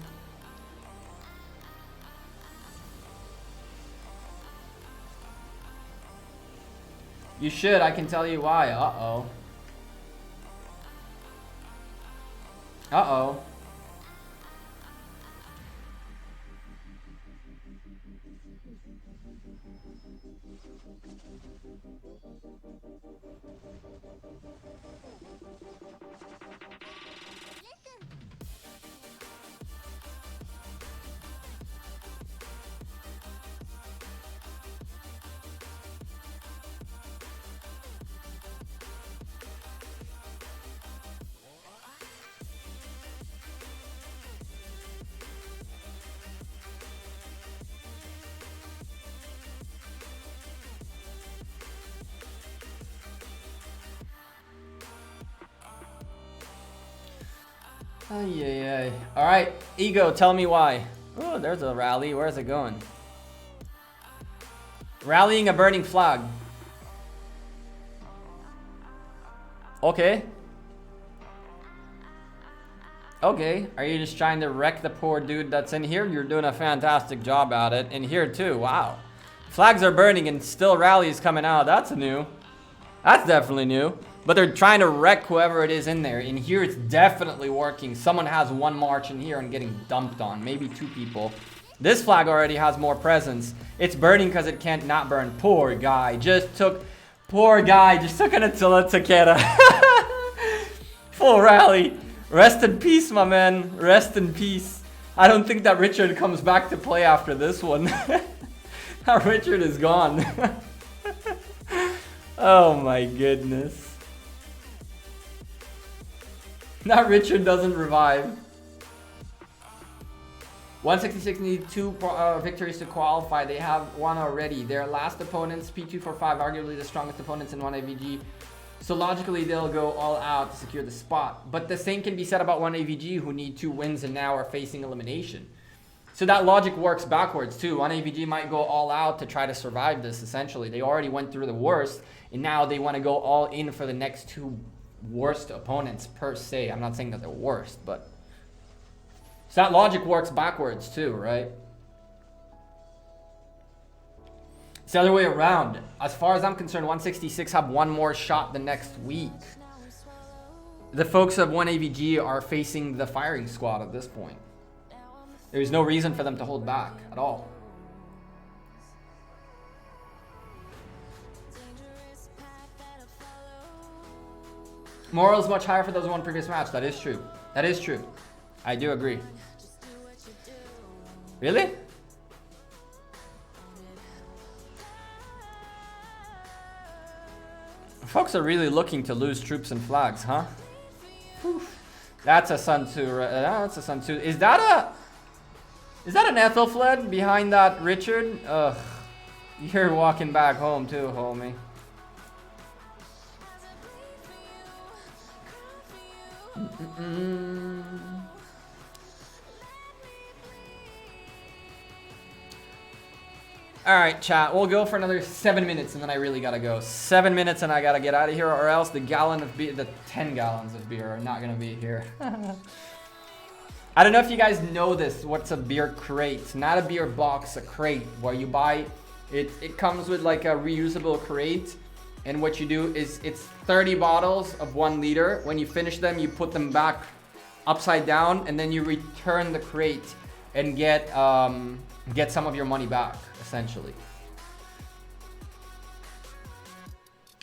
You should. I can tell you why. Uh-oh. Uh-oh. Ay. All right, Ego, tell me why. Oh, there's a rally. Where's it going? Rallying a burning flag. Okay. Okay, are you just trying to wreck the poor dude that's in here? You're doing a fantastic job at it. In here too, wow. Flags are burning and still rallies coming out. That's new. That's definitely new. But they're trying to wreck whoever it is in there. In here, it's definitely working. Someone has one march in here and getting dumped on. Maybe two people. This flag already has more presence. It's burning because it can't not burn. Poor guy. Poor guy just took an Attila Takeda. Full rally. Rest in peace, my man. Rest in peace. I don't think that Richard comes back to play after this one. That Richard is gone. Oh my goodness. That Richard doesn't revive. 166 need 2 victories to qualify. They have 1 already. Their last opponents, P245, arguably the strongest opponents in 1 AVG. So logically, they'll go all out to secure the spot. But the same can be said about 1 AVG, who need 2 wins and now are facing elimination. So that logic works backwards too. 1 AVG might go all out to try to survive this, essentially. They already went through the worst, and now they want to go all in for the next 2 worst opponents per se. I'm not saying that they're worst, but so that logic works backwards too, right? It's the other way around. As far as I'm concerned, 166 have 1 more shot the next week. The folks of 1 AVG are facing the firing squad at this point. There's no reason for them to hold back at all. Moral is much higher for those who won previous match. That is true. That is true. I do agree. Really? Folks are really looking to lose troops and flags, huh? Whew. That's a Sun Tzu. That's a Sun Tzu. Is that an Ethelfled behind that Richard? Ugh. You're walking back home too, homie. Alright, chat. We'll go for another 7 minutes and then I really gotta go. 7 minutes and I gotta get out of here, or else the 10 gallons of beer are not gonna be here. I don't know if you guys know this. What's a beer crate? Not a beer box, a crate where you buy it. It comes with like a reusable crate. And what you do is it's 30 bottles of 1 liter. When you finish them, you put them back upside down and then you return the crate and get some of your money back, essentially.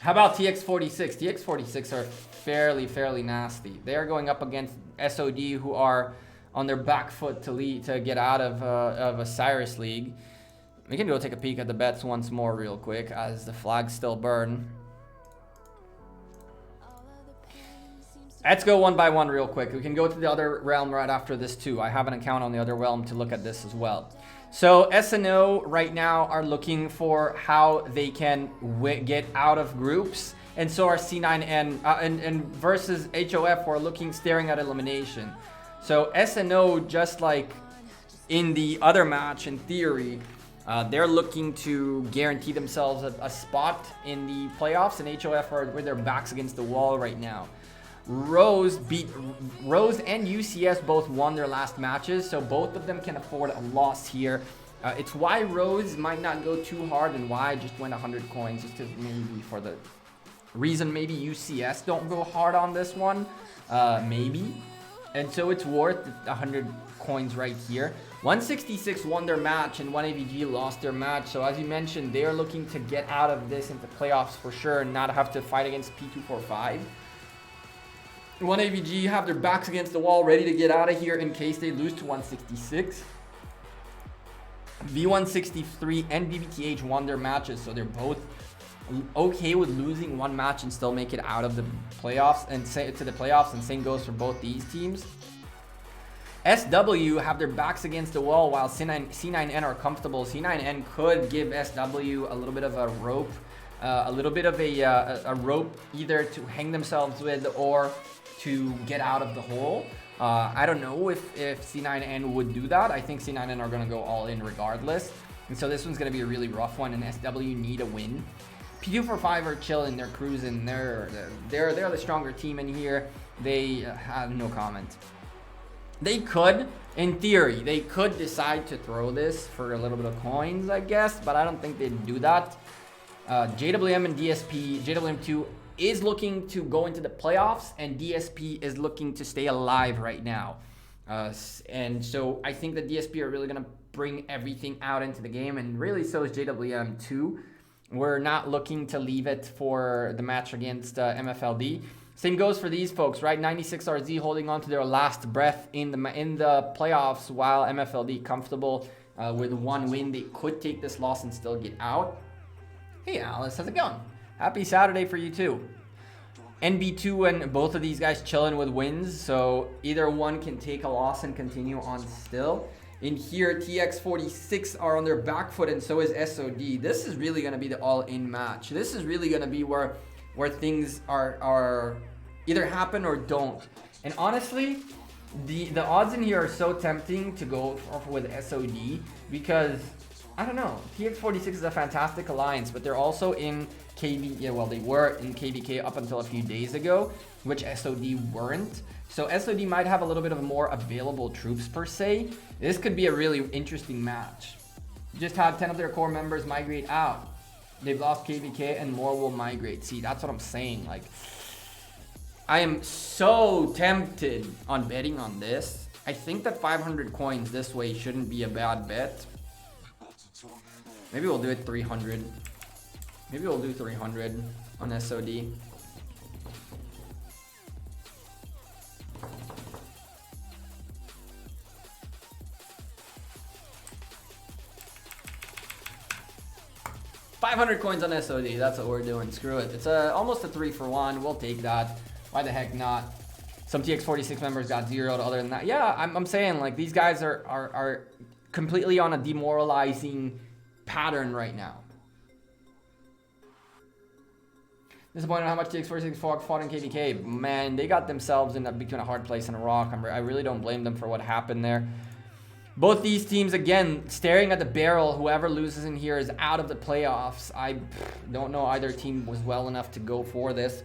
How about TX46? TX46 are fairly nasty. They are going up against SOD, who are on their back foot to get out of Osiris League. We can go take a peek at the bets once more real quick as the flags still burn. Let's go one by one real quick. We can go to the other realm right after this too. I have an account on the other realm to look at this as well. So SNO right now are looking for how they can get out of groups, and so are C9N and versus HOF who are staring at elimination. So SNO, just like in the other match, in theory, they're looking to guarantee themselves a spot in the playoffs, and HOF are with their backs against the wall right now. Rose and UCS both won their last matches, so both of them can afford a loss here. It's why Rose might not go too hard, and why I just went 100 coins, just because maybe for the reason maybe UCS don't go hard on this one, maybe. And so it's worth 100 coins right here. 166 won their match, and 1AVG lost their match. So as you mentioned, they're looking to get out of this into playoffs for sure, and not have to fight against P245. 1AVG have their backs against the wall, ready to get out of here in case they lose to 166. V163 and BBTH won their matches, so they're both okay with losing one match and still make it out of the playoffs and to the playoffs, and same goes for both these teams. SW have their backs against the wall while C9N are comfortable. C9N could give SW a little bit of a rope, a rope either to hang themselves with or to get out of the hole. I don't know if C9N would do that. I think C9N are going to go all in regardless. And so this one's going to be a really rough one, and SW need a win. P245 are chilling, they're cruising, they're the stronger team in here. They have no comment. They could, in theory, they could decide to throw this for a little bit of coins, I guess, but I don't think they'd do that. JWM and DSP, JWM2 is looking to go into the playoffs, and DSP is looking to stay alive right now. And so I think that DSP are really going to bring everything out into the game, and really so is JWM2. We're not looking to leave it for the match against MFLD. Same goes for these folks, right? 96RZ holding on to their last breath in the playoffs, while MFLD comfortable with one win. They could take this loss and still get out. Hey Alice, how's it going? Happy Saturday for you too. NB2 and both of these guys chilling with wins, so either one can take a loss and continue on still. In here, TX46 are on their back foot, and so is SOD. This is really going to be the all-in match. This is really going to be where things are either happen or don't. And honestly, the odds in here are so tempting to go with SOD because, I don't know, TX46 is a fantastic alliance, but they're also in KB, yeah, well, they were in KVK up until a few days ago, which SOD weren't. So SOD might have a little bit of more available troops per se. This could be a really interesting match. Just had 10 of their core members migrate out. They've lost KVK and more will migrate. See, that's what I'm saying. Like, I am so tempted on betting on this. I think that 500 coins this way shouldn't be a bad bet. Maybe we'll do it 300. Maybe we'll do 300 on SOD. $500 coins on SOD, that's what we're doing. Screw it. It's almost a 3-for-1. We'll take that. Why the heck not? Some TX46 members got zeroed. Other than that, yeah, I'm saying, like, these guys are completely on a demoralizing pattern right now. Disappointed how much TX46 fought in KVK. Man, they got themselves in between a hard place and a rock. I really don't blame them for what happened there. Both these teams, again, staring at the barrel. Whoever loses in here is out of the playoffs. I don't know either team was well enough to go for this.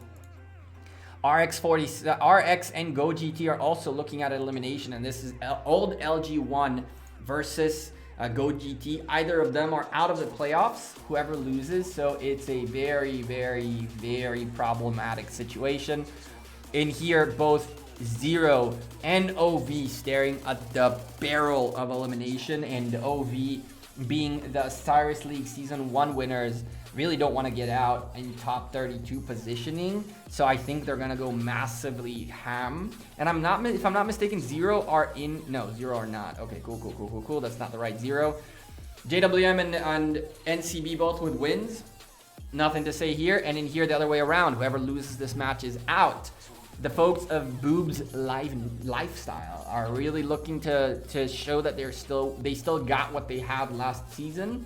RX and Go GT are also looking at elimination, and this is old LG1 versus Go GT. Either of them are out of the playoffs, whoever loses, so it's a very, very, very problematic situation. In here, both Zero and OV staring at the barrel of elimination, and OV being the Osiris League Season 1 winners really don't want to get out in top 32 positioning. So I think they're going to go massively ham. And if I'm not mistaken, 0 are in. No, 0 are not. Okay, cool. That's not the right 0. JWM and NCB both with wins. Nothing to say here. And in here, the other way around. Whoever loses this match is out. The folks of Boob's Lifestyle are really looking to show that they still got what they had last season.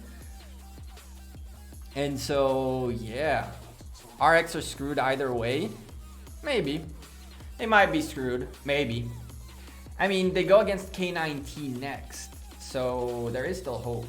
And so, yeah. RX are screwed either way. Maybe. They might be screwed. Maybe. I mean, they go against K9T next. So, there is still hope.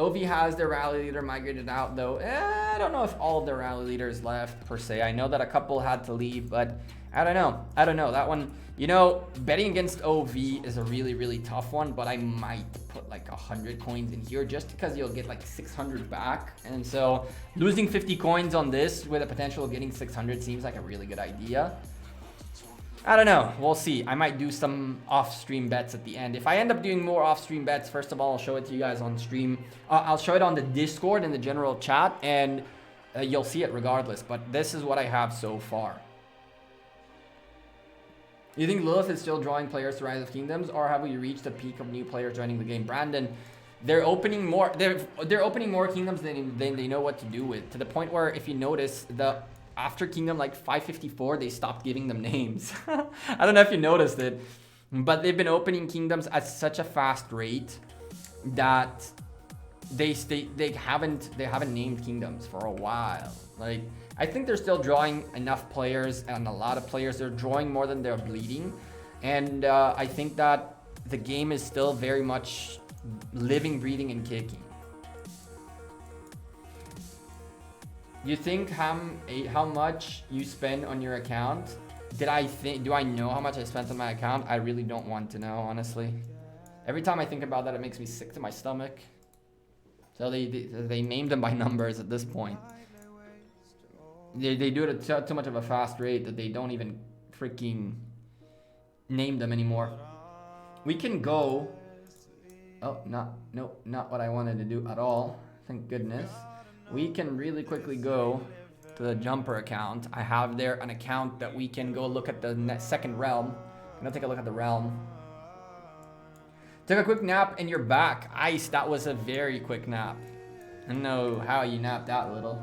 OV has their rally leader migrated out, though. I don't know if all of their rally leaders left, per se. I know that a couple had to leave, but I don't know. That one, you know, betting against OV is a really, really tough one, but I might put like 100 coins in here just because you'll get like 600 back. And so losing 50 coins on this with a potential of getting 600 seems like a really good idea. I don't know. We'll see. I might do some off-stream bets at the end. If I end up doing more off-stream bets, first of all, I'll show it to you guys on stream. I'll show it on the Discord in the general chat, and you'll see it regardless. But this is what I have so far. You think Lilith is still drawing players to Rise of Kingdoms, or have we reached the peak of new players joining the game? Brandon, they're opening more. They're opening more kingdoms than they know what to do with. To the point where, if you notice, after Kingdom like 554, they stopped giving them names. I don't know if you noticed it, but they've been opening kingdoms at such a fast rate that they haven't named kingdoms for a while. Like, I think they're still drawing enough players, and a lot of players. They're drawing more than they're bleeding, and I think that the game is still very much living, breathing, and kicking. You think how much you spend on your account? Do I know how much I spent on my account? I really don't want to know, honestly. Every time I think about that, it makes me sick to my stomach. So they named them by numbers at this point. They do it at too much of a fast rate that they don't even freaking name them anymore. We can go. Oh, not what I wanted to do at all. Thank goodness. We can really quickly go to the Jumper account. I have there an account that we can go look at the second realm. I'm gonna take a look at the realm. Took a quick nap and you're back. Ice, that was a very quick nap. I don't know how you napped that little.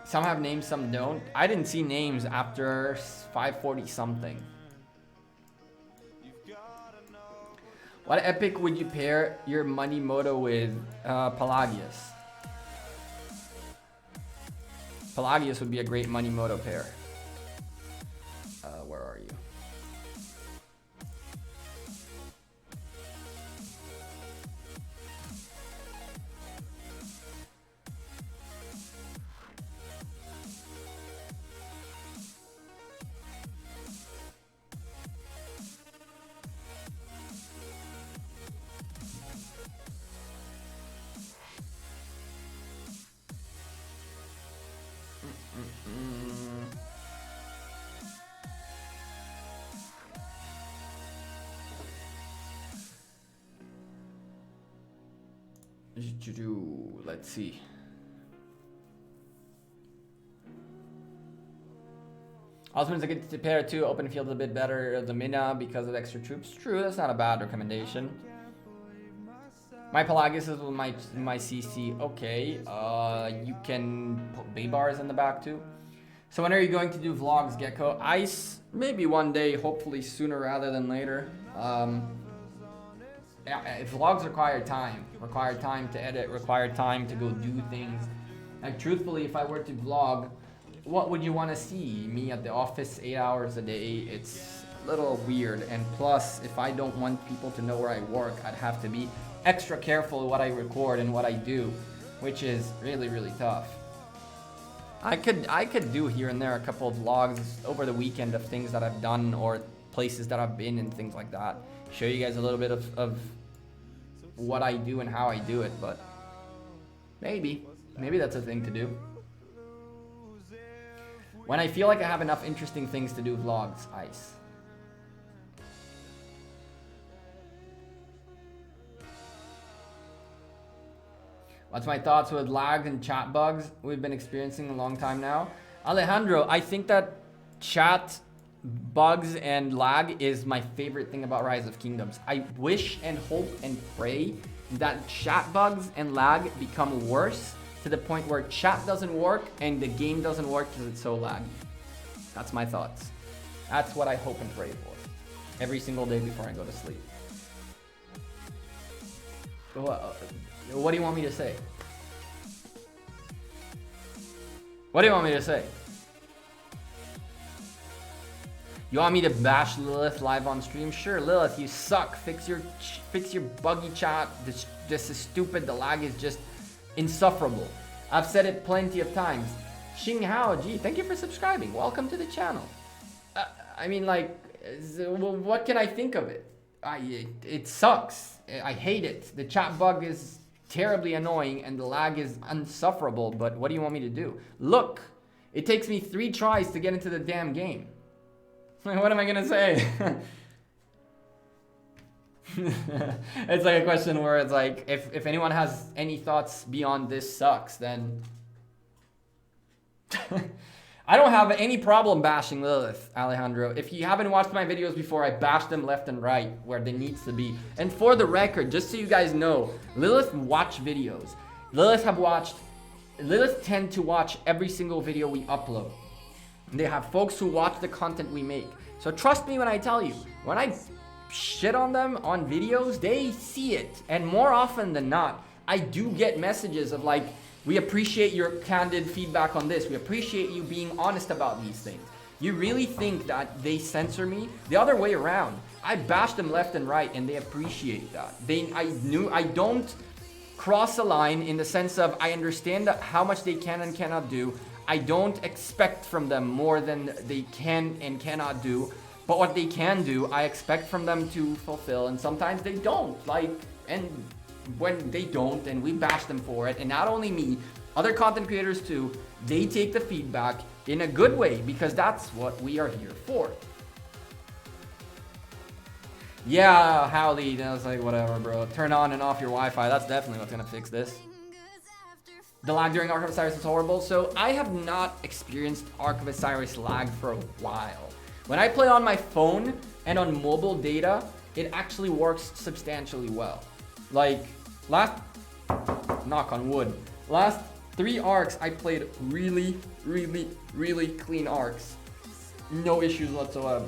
Some have names, some don't. I didn't see names after 540 something. What epic would you pair your money moto with? Pelagius. Pelagius would be a great money moto pair. Where are you? Let's see. Osmond's a good pair too. Open field's a bit better. The Mina because of extra troops. True, that's not a bad recommendation. My Pelagius is with my CC. Okay. You can put B-bars in the back too. So when are you going to do vlogs, Gekko? Ice, maybe one day, hopefully sooner rather than later. Vlogs require time to edit, require time to go do things. Like, truthfully, if I were to vlog, what would you want to see? Me at the office 8 hours a day? It's a little weird. And plus, if I don't want people to know where I work, I'd have to be extra careful what I record and what I do, which is really, really tough. I could do here and there a couple of vlogs over the weekend of things that I've done or places that I've been and things like that. Show you guys a little bit of what I do and how I do it, but maybe that's a thing to do. When I feel like I have enough interesting things to do vlogs, Ice. What's my thoughts with lag and chat bugs we've been experiencing a long time now? Alejandro, I think that chat bugs and lag is my favorite thing about Rise of Kingdoms. I wish and hope and pray that chat bugs and lag become worse to the point where chat doesn't work and the game doesn't work because it's so laggy. That's my thoughts. That's what I hope and pray for every single day before I go to sleep. What do you want me to say? What do you want me to say? You want me to bash Lilith live on stream? Sure, Lilith, you suck. Fix your buggy chat. This is stupid. The lag is just insufferable. I've said it plenty of times. Xing Hao, gee, thank you for subscribing. Welcome to the channel. I mean, like, what can I think of it? It sucks. I hate it. The chat bug is terribly annoying and the lag is insufferable, but what do you want me to do? Look, it takes me 3 tries to get into the damn game. What am I gonna say? It's like a question where it's like, if anyone has any thoughts beyond this sucks, then I don't have any problem bashing Lilith, Alejandro. If you haven't watched my videos before, I bash them left and right where they needs to be. And for the record, just so you guys know, Lilith watch videos. Lilith tend to watch every single video we upload. They have folks who watch the content we make. So trust me when I tell you, when I shit on them on videos, they see it. And more often than not, I do get messages of like, we appreciate your candid feedback on this. We appreciate you being honest about these things. You really think that they censor me? The other way around. I bash them left and right and they appreciate that. I don't cross a line in the sense of I understand how much they can and cannot do. I don't expect from them more than they can and cannot do. But what they can do, I expect from them to fulfill. And sometimes they don't. And when they don't, and we bash them for it, and not only me, other content creators too, they take the feedback in a good way because that's what we are here for. Yeah, Howley, I was like, whatever, bro. Turn on and off your Wi-Fi. That's definitely what's gonna fix this. The lag during Ark of Osiris is horrible. So I have not experienced Ark of Osiris lag for a while. When I play on my phone and on mobile data, it actually works substantially well. Like last, knock on wood, last 3 arcs I played really clean arcs. No issues whatsoever.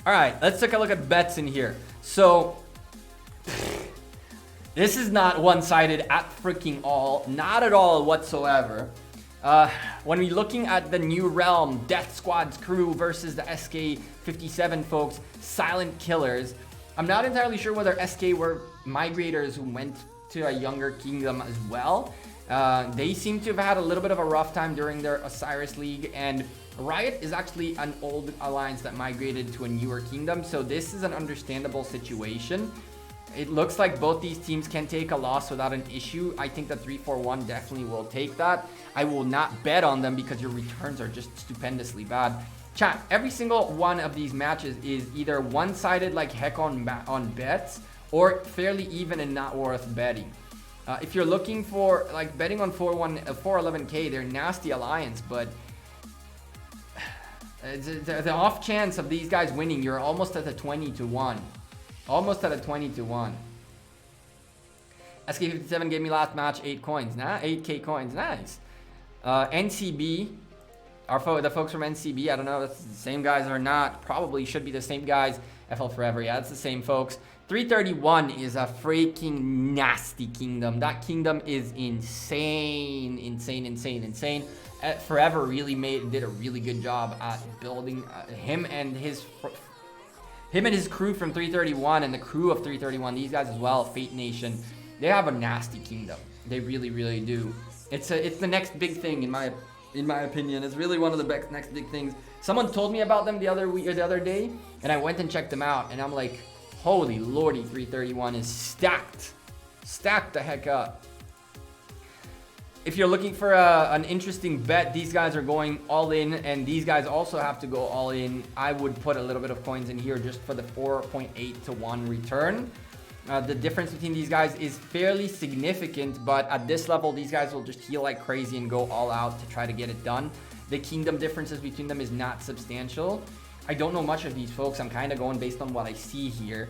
All right, let's take a look at bets in here. So this is not one-sided at freaking all, not at all whatsoever. When we're looking at the new realm, Death Squad's crew versus the SK57 folks, Silent Killers. I'm not entirely sure whether SK were migrators who went to a younger kingdom as well. They seem to have had a little bit of a rough time during their Osiris League, and Riot is actually an old alliance that migrated to a newer kingdom, so this is an understandable situation. It looks like both these teams can take a loss without an issue. I think that 341 definitely will take that. I will not bet on them because your returns are just stupendously bad. Chat, every single one of these matches is either one-sided like heck on bets or fairly even and not worth betting. If you're looking for like betting on 411k, they're nasty alliance, but the off chance of these guys winning, you're almost at a 20-1. Almost at a 20-1. SK57 gave me last match 8 coins. 8k coins. Nice. NCB. The folks from NCB. I don't know if it's the same guys or not. Probably should be the same guys. FL Forever. Yeah, it's the same folks. 331 is a freaking nasty kingdom. That kingdom is insane. Insane. Forever really did a really good job at building him and his crew from 331 and the crew of 331, these guys as well, Fate Nation, they have a nasty kingdom. They really do. It's the next big thing in my opinion. It's really one of the next big things. Someone told me about them the other day, and I went and checked them out, and I'm like, holy lordy, 331 is stacked the heck up. if you're looking for an interesting bet, these guys are going all in, and these guys also have to go all in. I would put a little bit of coins in here just for the 4.8 to 1 return. The difference between these guys is fairly significant, but at this level, these guys will just heal like crazy and go all out to try to get it done. The kingdom differences between them is not substantial. I don't know much of these folks. I'm kind of going based on what I see here.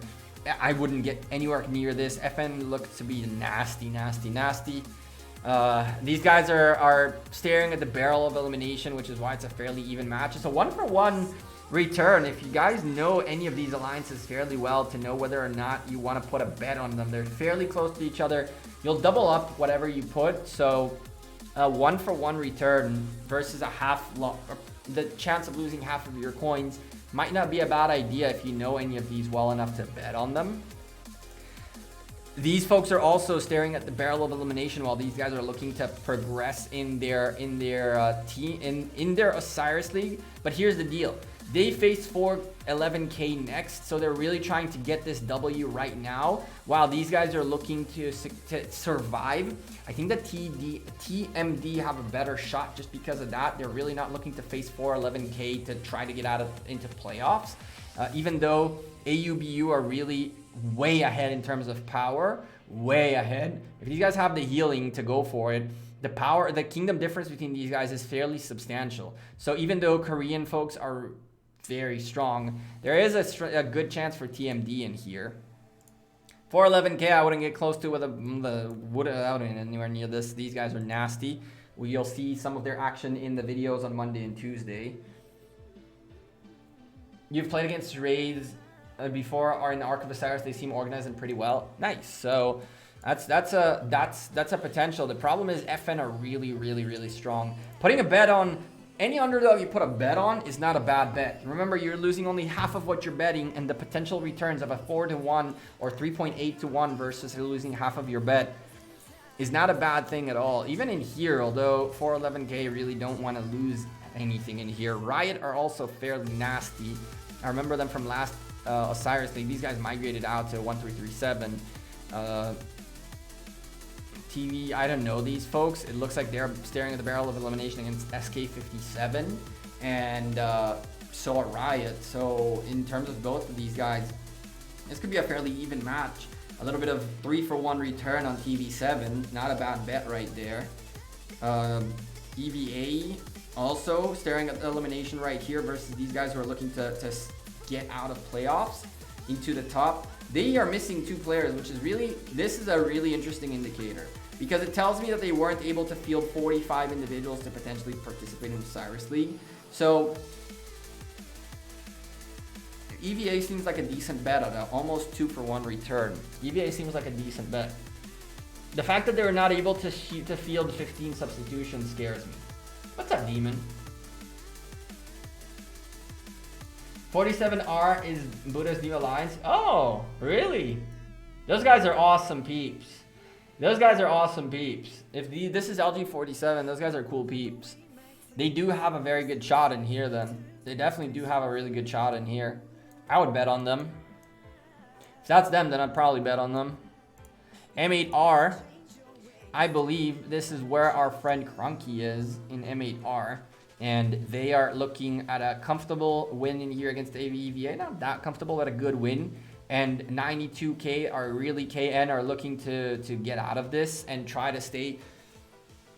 I wouldn't get anywhere near this. FN looks to be nasty, nasty, nasty. These guys are staring at the barrel of elimination, which is why it's a fairly even match. It's a 1-for-1 return. If you guys know any of these alliances fairly well to know whether or not you want to put a bet on them, they're fairly close to each other. You'll double up whatever you put. So a 1-for-1 return versus a the chance of losing half of your coins might not be a bad idea if you know any of these well enough to bet on them. These folks are also staring at the barrel of elimination while these guys are looking to progress in their Osiris League. But here's the deal. They face 411k next, so they're really trying to get this W right now, while these guys are looking to survive. I think that TMD have a better shot just because of that. They're really not looking to face 411k to try to get into playoffs, even though AUBU are really way ahead in terms of power, way ahead. If these guys have the healing to go for it, the kingdom difference between these guys is fairly substantial. So even though Korean folks are very strong, there is a good chance for TMD in here. 411k, I wouldn't get close to with without anywhere near this. These guys are nasty. You'll see some of their action in the videos on Monday and Tuesday. You've played against Raids before, or in the Ark of Osiris. They seem organized and pretty well. Nice. So that's a potential. The problem is FN are really, really, really strong. Putting a bet on any underdog you put a bet on is not a bad bet. Remember, you're losing only half of what you're betting, and the potential returns of a 4-to-1 or 3.8-to-1 versus losing half of your bet is not a bad thing at all. Even in here, although 411k really don't want to lose anything in here. Riot are also fairly nasty. I remember them from last Osiris League. These guys migrated out to 1337. TV, I don't know these folks. It looks like they're staring at the barrel of elimination against SK57 and so are Riot. So in terms of both of these guys, this could be a fairly even match. A little bit of 3-for-1 return on TV7, not a bad bet right there. EVA also staring at the elimination right here versus these guys who are looking to get out of playoffs into the top. They are missing 2 players, which is really, this is a really interesting indicator because it tells me that they weren't able to field 45 individuals to potentially participate in the Osiris League. So EVA seems like a decent bet at an almost 2-for-1 return. EVA seems like a decent bet. The fact that they were not able to field 15 substitutions scares me. What's up, Demon? 47R is Buddha's new alliance. Oh, really? Those guys are awesome peeps. Those guys are awesome peeps. If this is LG47, those guys are cool peeps. They do have a very good shot in here then. They definitely do have a really good shot in here. I would bet on them. If that's them, then I'd probably bet on them. M8R. I believe this is where our friend Crunky is in M8R. And they are looking at a comfortable win in here against AVEVA. Not that comfortable, but a good win. And 92k are really KN are looking to get out of this and try to stay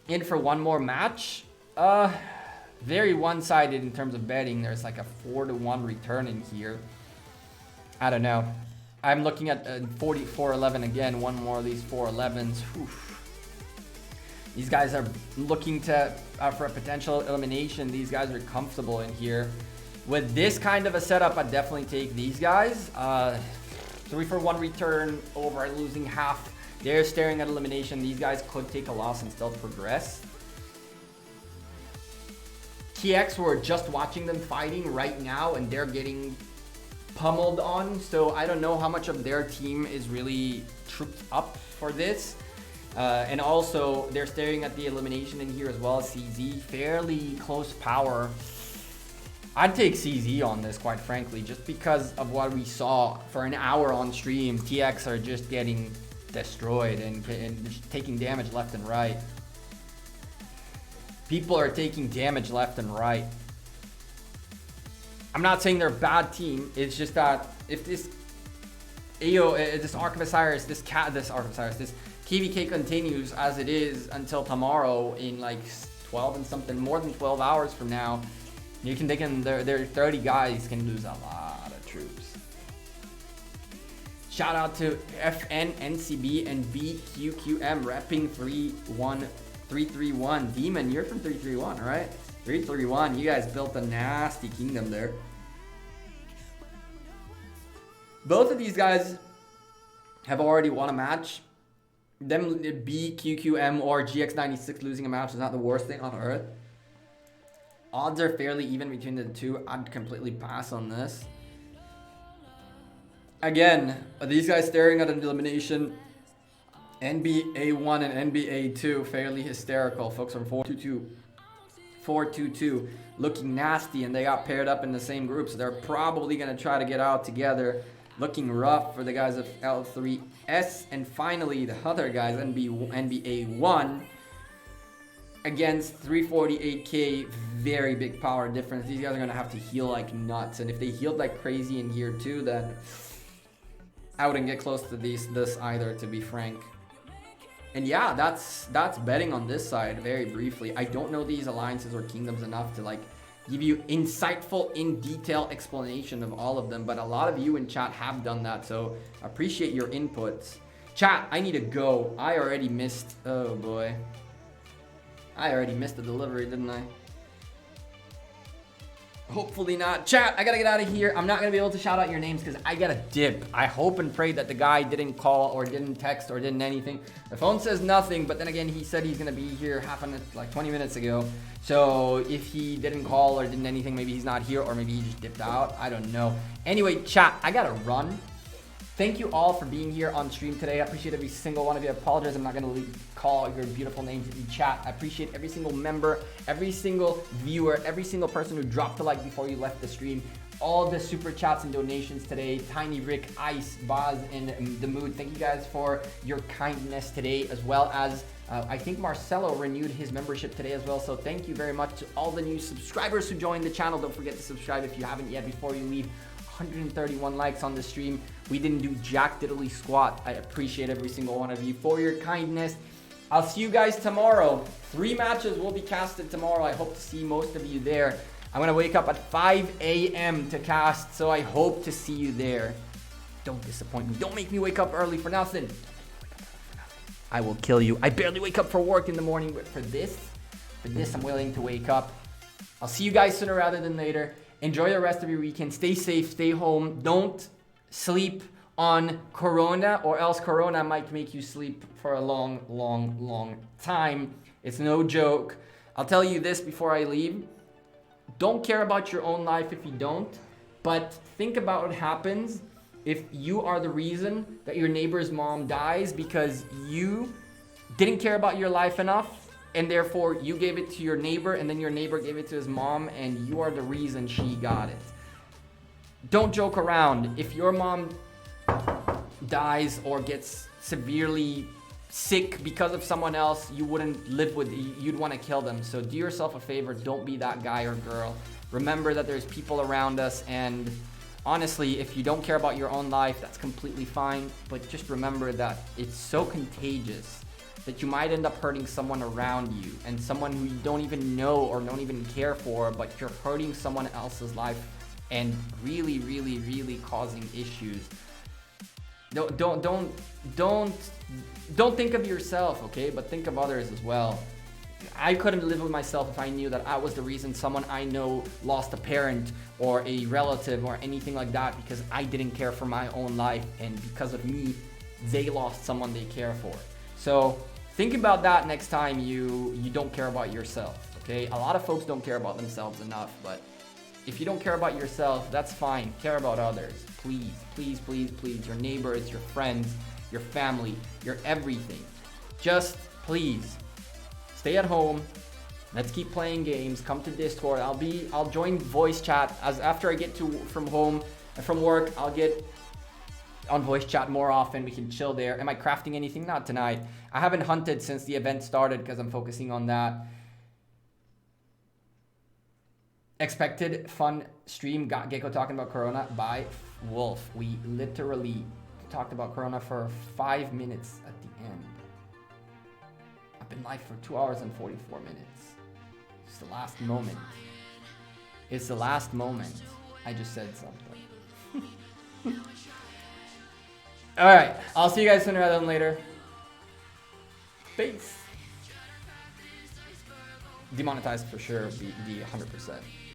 in for one more match. Very one-sided in terms of betting. There's like a 4-to-1 return in here. I don't know. I'm looking at 4411 again. One more of these 411s. Oof. These guys are looking to for a potential elimination. These guys are comfortable in here. With this kind of a setup, I'd definitely take these guys. 3-for-1 return over losing half. They're staring at elimination. These guys could take a loss and still progress. TX, we're just watching them fighting right now, and they're getting pummeled on. So I don't know how much of their team is really trooped up for this. And also, they're staring at the elimination in here as well as CZ. Fairly close power. I'd take CZ on this, quite frankly, just because of what we saw for an hour on stream. TX are just getting destroyed and taking damage left and right. People are taking damage left and right. I'm not saying they're a bad team. It's just that if this this Ark of Osiris, this KVK continues as it is until tomorrow in like 12 and something, more than 12 hours from now, you can take in their 30 guys can lose a lot of troops. Shout out to FN, NCB, and BQQM repping 331. Demon, you're from 331, right? 331, you guys built a nasty kingdom there. Both of these guys have already won a match. Them BQQM or GX96 losing a match is not the worst thing on earth. Odds are fairly even between the two. I'd completely pass on this. Again, these guys staring at an elimination. NBA1 and NBA2 fairly hysterical. Folks from 4-2-2, looking nasty, and they got paired up in the same group, so they're probably going to try to get out together. Looking rough for the guys of L3S, and finally the other guys, NBA1 against 348k, very big power difference. These guys are going to have to heal like nuts, and if they healed like crazy in here too, then I wouldn't get close to this either, to be frank. And yeah, that's betting on this side very briefly. I don't know these alliances or kingdoms enough to like give you insightful, in detail explanation of all of them, but a lot of you in chat have done that, so appreciate your inputs. Chat, I need to go. I already missed, oh boy. I already missed the delivery, didn't I? Hopefully not. Chat, I gotta get out of here. I'm not gonna be able to shout out your names because I gotta dip. I hope and pray that the guy didn't call or didn't text or didn't anything. The phone says nothing, but then again, he said he's gonna be here like 20 minutes ago. So if he didn't call or didn't anything, maybe he's not here, or maybe he just dipped out. I don't know. Anyway, chat, I gotta run. Thank you all for being here on stream today. I appreciate every single one of you. I apologize, I'm not going to call your beautiful names in chat. I appreciate every single member, every single viewer, every single person who dropped a like before you left the stream. All the super chats and donations today. Tiny Rick, Ice, Boz, and The Mood. Thank you guys for your kindness today, as well as I think Marcelo renewed his membership today as well. So thank you very much to all the new subscribers who joined the channel. Don't forget to subscribe if you haven't yet before you leave. 131 likes on the stream. We didn't do jack diddly squat. I appreciate every single one of you for your kindness. I'll see you guys tomorrow. 3 matches will be casted tomorrow. I hope to see most of you there. I'm gonna wake up at 5 a.m. to cast, so I hope to see you there. Don't disappoint me. Don't make me wake up early for nothing. I will kill you. I barely wake up for work in the morning, but for this I'm willing to wake up. I'll see you guys sooner rather than later. Enjoy the rest of your weekend. Stay safe, stay home. Don't sleep on Corona, or else Corona might make you sleep for a long, long, long time. It's no joke. I'll tell you this before I leave. Don't care about your own life if you don't, but think about what happens if you are the reason that your neighbor's mom dies because you didn't care about your life enough, and therefore you gave it to your neighbor, and then your neighbor gave it to his mom, and you are the reason she got it. Don't joke around. If your mom dies or gets severely sick because of someone else you wouldn't live with, you'd want to kill them. So do yourself a favor. Don't be that guy or girl. Remember that there's people around us, and honestly, if you don't care about your own life, that's completely fine. But just remember that it's so contagious that you might end up hurting someone around you, and someone who you don't even know or don't even care for, but you're hurting someone else's life and really, really, really causing issues. Don't think of yourself, okay? But think of others as well. I couldn't live with myself if I knew that I was the reason someone I know lost a parent or a relative or anything like that because I didn't care for my own life, and because of me, they lost someone they care for. So think about that next time you don't care about yourself, okay? A lot of folks don't care about themselves enough, but if you don't care about yourself, that's fine. Care about others. Please, please, please, please. Your neighbors, your friends, your family, your everything. Just please stay at home. Let's keep playing games. Come to Discord. I'll join voice chat as after I get from work, I'll get on voice chat more often. We can chill there. Am I crafting anything? Not tonight. I haven't hunted since the event started because I'm focusing on that. Expected fun stream. Got Gekko talking about Corona by Wolf. We literally talked about Corona for 5 minutes at the end. I've been live for 2 hours and 44 minutes. It's the last moment. It's the last moment. I just said something. Alright, I'll see you guys sooner rather than later. Peace. Demonetized for sure, be 100%.